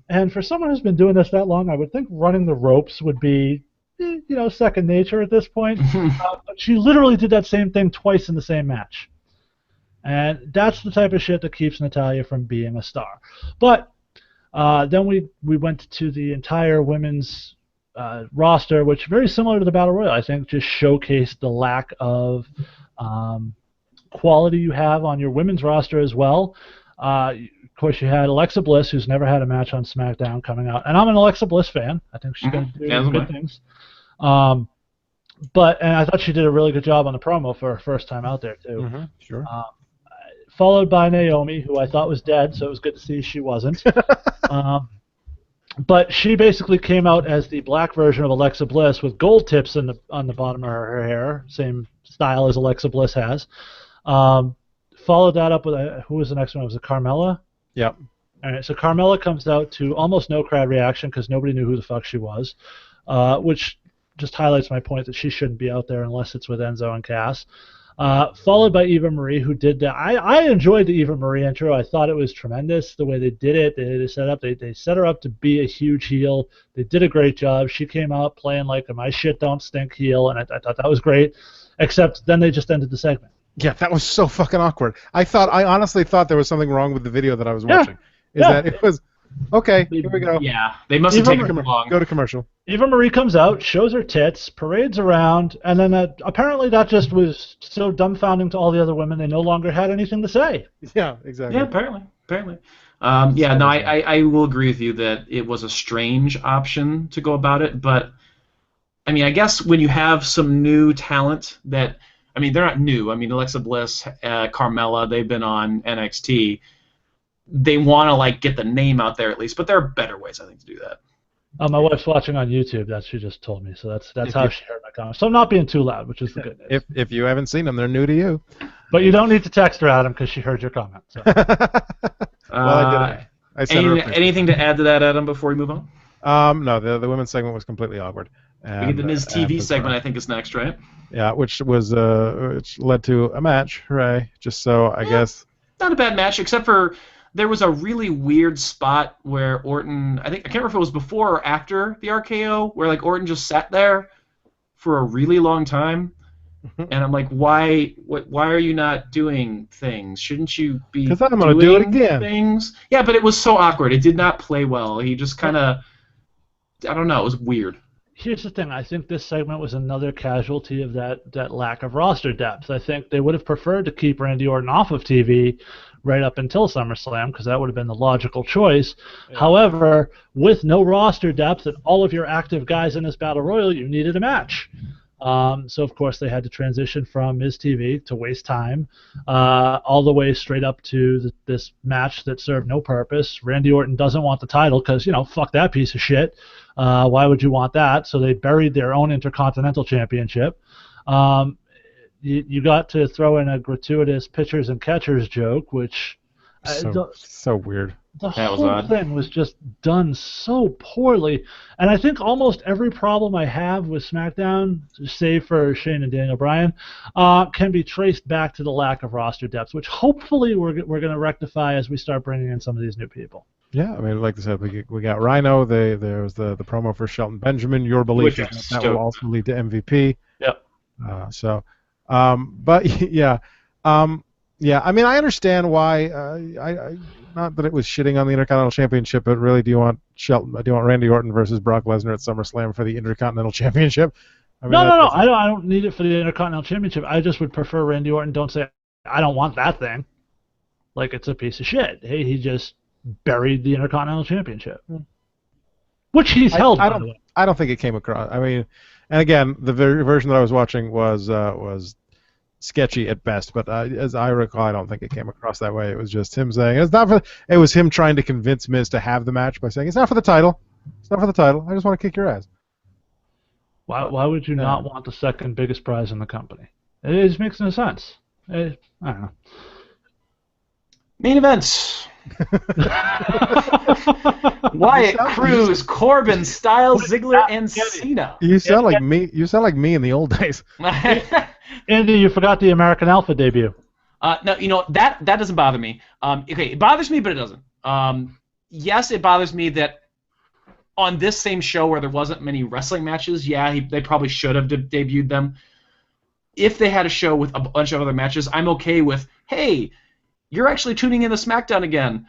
And for someone who's been doing this that long, I would think running the ropes would be, second nature at this point. But she literally did that same thing twice in the same match. And that's the type of shit that keeps Natalya from being a star. But then we went to the entire women's roster, which very similar to the Battle Royal, I think, just showcased the lack of quality you have on your women's roster as well. Of course, you had Alexa Bliss, who's never had a match on SmackDown, coming out. And I'm an Alexa Bliss fan. I think she's going to do good things. And I thought she did a really good job on the promo for her first time out there, too. Mm-hmm, sure. Followed by Naomi, who I thought was dead, so it was good to see she wasn't. But she basically came out as the black version of Alexa Bliss with gold tips on the bottom of her hair, same style as Alexa Bliss has. Followed that up with who was the next one? Was it Carmella? Yep. All right, so Carmella comes out to almost no crowd reaction because nobody knew who the fuck she was, which just highlights my point that she shouldn't be out there unless it's with Enzo and Cass. Followed by Eva Marie, who did that. I enjoyed the Eva Marie intro. I thought it was tremendous the way they did it. They set her up to be a huge heel. They did a great job. She came out playing like a my shit don't stink heel, and I thought that was great. Except then they just ended the segment. Yeah, that was so fucking awkward. I honestly thought there was something wrong with the video that I was watching. That it was okay. Here we go. Yeah, they must have taken too long. Go to commercial. Eva Marie comes out, shows her tits, parades around, and then apparently that just was so dumbfounding to all the other women they no longer had anything to say. Yeah, exactly. Yeah, apparently. I will agree with you that it was a strange option to go about it, but I mean, I guess when you have some new talent that, I mean, they're not new. I mean, Alexa Bliss, Carmella, they've been on NXT. They want to get the name out there at least, but there are better ways, I think, to do that. My wife's watching on YouTube. That she just told me, so that's how she heard my comments. So I'm not being too loud, which is the good news. If you haven't seen them, they're new to you. But you don't need to text her, Adam, because she heard your comment. So. I sent her anything to add to that, Adam, before we move on? No, the women's segment was completely awkward. And, We get the Miz and TV Miz segment, Morales. I think, is next, right? Yeah, which led to a match. Hooray! Just so I guess. Not a bad match, except for there was a really weird spot where Orton, I can't remember if it was before or after the RKO, where like Orton just sat there for a really long time, and I'm like, why are you not doing things? Shouldn't you be? Because I'm gonna do it again. Things? Yeah, but it was so awkward. It did not play well. He just kind of, I don't know, it was weird. Here's the thing. I think this segment was another casualty of that lack of roster depth. I think they would have preferred to keep Randy Orton off of TV right up until SummerSlam, because that would have been the logical choice. Yeah. However, with no roster depth and all of your active guys in this Battle Royal, you needed a match. So, of course, they had to transition from Miz TV to waste time all the way straight up to this match that served no purpose. Randy Orton doesn't want the title because, fuck that piece of shit. Why would you want that? So they buried their own Intercontinental Championship. You got to throw in a gratuitous pitchers and catchers joke, which... So weird. The whole thing was just done so poorly. And I think almost every problem I have with SmackDown, save for Shane and Daniel Bryan, can be traced back to the lack of roster depth, which hopefully we're going to rectify as we start bringing in some of these new people. Yeah, I mean, like I said, we got Rhino. There was the promo for Shelton Benjamin. Your belief is that will also lead to MVP. Yep. But yeah. Yeah, I mean, I understand why. I not that it was shitting on the Intercontinental Championship, but really, do you want Randy Orton versus Brock Lesnar at SummerSlam for the Intercontinental Championship? I mean, no. I don't need it for the Intercontinental Championship. I just would prefer Randy Orton don't say, I don't want that thing. Like it's a piece of shit. Hey, he just buried the Intercontinental Championship, which he's held. By the way. I don't think it came across. I mean, and again, the version that I was watching was sketchy at best, but as I recall, I don't think it came across that way. It was just him saying it was him trying to convince Miz to have the match by saying it's not for the title. It's not for the title. I just want to kick your ass. Why would you not want the second biggest prize in the company? It just makes no sense. I don't know. Main events. Wyatt, Cruz, Corbin, Styles, Ziggler, and Cena. You sound like me. You sound like me in the old days. Andy, you forgot the American Alpha debut. No, that doesn't bother me. Okay, it bothers me, but it doesn't. Yes, it bothers me that on this same show where there wasn't many wrestling matches, they probably should have debuted them. If they had a show with a bunch of other matches, I'm okay with, hey, you're actually tuning in to SmackDown again.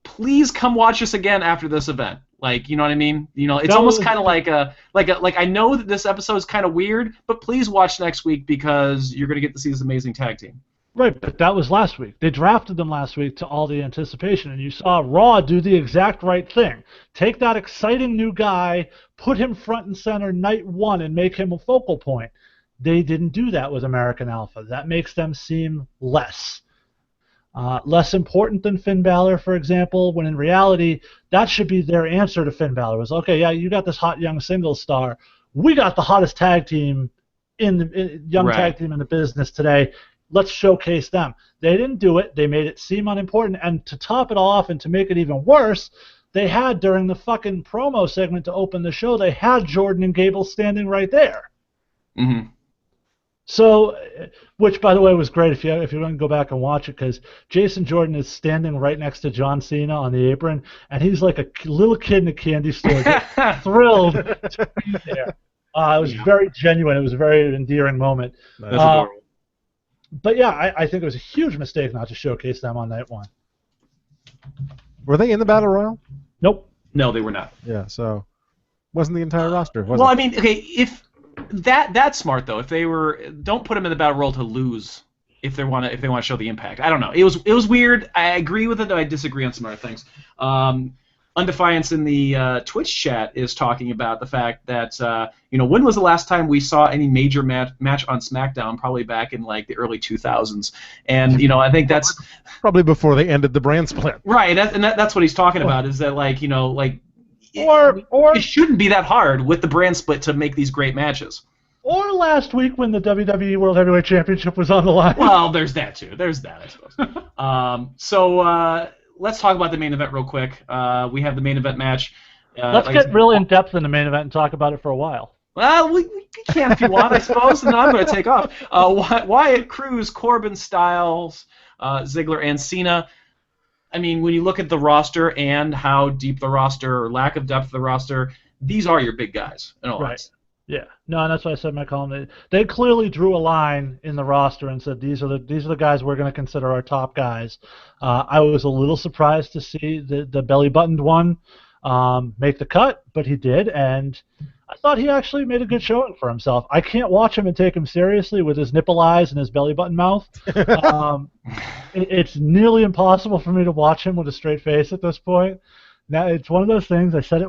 Please come watch us again after this event. Like, you know what I mean? It's almost kind of like I know that this episode is kind of weird, but please watch next week because you're going to get to see this amazing tag team. Right, but that was last week. They drafted them last week to all the anticipation, and you saw Raw do the exact right thing. Take that exciting new guy, put him front and center night one, and make him a focal point. They didn't do that with American Alpha. That makes them seem less important than Finn Balor, for example, when in reality, that should be their answer to Finn Balor. Was, okay, yeah, you got this hot young singles star. We got the hottest tag team tag team in the business today. Let's showcase them. They didn't do it. They made it seem unimportant. And to top it off and to make it even worse, they had, during the fucking promo segment to open the show, they had Jordan and Gable standing right there. Mm-hmm. So, which, by the way, was great if you're going to go back and watch it, because Jason Jordan is standing right next to John Cena on the apron, and he's like a little kid in a candy store, just thrilled to be there. It was very genuine. It was a very endearing moment. That's adorable. But yeah, I think it was a huge mistake not to showcase them on night one. Were they in the Battle Royal? Nope. No, they were not. Yeah, so wasn't the entire roster. Well, I mean, okay, if that's smart though. If they were, don't put them in the Battle Royal to lose. If they want to show the impact. I don't know. It was weird. I agree with it, though I disagree on some other things. Undefiance in the Twitch chat is talking about the fact that when was the last time we saw any major match on SmackDown? Probably back in like the early 2000s, and I think that's probably before they ended the brand split. Right, that's what he's talking about. Is that or it shouldn't be that hard with the brand split to make these great matches. Or last week when the WWE World Heavyweight Championship was on the line. Well, there's that too. There's that, I suppose. So let's talk about the main event real quick. We have the main event match. Let's get real in depth in the main event and talk about it for a while. Well, we can if you want, I suppose, and then I'm going to take off. Wyatt, Cruz, Corbin, Styles, Ziggler, and Cena. I mean, when you look at the roster and how deep the roster or lack of depth of the roster, these are your big guys, in all honesty. Yeah, no, and that's why I said in my column. They clearly drew a line in the roster and said these are the guys we're going to consider our top guys. I was a little surprised to see the belly buttoned one make the cut, but he did, and I thought he actually made a good showing for himself. I can't watch him and take him seriously with his nipple eyes and his belly button mouth. It's nearly impossible for me to watch him with a straight face at this point. Now, it's one of those things. I said it.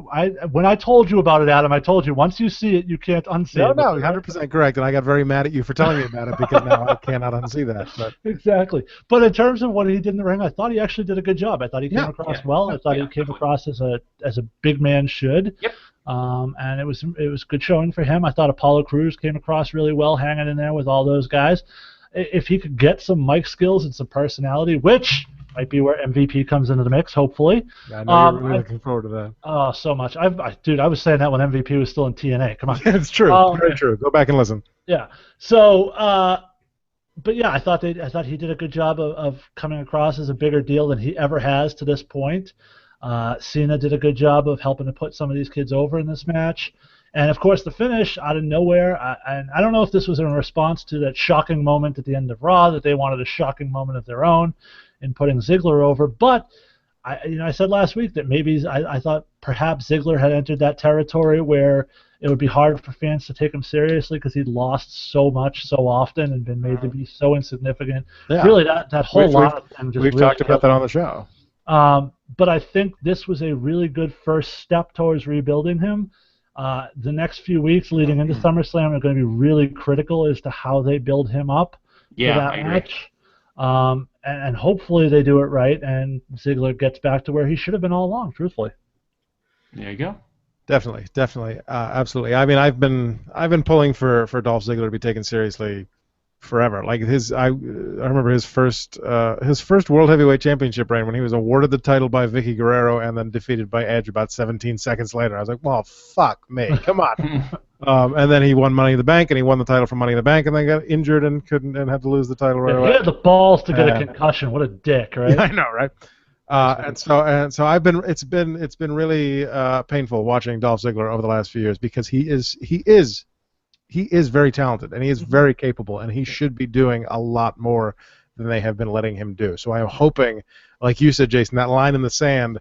When I told you about it, Adam, I told you once you see it, you can't unsee it. No, 100% correct. And I got very mad at you for telling me about it because now I cannot unsee that. But. Exactly. But in terms of what he did in the ring, I thought he actually did a good job. I thought he came across well. I thought he came across as a big man should. Yep. And it was good showing for him. I thought Apollo Crews came across really well, hanging in there with all those guys. If he could get some mic skills and some personality, which might be where MVP comes into the mix, hopefully. Yeah, I know you're really looking forward to that. Oh, so much. Dude, I was saying that when MVP was still in TNA. Come on. It's true. Very true. Go back and listen. Yeah. So, but yeah, I thought he did a good job of coming across as a bigger deal than he ever has to this point. Cena did a good job of helping to put some of these kids over in this match. And, of course, the finish out of nowhere, and I don't know if this was in response to that shocking moment at the end of Raw, that they wanted a shocking moment of their own in putting Ziggler over, but I said last week that maybe I thought perhaps Ziggler had entered that territory where it would be hard for fans to take him seriously because he'd lost so much so often and been made to be so insignificant. Yeah. Really, that whole lot of them just we've talked about that on the show. But I think this was a really good first step towards rebuilding him. The next few weeks leading into SummerSlam are going to be really critical as to how they build him up for that match. And hopefully they do it right, and Ziggler gets back to where he should have been all along, truthfully. There you go. Definitely, absolutely. I mean, I've been pulling for Dolph Ziggler to be taken seriously forever. Like I remember his first World Heavyweight Championship reign when he was awarded the title by Vicky Guerrero and then defeated by Edge about 17 seconds later. I was like, well, fuck me, come on. And then he won Money in the Bank, and he won the title for Money in the Bank, and then got injured and had to lose the title right away. He had the balls to get a concussion. What a dick, right? Yeah, I know, right? And so it's been really painful watching Dolph Ziggler over the last few years because he is very talented and he is very capable and he should be doing a lot more than they have been letting him do. So I am hoping, like you said, Jason, that line in the sand,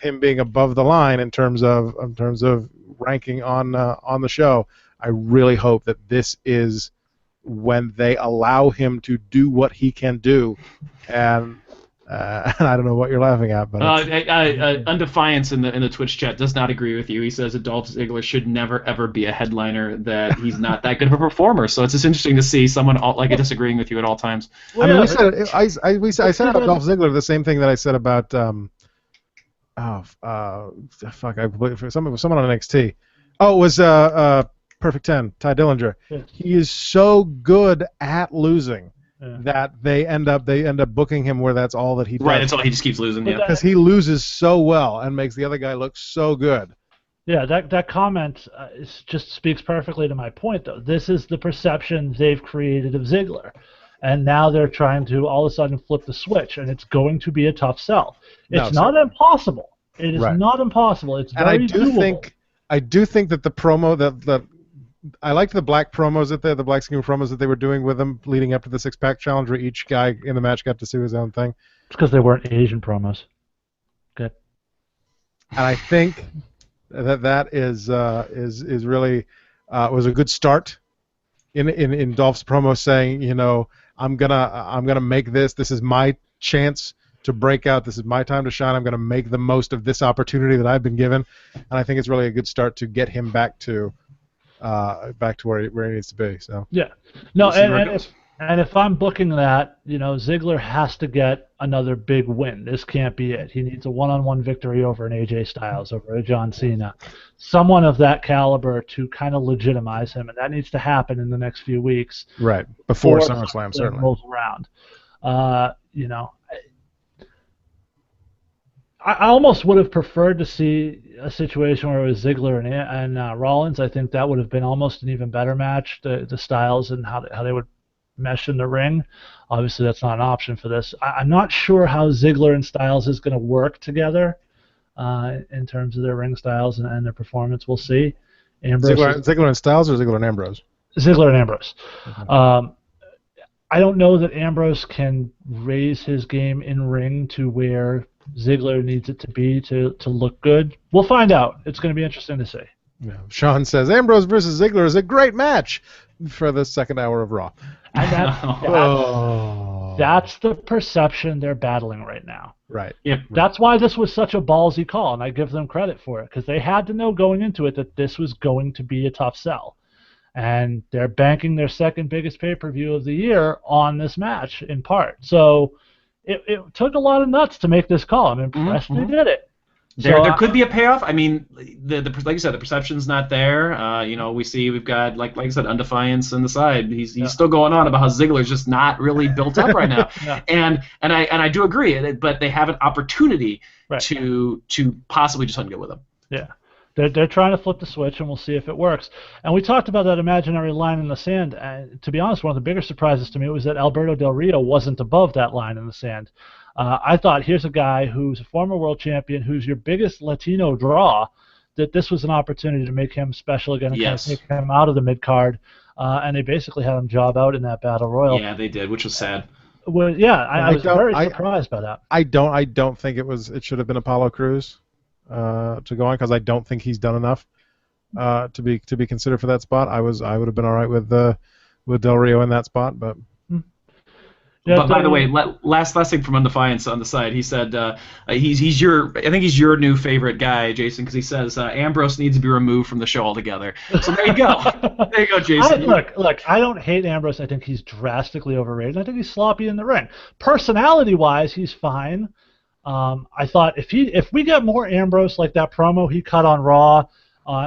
him being above the line in terms of ranking on the show. I really hope that this is when they allow him to do what he can do, and I don't know what you're laughing at, but Undefiance in the Twitch chat does not agree with you. He says that Dolph Ziggler should never ever be a headliner. That he's not that good of a performer. So it's just interesting to see someone disagreeing with you at all times. Well, I mean, I said about Dolph Ziggler the same thing that I said about someone on NXT. Oh, it was Perfect 10, Ty Dillinger. Yeah. He is so good at losing. Yeah. That they end up booking him where that's all that he does. Right, that's all he just keeps losing. Yeah, because he loses so well and makes the other guy look so good. Yeah, that comment just speaks perfectly to my point, though. This is the perception they've created of Ziggler, and now they're trying to all of a sudden flip the switch, and it's going to be a tough sell. It's not impossible. It is not impossible. It's very doable. I do think that the promo that I liked the black promos the black screen promos that they were doing with them leading up to the six-pack challenge where each guy in the match got to do his own thing. It's because they weren't Asian promos. Good. And I think that is really was a good start in Dolph's promo saying, you know, I'm gonna make this. This is my chance to break out. This is my time to shine. I'm gonna make the most of this opportunity that I've been given. And I think it's really a good start to get him back to where he needs to be. So yeah, no, and if I'm booking that, you know, Ziggler has to get another big win. This can't be it. He needs a one-on-one victory over an AJ Styles, over a John Cena, someone of that caliber to kind of legitimize him, and that needs to happen in the next few weeks. Right before SummerSlam, certainly rolls around. You know, I almost would have preferred to see a situation where it was Ziggler and Rollins. I think that would have been almost an even better match. The styles and how they would mesh in the ring. Obviously, that's not an option for this. I'm not sure how Ziggler and Styles is going to work together in terms of their ring styles and their performance. We'll see. Ziggler and Styles or Ziggler and Ambrose? Ziggler and Ambrose. Okay. I don't know that Ambrose can raise his game in ring to where Ziggler needs it to be to look good. We'll find out. It's going to be interesting to see. Yeah. Sean says Ambrose versus Ziggler is a great match for the second hour of Raw. And that's the perception they're battling right now. Right. Yep. That's why this was such a ballsy call, and I give them credit for it, because they had to know going into it that this was going to be a tough sell. And they're banking their second biggest pay-per-view of the year on this match, in part. So it took a lot of nuts to make this call. I'm impressed they did it. There could be a payoff. I mean, like you said, the perception's not there. We've got like I said, Undefiance on the side. He's still going on about how Ziggler's just not really built up right now. Yeah. And I do agree, but they have an opportunity to possibly just go with him. Yeah. They're trying to flip the switch, and we'll see if it works. And we talked about that imaginary line in the sand. And to be honest, one of the bigger surprises to me was that Alberto Del Rio wasn't above that line in the sand. I thought, here's a guy who's a former world champion, who's your biggest Latino draw, that this was an opportunity to make him special again and kind of take him out of the mid-card. And they basically had him job out in that battle royal. Yeah, they did, which was sad. Well, yeah, I was very surprised by that. I don't think it should have been Apollo Crews to go on, because I don't think he's done enough to be considered for that spot. I would have been all right with Del Rio in that spot, but. Yeah, but by the way, last thing from Undefiance on the side, he said he's your new favorite guy, Jason, because he says Ambrose needs to be removed from the show altogether. So there you go, Jason. Look, I don't hate Ambrose. I think he's drastically overrated. I think he's sloppy in the ring. Personality-wise, he's fine. I thought if we get more Ambrose like that promo he cut on Raw.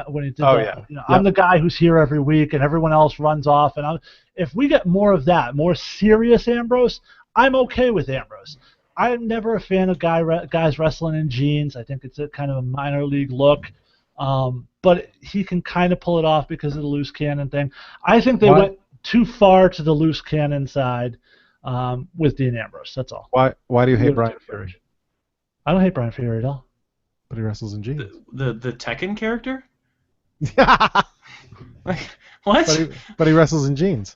When he did I'm the guy who's here every week and everyone else runs off. And if we get more of that, more serious Ambrose, I'm okay with Ambrose. I'm never a fan of guys wrestling in jeans. I think it's a kind of a minor league look. But he can kind of pull it off because of the loose cannon thing. I think they went too far to the loose cannon side with Dean Ambrose. That's all. Why do you hate Brian Fury? I don't hate Brian Fury at all. But he wrestles in jeans. The Tekken character? What? But he wrestles in jeans.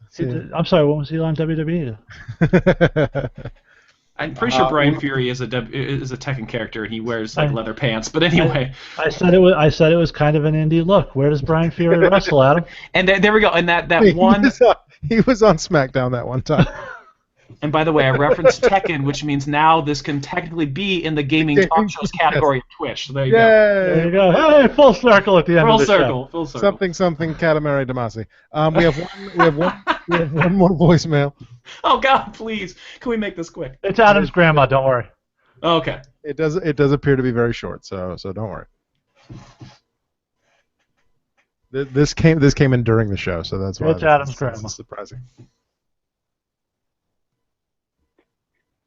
I'm sorry, when was he on WWE? I'm pretty sure Brian Fury is a Tekken character, and he wears leather pants. But anyway, I said it was kind of an indie look. Where does Brian Fury wrestle, Adam? And there we go. And that one. He was on SmackDown that one time. And by the way, I referenced Tekken, which means now this can technically be in the gaming talk shows category of Twitch. So there you go. There you go. Hey, full circle at the end of the show. Full circle. Something Katamari Damacy. We have one more voicemail. Oh God, please! Can we make this quick? It's Adam's grandma. Don't worry. Okay. It does appear to be very short, so don't worry. This came in during the show, so that's why it's Adam's grandma. This is surprising.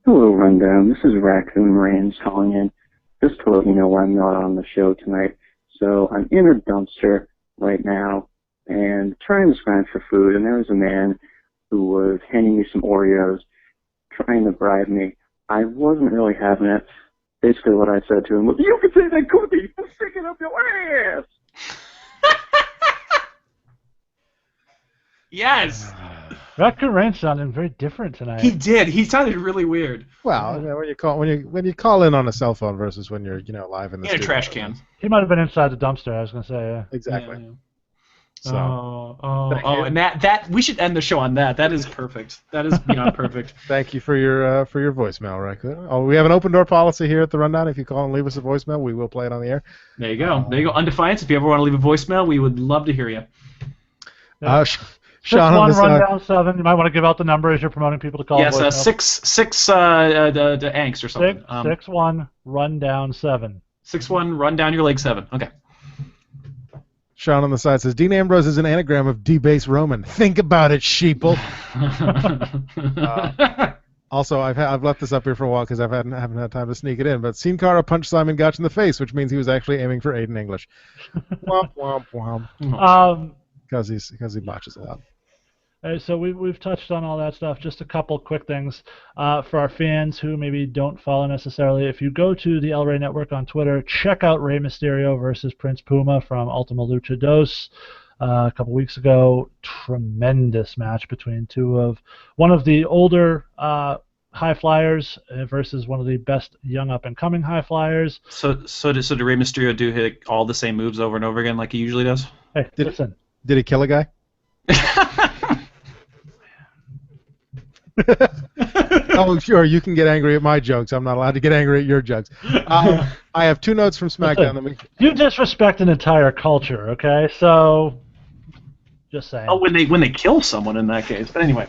Hello, Rundown. This is Raccoon Range calling in just to let you know why I'm not on the show tonight. So I'm in a dumpster right now and trying to find for food, and there was a man who was handing me some Oreos, trying to bribe me. I wasn't really having it. Basically what I said to him was, "You can say that cookie, I'm sticking up your ass!" Yes! Raccoon Ranch sounded very different tonight. He did. He sounded really weird. Well, when you call in on a cell phone versus when you're live in the studio. A trash can. He might have been inside the dumpster. I was gonna say. Yeah. Exactly. Yeah. So. And that we should end the show on that. That is perfect. That is beyond perfect. Thank you for your voicemail, Raccoon. Oh, we have an open door policy here at the Rundown. If you call and leave us a voicemail, we will play it on the air. There you go. Undefiance. If you ever want to leave a voicemail, we would love to hear you. Sean, 6-1 rundown 7. You might want to give out the number as you're promoting people to call. Yes, 6 the angst or something. 6-1 rundown 7. 6-1 run down your leg 7. Okay. Sean on the side says Dean Ambrose is an anagram of debase Roman. Think about it, sheeple. Also, I've left this up here for a while because I haven't had time to sneak it in. But Sin Cara punched Simon Gotch in the face, which means he was actually aiming for Aiden English. Womp womp womp. Because he botches a lot. So we've touched on all that stuff. Just a couple quick things for our fans who maybe don't follow necessarily. If you go to the El Rey Network on Twitter, check out Rey Mysterio versus Prince Puma from Ultima Lucha Dos a couple weeks ago. Tremendous match between one of the older high flyers versus one of the best young up and coming high flyers. So did Rey Mysterio hit all the same moves over and over again like he usually does? Hey, listen. Did he kill a guy? Oh, sure. You can get angry at my jokes. I'm not allowed to get angry at your jokes. I have 2 notes from SmackDown. You disrespect an entire culture, okay? So, just saying. Oh, when they kill someone in that case. But anyway.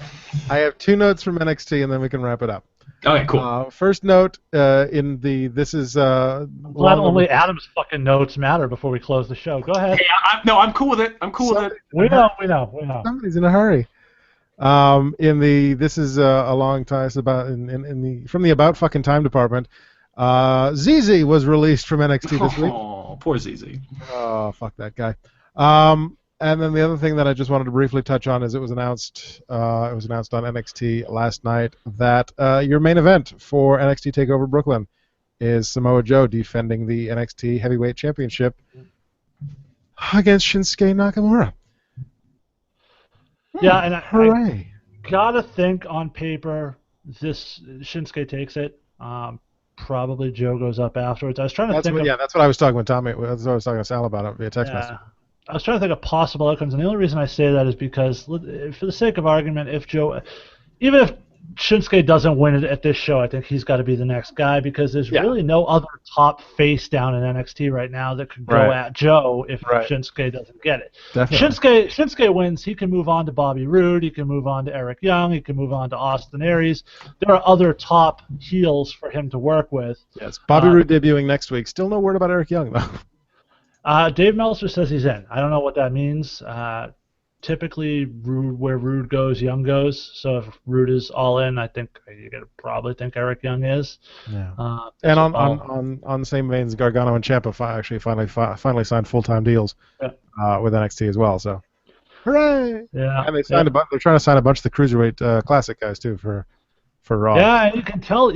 I have 2 notes from NXT, and then we can wrap it up. Okay, cool. First note this is. Glad only Adam's fucking notes matter before we close the show. Go ahead. Hey, I'm cool with it. I'm cool with it. We know. Somebody's in a hurry. This is a long time. It's about from the About Fucking Time department. ZZ was released from NXT this week. Oh, poor ZZ. Oh, fuck that guy. And then the other thing that I just wanted to briefly touch on is it was announced on NXT last night that your main event for NXT TakeOver Brooklyn is Samoa Joe defending the NXT Heavyweight Championship against Shinsuke Nakamura. Yeah, and hooray! I gotta think on paper, this Shinsuke takes it. Probably Joe goes up afterwards. I was trying to think. That's what I was talking with Tommy. That's what I was talking to Sal about it via text message. I was trying to think of possible outcomes, and the only reason I say that is because, for the sake of argument, even if Shinsuke doesn't win it at this show, I think he's got to be the next guy because there's really no other top face down in NXT right now that could go at Joe if Shinsuke doesn't get it. Definitely. Shinsuke wins, he can move on to Bobby Roode, he can move on to Eric Young, he can move on to Austin Aries. There are other top heels for him to work with. Yes, Bobby Roode debuting next week. Still no word about Eric Young, though. Dave Meltzer says he's in. I don't know what that means. Typically, where Roode goes, Young goes. So if Roode is all in, I think you could probably think Eric Young is. Yeah. And on the same veins, Gargano and Ciampa actually finally signed full-time deals with NXT as well. So, hooray! Yeah. And they're trying to sign a bunch of the Cruiserweight Classic guys too for Raw. Yeah, and you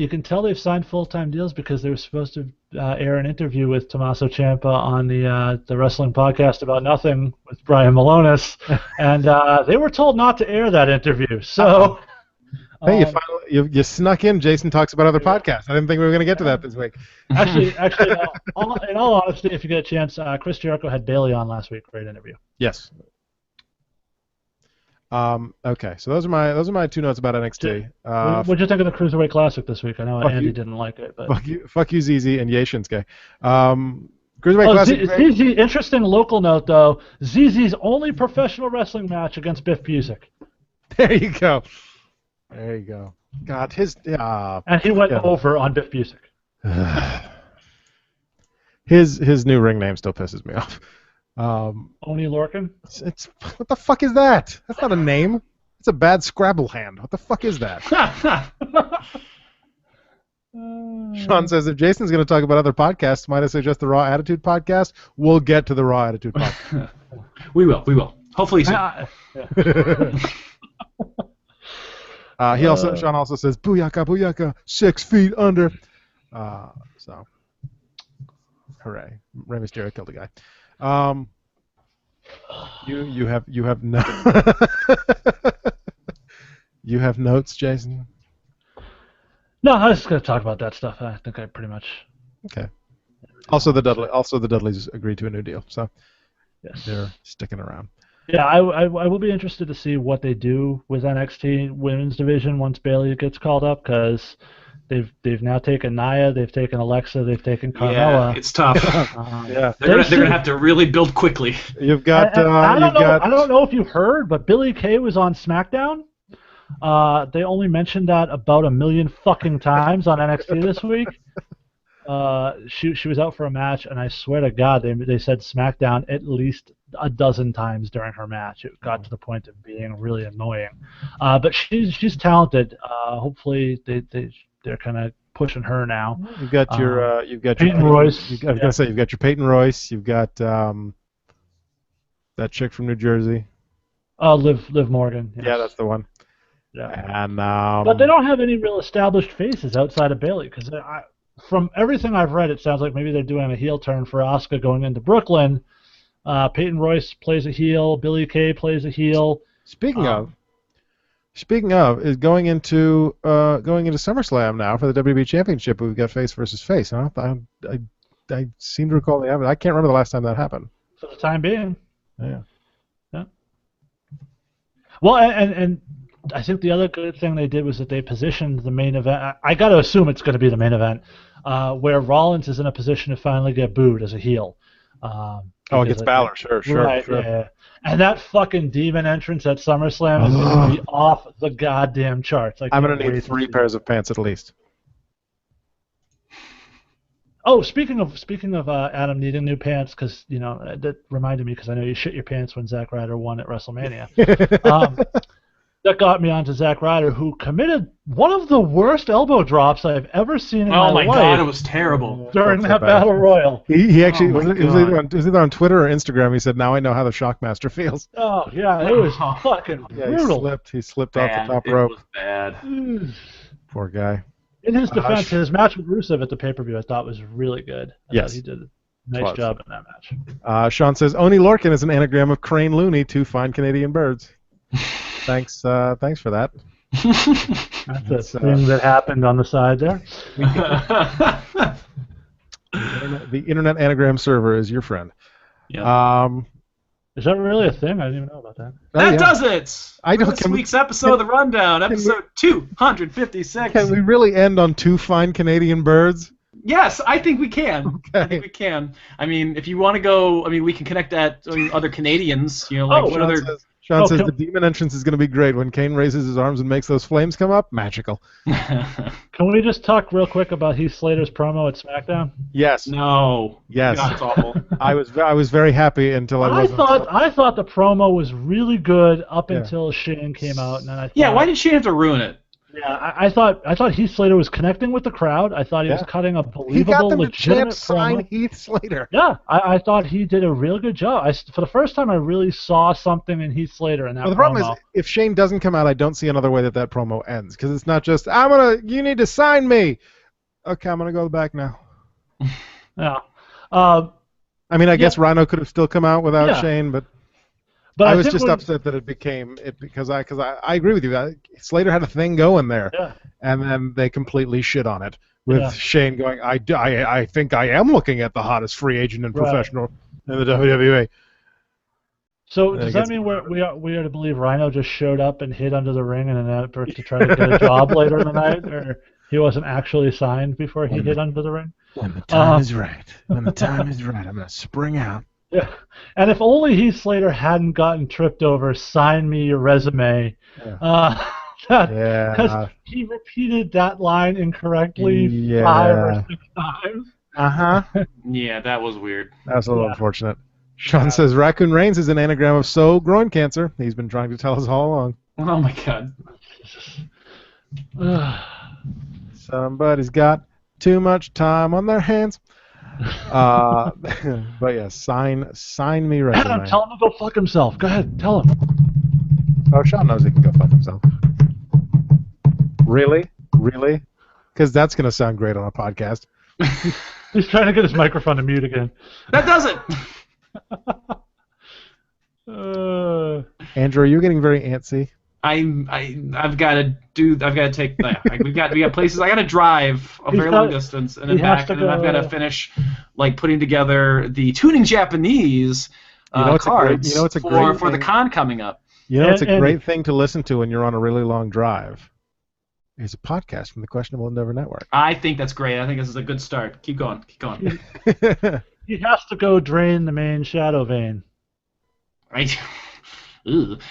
can tell they've signed full-time deals because they were supposed to air an interview with Tommaso Ciampa on the Wrestling Podcast About Nothing with Brian Malonis, and they were told not to air that interview. So, hey, you snuck in. Jason talks about other podcasts. I didn't think we were going to get to that this week. Actually, no, in all honesty, if you get a chance, Chris Jericho had Bailey on last week. Great interview. Yes. Okay, so those are my 2 notes about NXT. What'd you think of the Cruiserweight Classic this week? I know Andy didn't like it, but fuck you, ZZ, and yay Shinsuke. Cruiserweight Classic. ZZ, interesting local note though. ZZ's only professional wrestling match against Biff Busick. There you go. God, and he went over on Biff Busick. His new ring name still pisses me off. Oni Lorcan? It's what the fuck is that? That's not a name. It's a bad Scrabble hand. What the fuck is that? Sean says if Jason's going to talk about other podcasts, might I suggest the Raw Attitude podcast? We'll get to the Raw Attitude podcast. We will. Hopefully soon. Sean also says booyaka booyaka 6 feet under. So hooray! Rey Mysterio killed a guy. You have no you have notes, Jason? No, I was just gonna talk about that stuff. I think I pretty much. Okay. Also the Dudleys agreed to a new deal, so yes, they're sticking around. Yeah, I will be interested to see what they do with NXT Women's Division once Bayley gets called up, because they've now taken Nia, they've taken Alexa, they've taken Carmella. Yeah, it's tough. Yeah, they're gonna have to really build quickly. You've got. I don't know if you heard, but Billie Kay was on SmackDown. They only mentioned that about 1 million fucking times on NXT this week. she was out for a match, and I swear to God, they said SmackDown at least a dozen times during her match. It got to the point of being really annoying. But she's talented. Hopefully they're kind of pushing her now. You've got your Peyton Royce. I was gonna say you've got your Peyton Royce. You've got that chick from New Jersey. Liv Morgan. Yes. Yeah, that's the one. Yeah. And but they don't have any real established faces outside of Bayley, because from everything I've read, it sounds like maybe they're doing a heel turn for Asuka going into Brooklyn. Peyton Royce plays a heel. Billie Kay plays a heel. Speaking of, is going into SummerSlam now for the WWE Championship. We've got face versus face. I seem to recall I can't remember the last time that happened. For the time being. Yeah. Well, and I think the other good thing they did was that they positioned the main event. I got to assume it's going to be the main event, where Rollins is in a position to finally get booed as a heel. Against Balor, sure. Right, sure. Yeah. And that fucking demon entrance at SummerSlam is going to be off the goddamn charts. I'm going to need 3 pairs of pants at least. Oh, speaking of Adam needing new pants, because that reminded me, because I know you shit your pants when Zack Ryder won at WrestleMania. That got me onto Zack Ryder, who committed one of the worst elbow drops I've ever seen in my life. Oh my God, it was terrible. During that battle royal. He actually it was either on Twitter or Instagram. He said, "Now I know how the Shockmaster feels." Oh yeah, it was fucking brutal. He slipped off the top rope. It was bad. Poor guy. In his defense, his match with Rusev at the pay-per-view I thought was really good. I thought he did a nice job in that match. Sean says, Oni Lorcan is an anagram of Crane Looney, 2 fine Canadian birds. Thanks for that. That's a thing that happened on the side there. The internet anagram server is your friend. Yeah. Is that really a thing? I didn't even know about that. That does it! I don't. This week's episode of The Rundown, episode 256. Can we really end on 2 fine Canadian birds? Yes, I think we can. Okay. I think we can. I mean, if you want to go, we can connect that to other Canadians. Sean says the demon entrance is going to be great when Kane raises his arms and makes those flames come up. Magical. Can we just talk real quick about Heath Slater's promo at SmackDown? Yes. No. Yes. God, it's awful. I was very happy until I wasn't. I thought the promo was really good up until Shane came out, and then I thought, why did Shane have to ruin it? Yeah, I thought Heath Slater was connecting with the crowd. I thought he was cutting a believable, legitimate sign Heath Slater. Yeah, I thought he did a real good job. For the first time, I really saw something in Heath Slater in that promo. The problem is, if Shane doesn't come out, I don't see another way that promo ends, because it's not just you need to sign me. Okay, I'm gonna go back now. Yeah. I guess Rhino could have still come out without Shane, but I was just upset that it became it because I agree with you. Slater had a thing going there, and then they completely shit on it with Shane going, I think I am looking at the hottest free agent and professional in the WWE. So does that mean we are to believe Rhino just showed up and hid under the ring in an effort to try to get a job later in the night, or he wasn't actually signed before he hid under the ring? When the time is right. When the time is right, I'm going to spring out. Yeah, and if only Heath Slater hadn't gotten tripped over, sign me your resume. Because he repeated that line incorrectly 5 or 6 times. Yeah, that was weird. That was a little unfortunate. Sean says Raccoon Reigns is an anagram of groin cancer. He's been trying to tell us all along. Oh my God. Somebody's got too much time on their hands. But yeah, sign me resume. Adam, tell him to go fuck himself. Go ahead, tell him. Oh, Sean knows he can go fuck himself. Really? Because that's going to sound great on a podcast. He's trying to get his microphone to mute again. That does it! Andrew, are you getting very antsy? I've got to take. We got places. I got to drive a very long distance and then back, and then I've got to finish putting together the Tooning Japanese cards for the con coming up. It's a great thing to listen to when you're on a really long drive. It's a podcast from the Questionable Endeavor Network. I think that's great. I think this is a good start. Keep going. He has to go drain the main shadow vein. Right. Yep,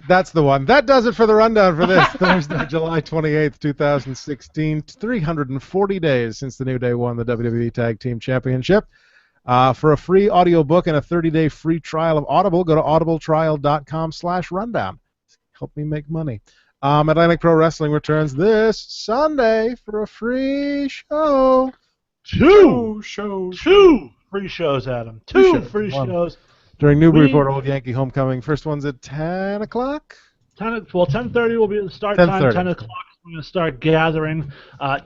that's the one. That does it for the rundown for this Thursday, July 28th, 2016. 340 days since the New Day won the WWE Tag Team Championship. For a free audiobook and a 30-day free trial of Audible, go to audibletrial.com/rundown. Help me make money. Atlantic Pro Wrestling returns this Sunday for a free show. Two free shows, Adam. Two free shows. During Newburyport Old Yankee Homecoming. First one's at 10 o'clock? 10:30 will be the start time. 10 o'clock we're going to start gathering.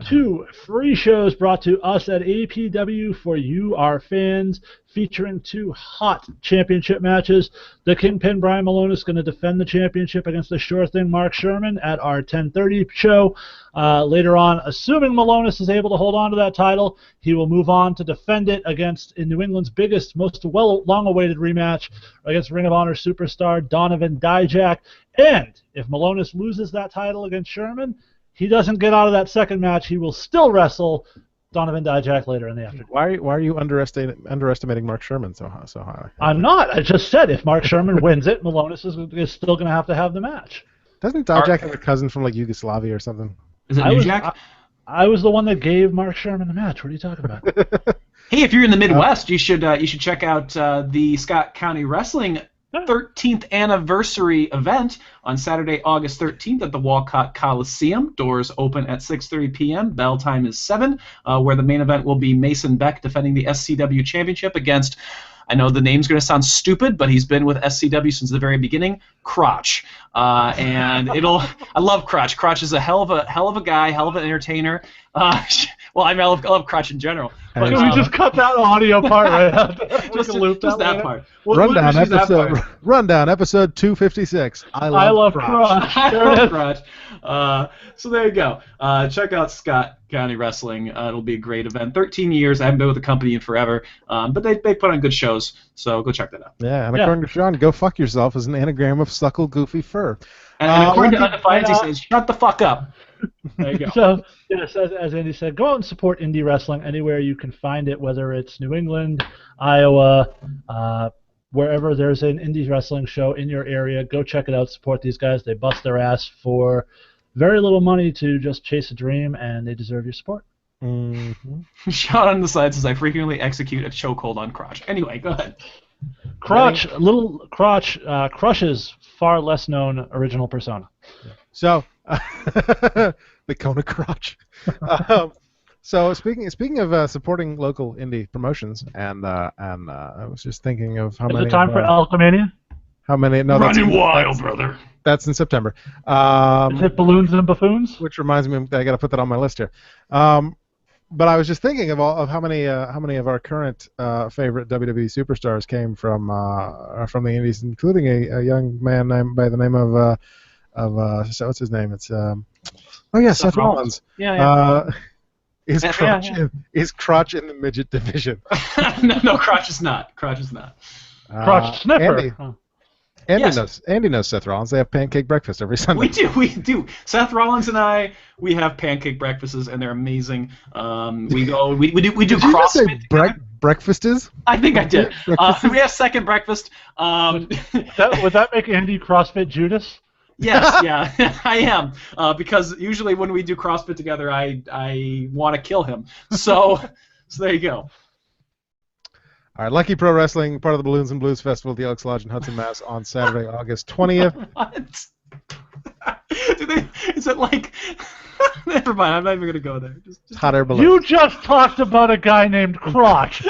Two free shows brought to us at APW for you, our fans, featuring two hot championship matches. The Kingpin Brian Malone is going to defend the championship against the sure thing Mark Sherman at our 10:30 show. Later on, assuming Malonis is able to hold on to that title, he will move on to defend it against in New England's biggest, most long-awaited rematch against Ring of Honor superstar Donovan Dijak. And if Malonis loses that title against Sherman, he doesn't get out of that second match. He will still wrestle Donovan Dijak later in the afternoon. Why are you underestimating Mark Sherman so high? I'm not. I just said if Mark Sherman wins it, Malonis is still going to have the match. Doesn't Dijak have a cousin from like Yugoslavia or something? Is it New Jack? I was the one that gave Mark Sherman the match. What are you talking about? Hey, if you're in the Midwest, you should check out the Scott County Wrestling 13th anniversary event on Saturday, August 13th at the Walcott Coliseum. Doors open at 6:30 p.m. Bell time is 7, where the main event will be Mason Beck defending the SCW Championship against, I know the name's going to sound stupid, but he's been with SCW since the very beginning, Crotch. And I love Crotch. Crotch is a hell of a guy, hell of an entertainer. Well, I love Crotch in general. But, we just cut that audio part right out. just that part. Rundown episode 256. I love Crotch. I love Crotch. So there you go. Check out Scott County Wrestling. It'll be a great event. 13 years. I haven't been with the company in forever, but they put on good shows. So go check that out. Yeah, and according to Sean, go fuck yourself is an anagram of suckle goofy fur. And according to Undefiance, he says, shut the fuck up. There you go. So, yes, as Andy said, go out and support indie wrestling anywhere you can find it, whether it's New England, Iowa, wherever there's an indie wrestling show in your area. Go check it out. Support these guys. They bust their ass for very little money to just chase a dream, and they deserve your support. Mm-hmm. Sean on the side says, I frequently execute a chokehold on Crotch. Anyway, go ahead. Crotch's far less known original persona. So, the Kona Crotch. So speaking of supporting local indie promotions, and I was just thinking of how many. Is it time for Alchemania? How many? No, Running wild, brother. That's in September. Is it Balloons and Buffoons? Which reminds me, I got to put that on my list here. But I was just thinking of how many of our current favorite WWE superstars came from the Indies, including a young man by the name of so what's his name? It's Seth Rollins. Yeah. Is Crotch in the midget division? No, Crotch is not. Crotch Sniffer. Andy knows Seth Rollins. They have pancake breakfast every Sunday. We do. Seth Rollins and I, we have pancake breakfasts, and they're amazing. We do CrossFit. Breakfastes? I think I did. We have second breakfast. Would that make Andy CrossFit Judas? Yes, yeah, I am. Because usually when we do CrossFit together, I want to kill him. So there you go. All right, Lucky Pro Wrestling, part of the Balloons and Blues Festival at the Elks Lodge in Hudson, Mass. on Saturday, August 20th. What? Is it like... Never mind, I'm not even going to go there. Just hot air balloons. You just talked about a guy named Crotch.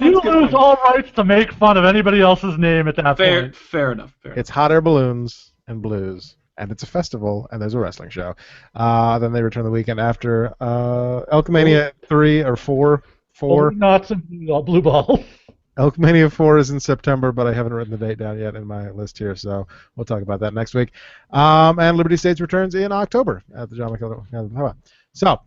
You lose all rights to make fun of anybody else's name at that point. Fair enough. It's hot air balloons and blues, and it's a festival, and there's a wrestling show. Then they return the weekend after Elkmania 3 or 4. Knots and blue ball. Elkmania 4 is in September, but I haven't written the date down yet in my list here, so we'll talk about that next week. And Liberty States returns in October at the John McKellar. So,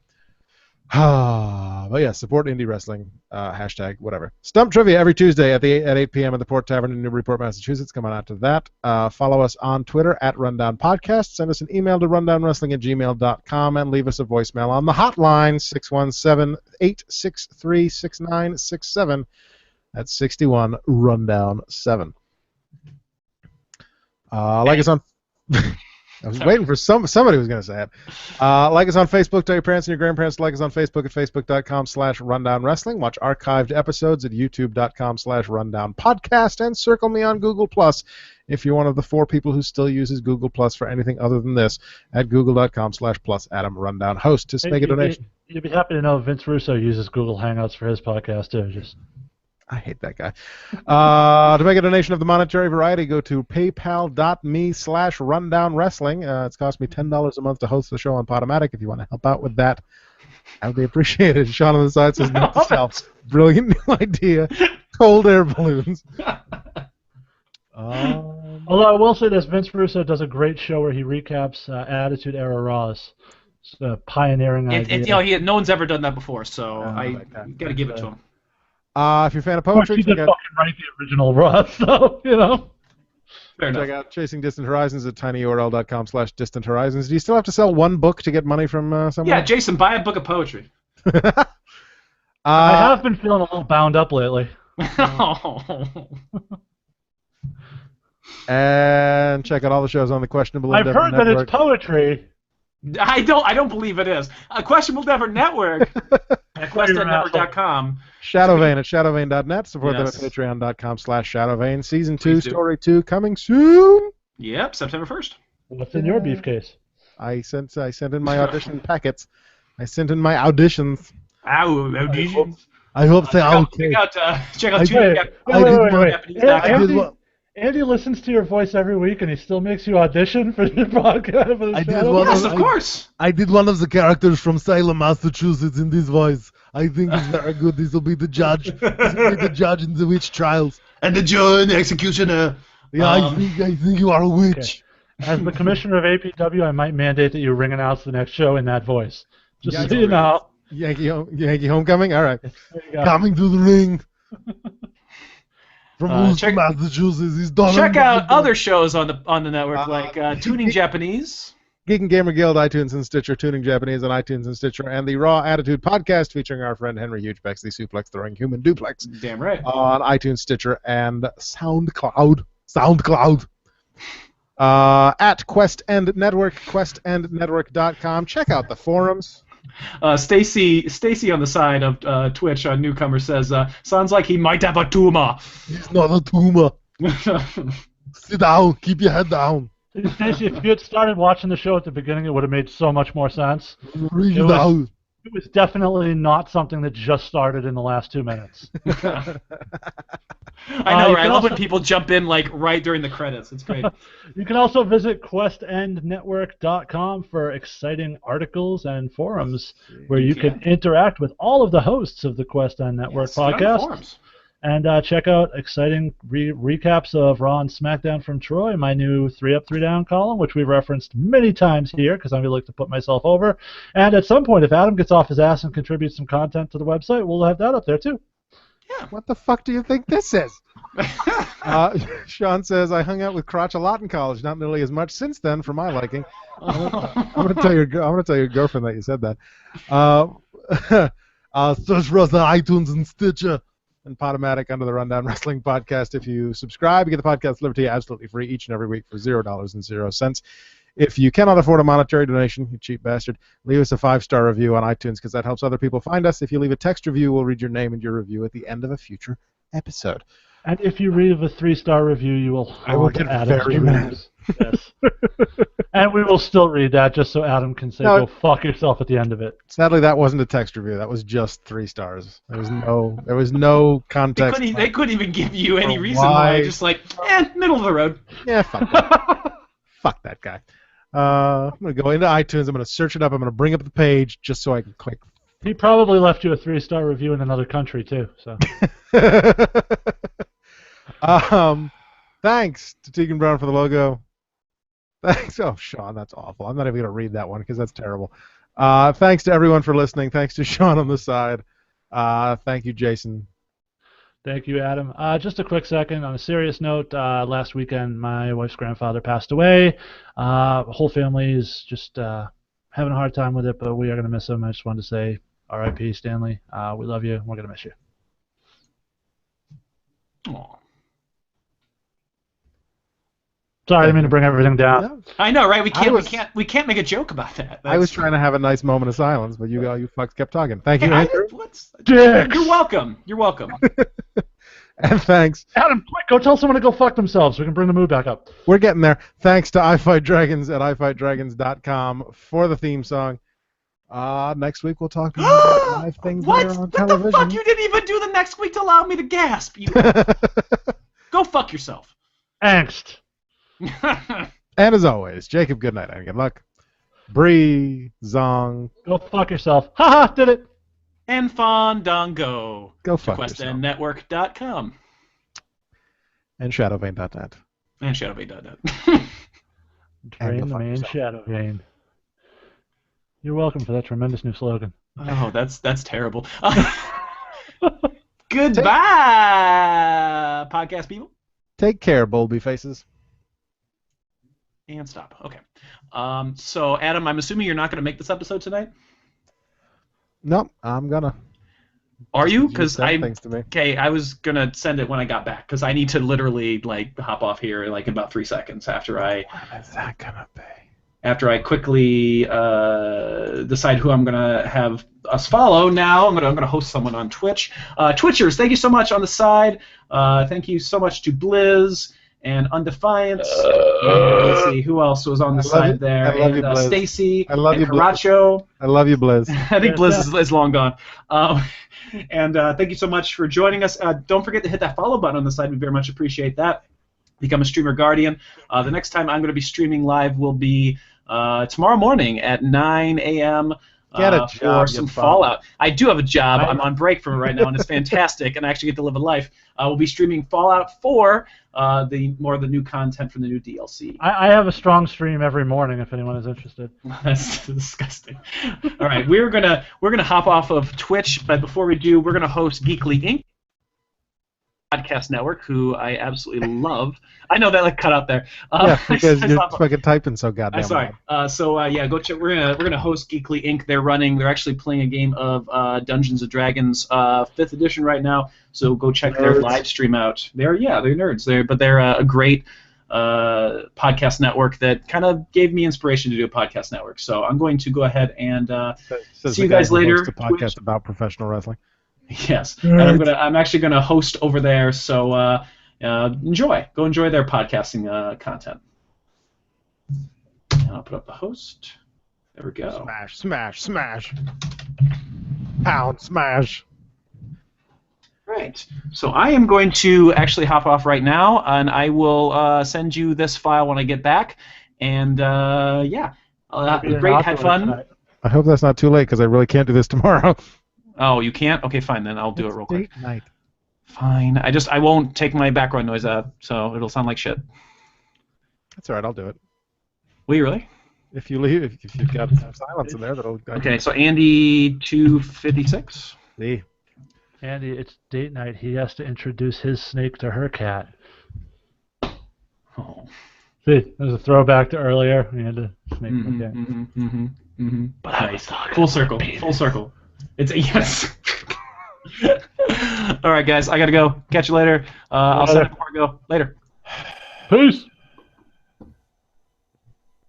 but yeah, support indie wrestling, hashtag whatever. Stump Trivia every Tuesday at 8 p.m. at the Port Tavern in Newburyport, Massachusetts. Come on out to that. Follow us on Twitter at Rundown Podcast. Send us an email to rundownwrestling@gmail.com and leave us a voicemail on the hotline, 617-863-6967. That's 61 Rundown 7. Like us on. I was waiting for somebody was going to say it. Like us on Facebook. Tell your parents and your grandparents to like us on Facebook at facebook.com/rundownwrestling. Watch archived episodes at youtube.com/rundownpodcast. And circle me on Google Plus if you're one of the 4 people who still uses Google Plus for anything other than this at google.com/+AdamRundownHost to make a donation. You'd be happy to know Vince Russo uses Google Hangouts for his podcast too. I hate that guy. To make a donation of the monetary variety, go to paypal.me/rundownwrestling. It's cost me $10 a month to host the show on Podomatic. If you want to help out with that, I would be appreciated. Sean on the side says, note to self. Brilliant new idea. Cold air balloons. Although I will say this, Vince Russo does a great show where he recaps Attitude Era Raws. It's a pioneering idea. No one's ever done that before, so I got to give it to him. If you're a fan of poetry, he did fucking write the original Raw, so, Check out Chasing Distant Horizons at tinyurl.com/distant horizons. Do you still have to sell one book to get money from someone? Yeah, Jason, buy a book of poetry. I have been feeling a little bound up lately. And check out all the shows on the Questionable I've heard that it's poetry. I don't believe it is. Questionable Endeavor Network at questnetwork.com. Shadowvane at shadowvane.net. Support them at patreon.com/shadowvane. Season 2, Story 2 coming soon. Yep, September 1st. What's in your beefcase? I sent in my audition packets. I sent in my auditions. Auditions. I hope they are okay. Check out Tooning Japanese. Andy listens to your voice every week, and he still makes you audition for the podcast. Yes, of course. I did one of the characters from Salem, Massachusetts, in this voice. I think it's very good. This will be the judge. This will be the judge in the witch trials. And the judge, the executioner. Yeah, I think you are a witch. Okay. As the commissioner of APW, I might mandate that you ring announce the next show in that voice. Just so you know. Yankee Homecoming? All right. Coming to the ring. From Massachusetts, he's done. Check out other shows on the network like Tooning Japanese, Geek and Gamer Guild, iTunes and Stitcher, Tooning Japanese on iTunes and Stitcher, and the Raw Attitude podcast featuring our friend Henry Hugebex, the suplex-throwing human duplex. Damn right. On iTunes, Stitcher, and SoundCloud. At Quest End Network, questendnetwork.com. Check out the forums. Stacy on the side of Twitch on Newcomer says, sounds like he might have a tumor. He's not a tumor. Sit down. Keep your head down. Stacy, if you had started watching the show at the beginning, it would have made so much more sense. It was definitely not something that just started in the last 2 minutes. I know, right? I love when people jump in like right during the credits. It's great. You can also visit questendnetwork.com for exciting articles and forums where you can interact with all of the hosts of the Quest End Network podcast. And check out exciting recaps of Raw and SmackDown from Troy, my new 3 Up, 3 Down column, which we've referenced many times here because I really like to put myself over. And at some point, if Adam gets off his ass and contributes some content to the website, we'll have that up there too. Yeah. What the fuck do you think this is? Sean says, I hung out with Crotch a lot in college, not nearly as much since then for my liking. I'm gonna tell your girlfriend that you said that. Search for us on iTunes and Stitcher and Podomatic under the Rundown Wrestling Podcast. If you subscribe, you get the podcast delivered to you absolutely free each and every week for $0.00. If you cannot afford a monetary donation, you cheap bastard, leave us a 5-star review on iTunes because that helps other people find us. If you leave a text review, we'll read your name and your review at the end of a future episode. And if you leave a 3-star review, you will. I will get very mad. Yes. And we will still read that just so Adam can say, "Go fuck yourself" at the end of it. Sadly, that wasn't a text review. That was just 3 stars. There was no context. They couldn't even give you any reason why. Just like, middle of the road. Yeah, fuck that. Fuck that guy. I'm gonna go into iTunes. I'm gonna search it up. I'm gonna bring up the page just so I can click. He probably left you a 3-star review in another country too. So. Thanks to Tegan Brown for the logo. Thanks. Oh, Sean, that's awful. I'm not even going to read that one because that's terrible. Thanks to everyone for listening. Thanks to Sean on the side. Thank you, Jason. Thank you, Adam. Just a quick second. On a serious note, last weekend my wife's grandfather passed away. The whole family is just having a hard time with it, but we are going to miss him. I just wanted to say R.I.P. Stanley. We love you. We're going to miss you. Aww. Sorry, I didn't mean to bring everything down. No, I know, right? We was- can't make a joke about that. I was trying to have a nice moment of silence, but you fucks kept talking. Thank you, Hey, Andrew. Dicks! You're welcome. You're welcome. And thanks. Adam, quick, go tell someone to go fuck themselves so we can bring the mood back up. We're getting there. Thanks to iFightDragons at ifightdragons.com for the theme song. Next week we'll talk more about live things that What? are on What television. the fuck? You didn't even do the next week to allow me to gasp. You go fuck yourself. Angst. And as always, Jacob, good night and good luck. Bree, Zong, Go fuck yourself. Haha, did it. And Fandango. go fuck yourself. QuestNetwork.com. And ShadowVein.net. And ShadowBait.net. And Drain go the fuck main yourself. shadow vein. You're welcome for that tremendous new slogan. Oh, that's terrible. Goodbye, podcast people. Take care, Bulby Faces. And stop. Okay. So, Adam, I'm assuming you're not going to make this episode tonight? Nope, I'm gonna. Are you? You Because sent things to me. Okay, I was going to send it when I got back, because I need to literally, like, hop off here, like, in about 3 seconds after I What is that gonna be? quickly decide who I'm gonna have us follow. Now I'm gonna host someone on Twitch. Twitchers, thank you so much on the side. Thank you so much to Blizz and Undefiance. Let's see who else was on the side there. I love you, And Blizz. Stacy. I love and you, Blizz. Caracho. I love you, Blizz. I think Blizz is long gone. And thank you so much for joining us. Don't forget to hit that follow button on the side. We very much appreciate that. Become a Streamer Guardian. The next time I'm going to be streaming live will be tomorrow morning at 9 a.m. Get a job, for some you bum. Fallout. I do have a job. I'm on break from it right now, and it's fantastic, and I actually get to live a life. We'll be streaming Fallout 4, the new content from the new DLC. I have a strong stream every morning if anyone is interested. That's disgusting. All right, we're gonna hop off of Twitch, but before we do, we're gonna host Geekly Inc. podcast network, who I absolutely love. I know that cut out there. Yeah, because you're fucking typing so goddamn I'm sorry. loud. Yeah, go check. We're gonna host Geekly Inc. They're actually playing a game of Dungeons and Dragons 5th edition right now. So go check their live stream out. They're nerds. They're a great podcast network that kind of gave me inspiration to do a podcast network. So I'm going to go ahead and Says see the you guy guys who later. hosts a podcast about professional wrestling. Yes, and I'm actually gonna host over there. So go enjoy their podcasting content. And I'll put up the host. There we go. Smash, smash, smash. Pound, smash. Right. So I am going to actually hop off right now, and I will send you this file when I get back. And great, had fun. I hope that's not too late because I really can't do this tomorrow. Oh, you can't? Okay, fine then. I'll do it real quick. Date night. Fine. I won't take my background noise out, so it'll sound like shit. That's all right. I'll do it. Will you really? If you leave, if you've got some silence in there, that'll. Okay. So Andy 256. See. Andy, it's date night. He has to introduce his snake to her cat. Oh. See, there's a throwback to earlier. We had to snake. Mm-hmm. But I was talking Full circle. Full circle. It's yes. All right, guys. I gotta go. Catch you later. I'll send it before I go. Later. Peace.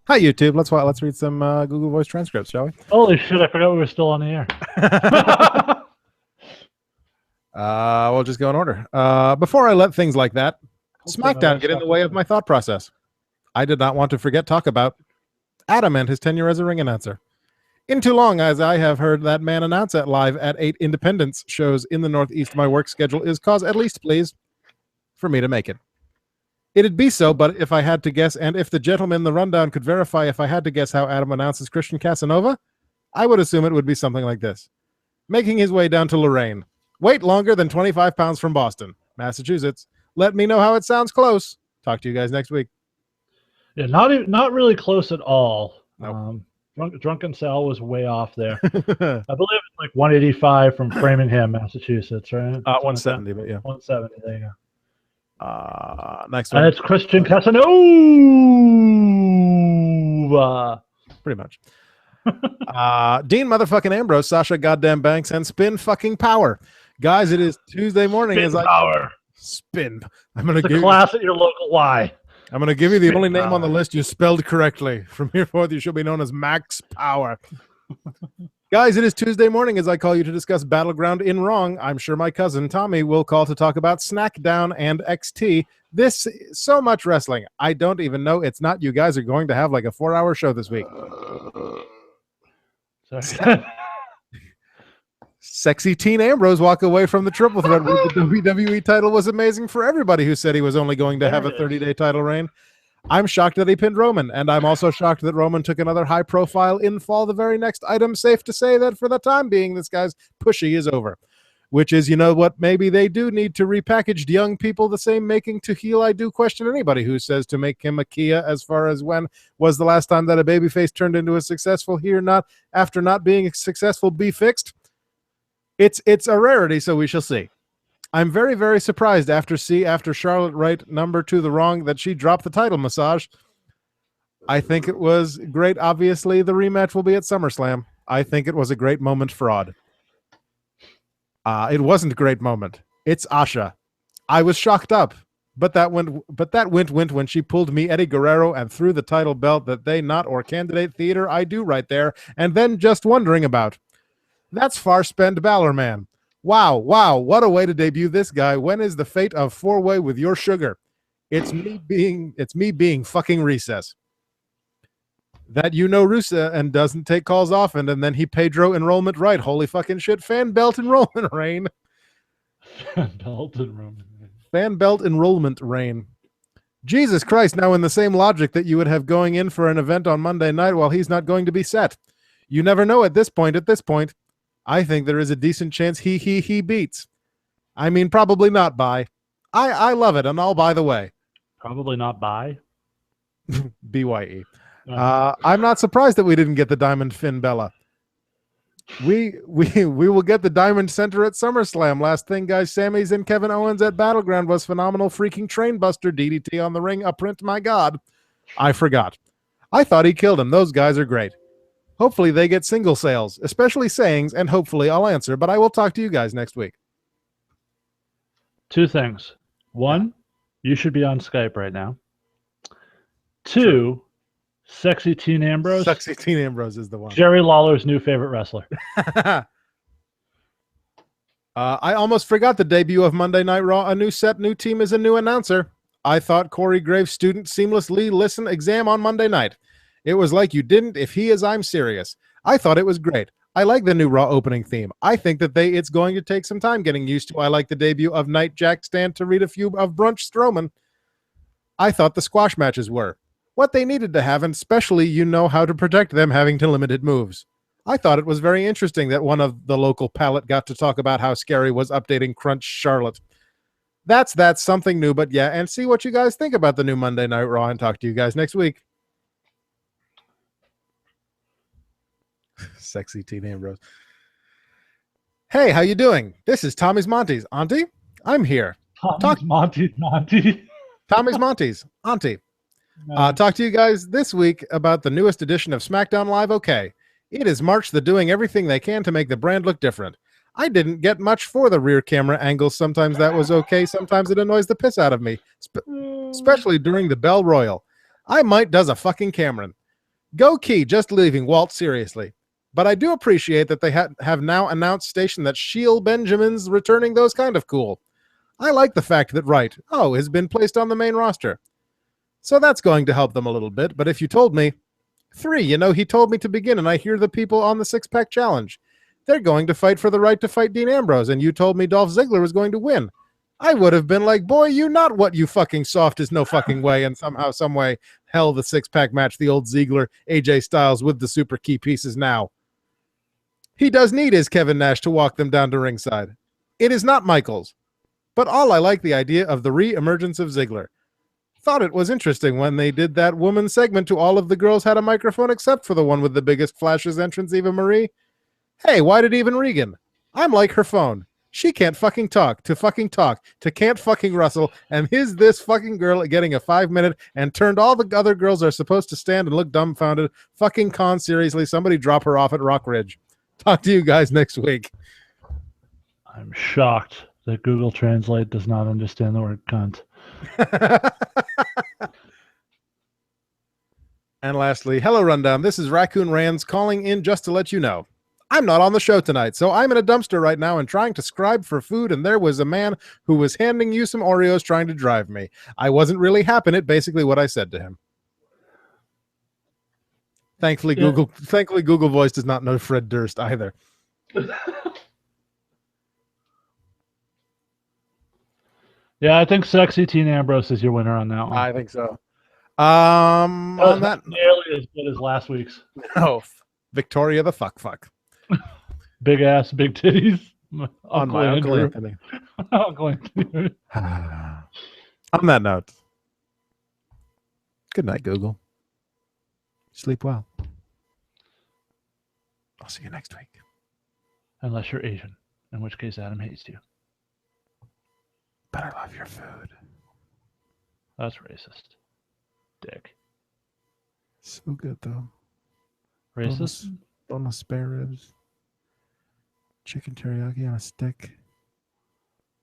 Hi YouTube. Let's read some Google Voice transcripts, shall we? Holy shit! I forgot we were still on the air. We'll just go in order. Before I let things like that, SmackDown get in the way of my thought process. I did not want to talk about Adam and his tenure as a ring announcer. In too long, as I have heard that man announce at live at 8 Independence shows in the Northeast, my work schedule is cause at least, please, for me to make it. It'd be so, but if I had to guess, and if the gentleman in the rundown could verify if I had to guess how Adam announces Christian Casanova, I would assume it would be something like this. Making his way down to Lorraine. Wait longer than 25 pounds from Boston, Massachusetts. Let me know how it sounds close. Talk to you guys next week. Yeah, not really close at all. Nope. Drunken Sal was way off there. I believe it's like 185 from Framingham, Massachusetts, right? 170, but yeah. 170, there you go. Next one. And it's Christian Casanova! Pretty much. Dean motherfucking Ambrose, Sasha goddamn Banks, and Spin fucking Power. Guys, it is Tuesday morning. Spin Power. Spin. I'm going to It's a give class at your local Y. I'm going to give you the only name on the list you spelled correctly. From here forth, you shall be known as Max Power. Guys, it is Tuesday morning as I call you to discuss Battleground in Wrong. I'm sure my cousin Tommy will call to talk about SmackDown and XT. This so much wrestling. I don't even know. It's not. You guys are going to have like a 4-hour show this week. Sexy Teen Ambrose walk away from the triple threat with the WWE title was amazing for everybody who said he was only going to have a 30-day title reign. I'm shocked that he pinned Roman, and I'm also shocked that Roman took another high-profile infall the very next item. Safe to say that for the time being, this guy's pushy is over. Which is, you know what, maybe they do need to repackage young people the same making to heel. I do question anybody who says to make him a Kia as far as when was the last time that a babyface turned into a successful heel, not after not being successful, be fixed. It's a rarity, so we shall see. I'm very, very surprised after Charlotte Wright number 2 the wrong that she dropped the title massage. I think it was great. Obviously, the rematch will be at SummerSlam. I think it was a great moment for Odd. It wasn't a great moment. It's Asha. I was shocked up, but that went when she pulled me Eddie Guerrero and threw the title belt that they not or candidate theater I do right there, and then just wondering about. That's far spent Balor man. Wow, what a way to debut this guy. When is the fate of 4-way with your sugar? It's me being fucking Recess. That Rusa and doesn't take calls often, and then he Pedro enrollment right. Holy fucking shit. Fan belt enrollment reign. Fan belt enrollment reign. Jesus Christ, now in the same logic that you would have going in for an event on Monday night while he's not going to be set. You never know at this point. I think there is a decent chance he beats. I mean, probably not by. I love it, and I'll by the way. Probably not by? BYE. I'm not surprised that we didn't get the Diamond Finn Bella. We will get the Diamond Center at SummerSlam. Last thing, guys, Sammy's and Kevin Owens at Battleground was phenomenal. Freaking train buster DDT on the ring. A print, my God. I forgot. I thought he killed him. Those guys are great. Hopefully they get single sales, especially sayings, and hopefully I'll answer, but I will talk to you guys next week. 2 things. 1, you should be on Skype right now. 2, Sexy Teen Ambrose. Sexy Teen Ambrose is the one. Jerry Lawler's new favorite wrestler. I almost forgot the debut of Monday Night Raw. A new set, new team is a new announcer. I thought Corey Graves' student seamlessly listen exam on Monday night. It was like you didn't. If he is, I'm serious. I thought it was great. I like the new Raw opening theme. I think that it's going to take some time getting used to. I like the debut of Night Jack Stan to read a few of Brunch Strowman. I thought the squash matches were what they needed to have, and especially how to protect them having to limited moves. I thought it was very interesting that one of the local palette got to talk about how Scary was updating Crunch Charlotte. That's something new, but yeah, and see what you guys think about the new Monday Night Raw, and talk to you guys next week. Sexy Teen Ambrose. Hey, how you doing? This is Tommy's Monty's. Auntie? I'm here. Monty's. Tommy's Monty's. Auntie. Talk to you guys this week about the newest edition of SmackDown Live OK. It is March. They're doing everything they can to make the brand look different. I didn't get much for the rear camera angles. Sometimes that was okay. Sometimes it annoys the piss out of me, especially during the Bell Royal. I might does a fucking Cameron. Go Key, just leaving Walt seriously. But I do appreciate that they have now announced station that Shield Benjamin's returning. Those kind of cool. I like the fact that Wright, has been placed on the main roster. So that's going to help them a little bit. But if you told me, 3, he told me to begin, and I hear the people on the 6-pack challenge. They're going to fight for the right to fight Dean Ambrose, and you told me Dolph Ziggler was going to win. I would have been like, boy, you not what you fucking soft is no fucking way, and somehow, some way, hell, the 6-pack match, the old Ziggler, AJ Styles with the super key pieces now. He does need his Kevin Nash to walk them down to ringside. It is not Michaels. But all I like the idea of the re-emergence of Ziggler. Thought it was interesting when they did that woman segment to all of the girls had a microphone except for the one with the biggest flashes entrance, Eva Marie. Hey, why did even Regan? I'm like her phone. She can't fucking talk, to can't fucking wrestle, and is this fucking girl getting a 5-minute and turned all the other girls are supposed to stand and look dumbfounded. Fucking con, seriously, somebody drop her off at Rock Ridge. Talk to you guys next week. I'm shocked that Google Translate does not understand the word cunt. And lastly, hello, Rundown. This is Raccoon Rands calling in just to let you know. I'm not on the show tonight, so I'm in a dumpster right now and trying to scribe for food, and there was a man who was handing you some Oreos trying to drive me. I wasn't really happing it, basically what I said to him. Thankfully, Yeah. Google Voice does not know Fred Durst either. Yeah, I think Sexy Teen Ambrose is your winner on that one. I think so. That was On that, not nearly as good as last week's. no, Victoria the fuck. Big ass, big titties. On my Uncle Andrew. Anthony. Uncle Anthony. On that note, good night, Google. Sleep well. I'll see you next week. Unless you're Asian, in which case Adam hates you. But I love your food. That's racist. Dick. So good, though. Racist? Boneless spare ribs. Chicken teriyaki on a stick.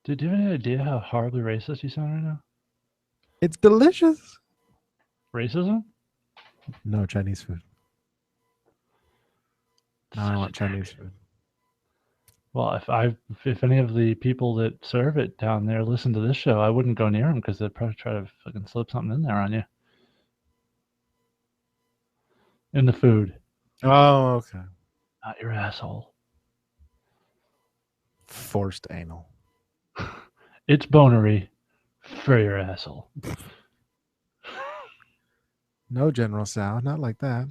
Dude, do you have any idea how horribly racist you sound right now? It's delicious. Racism? No Chinese food. No, I want Chinese food. Well, if any of the people that serve it down there listen to this show, I wouldn't go near them because they'd probably try to fucking slip something in there on you. In the food. Oh, okay. Not your asshole. Forced anal. It's bonery for your asshole. No, General Sal, not like that.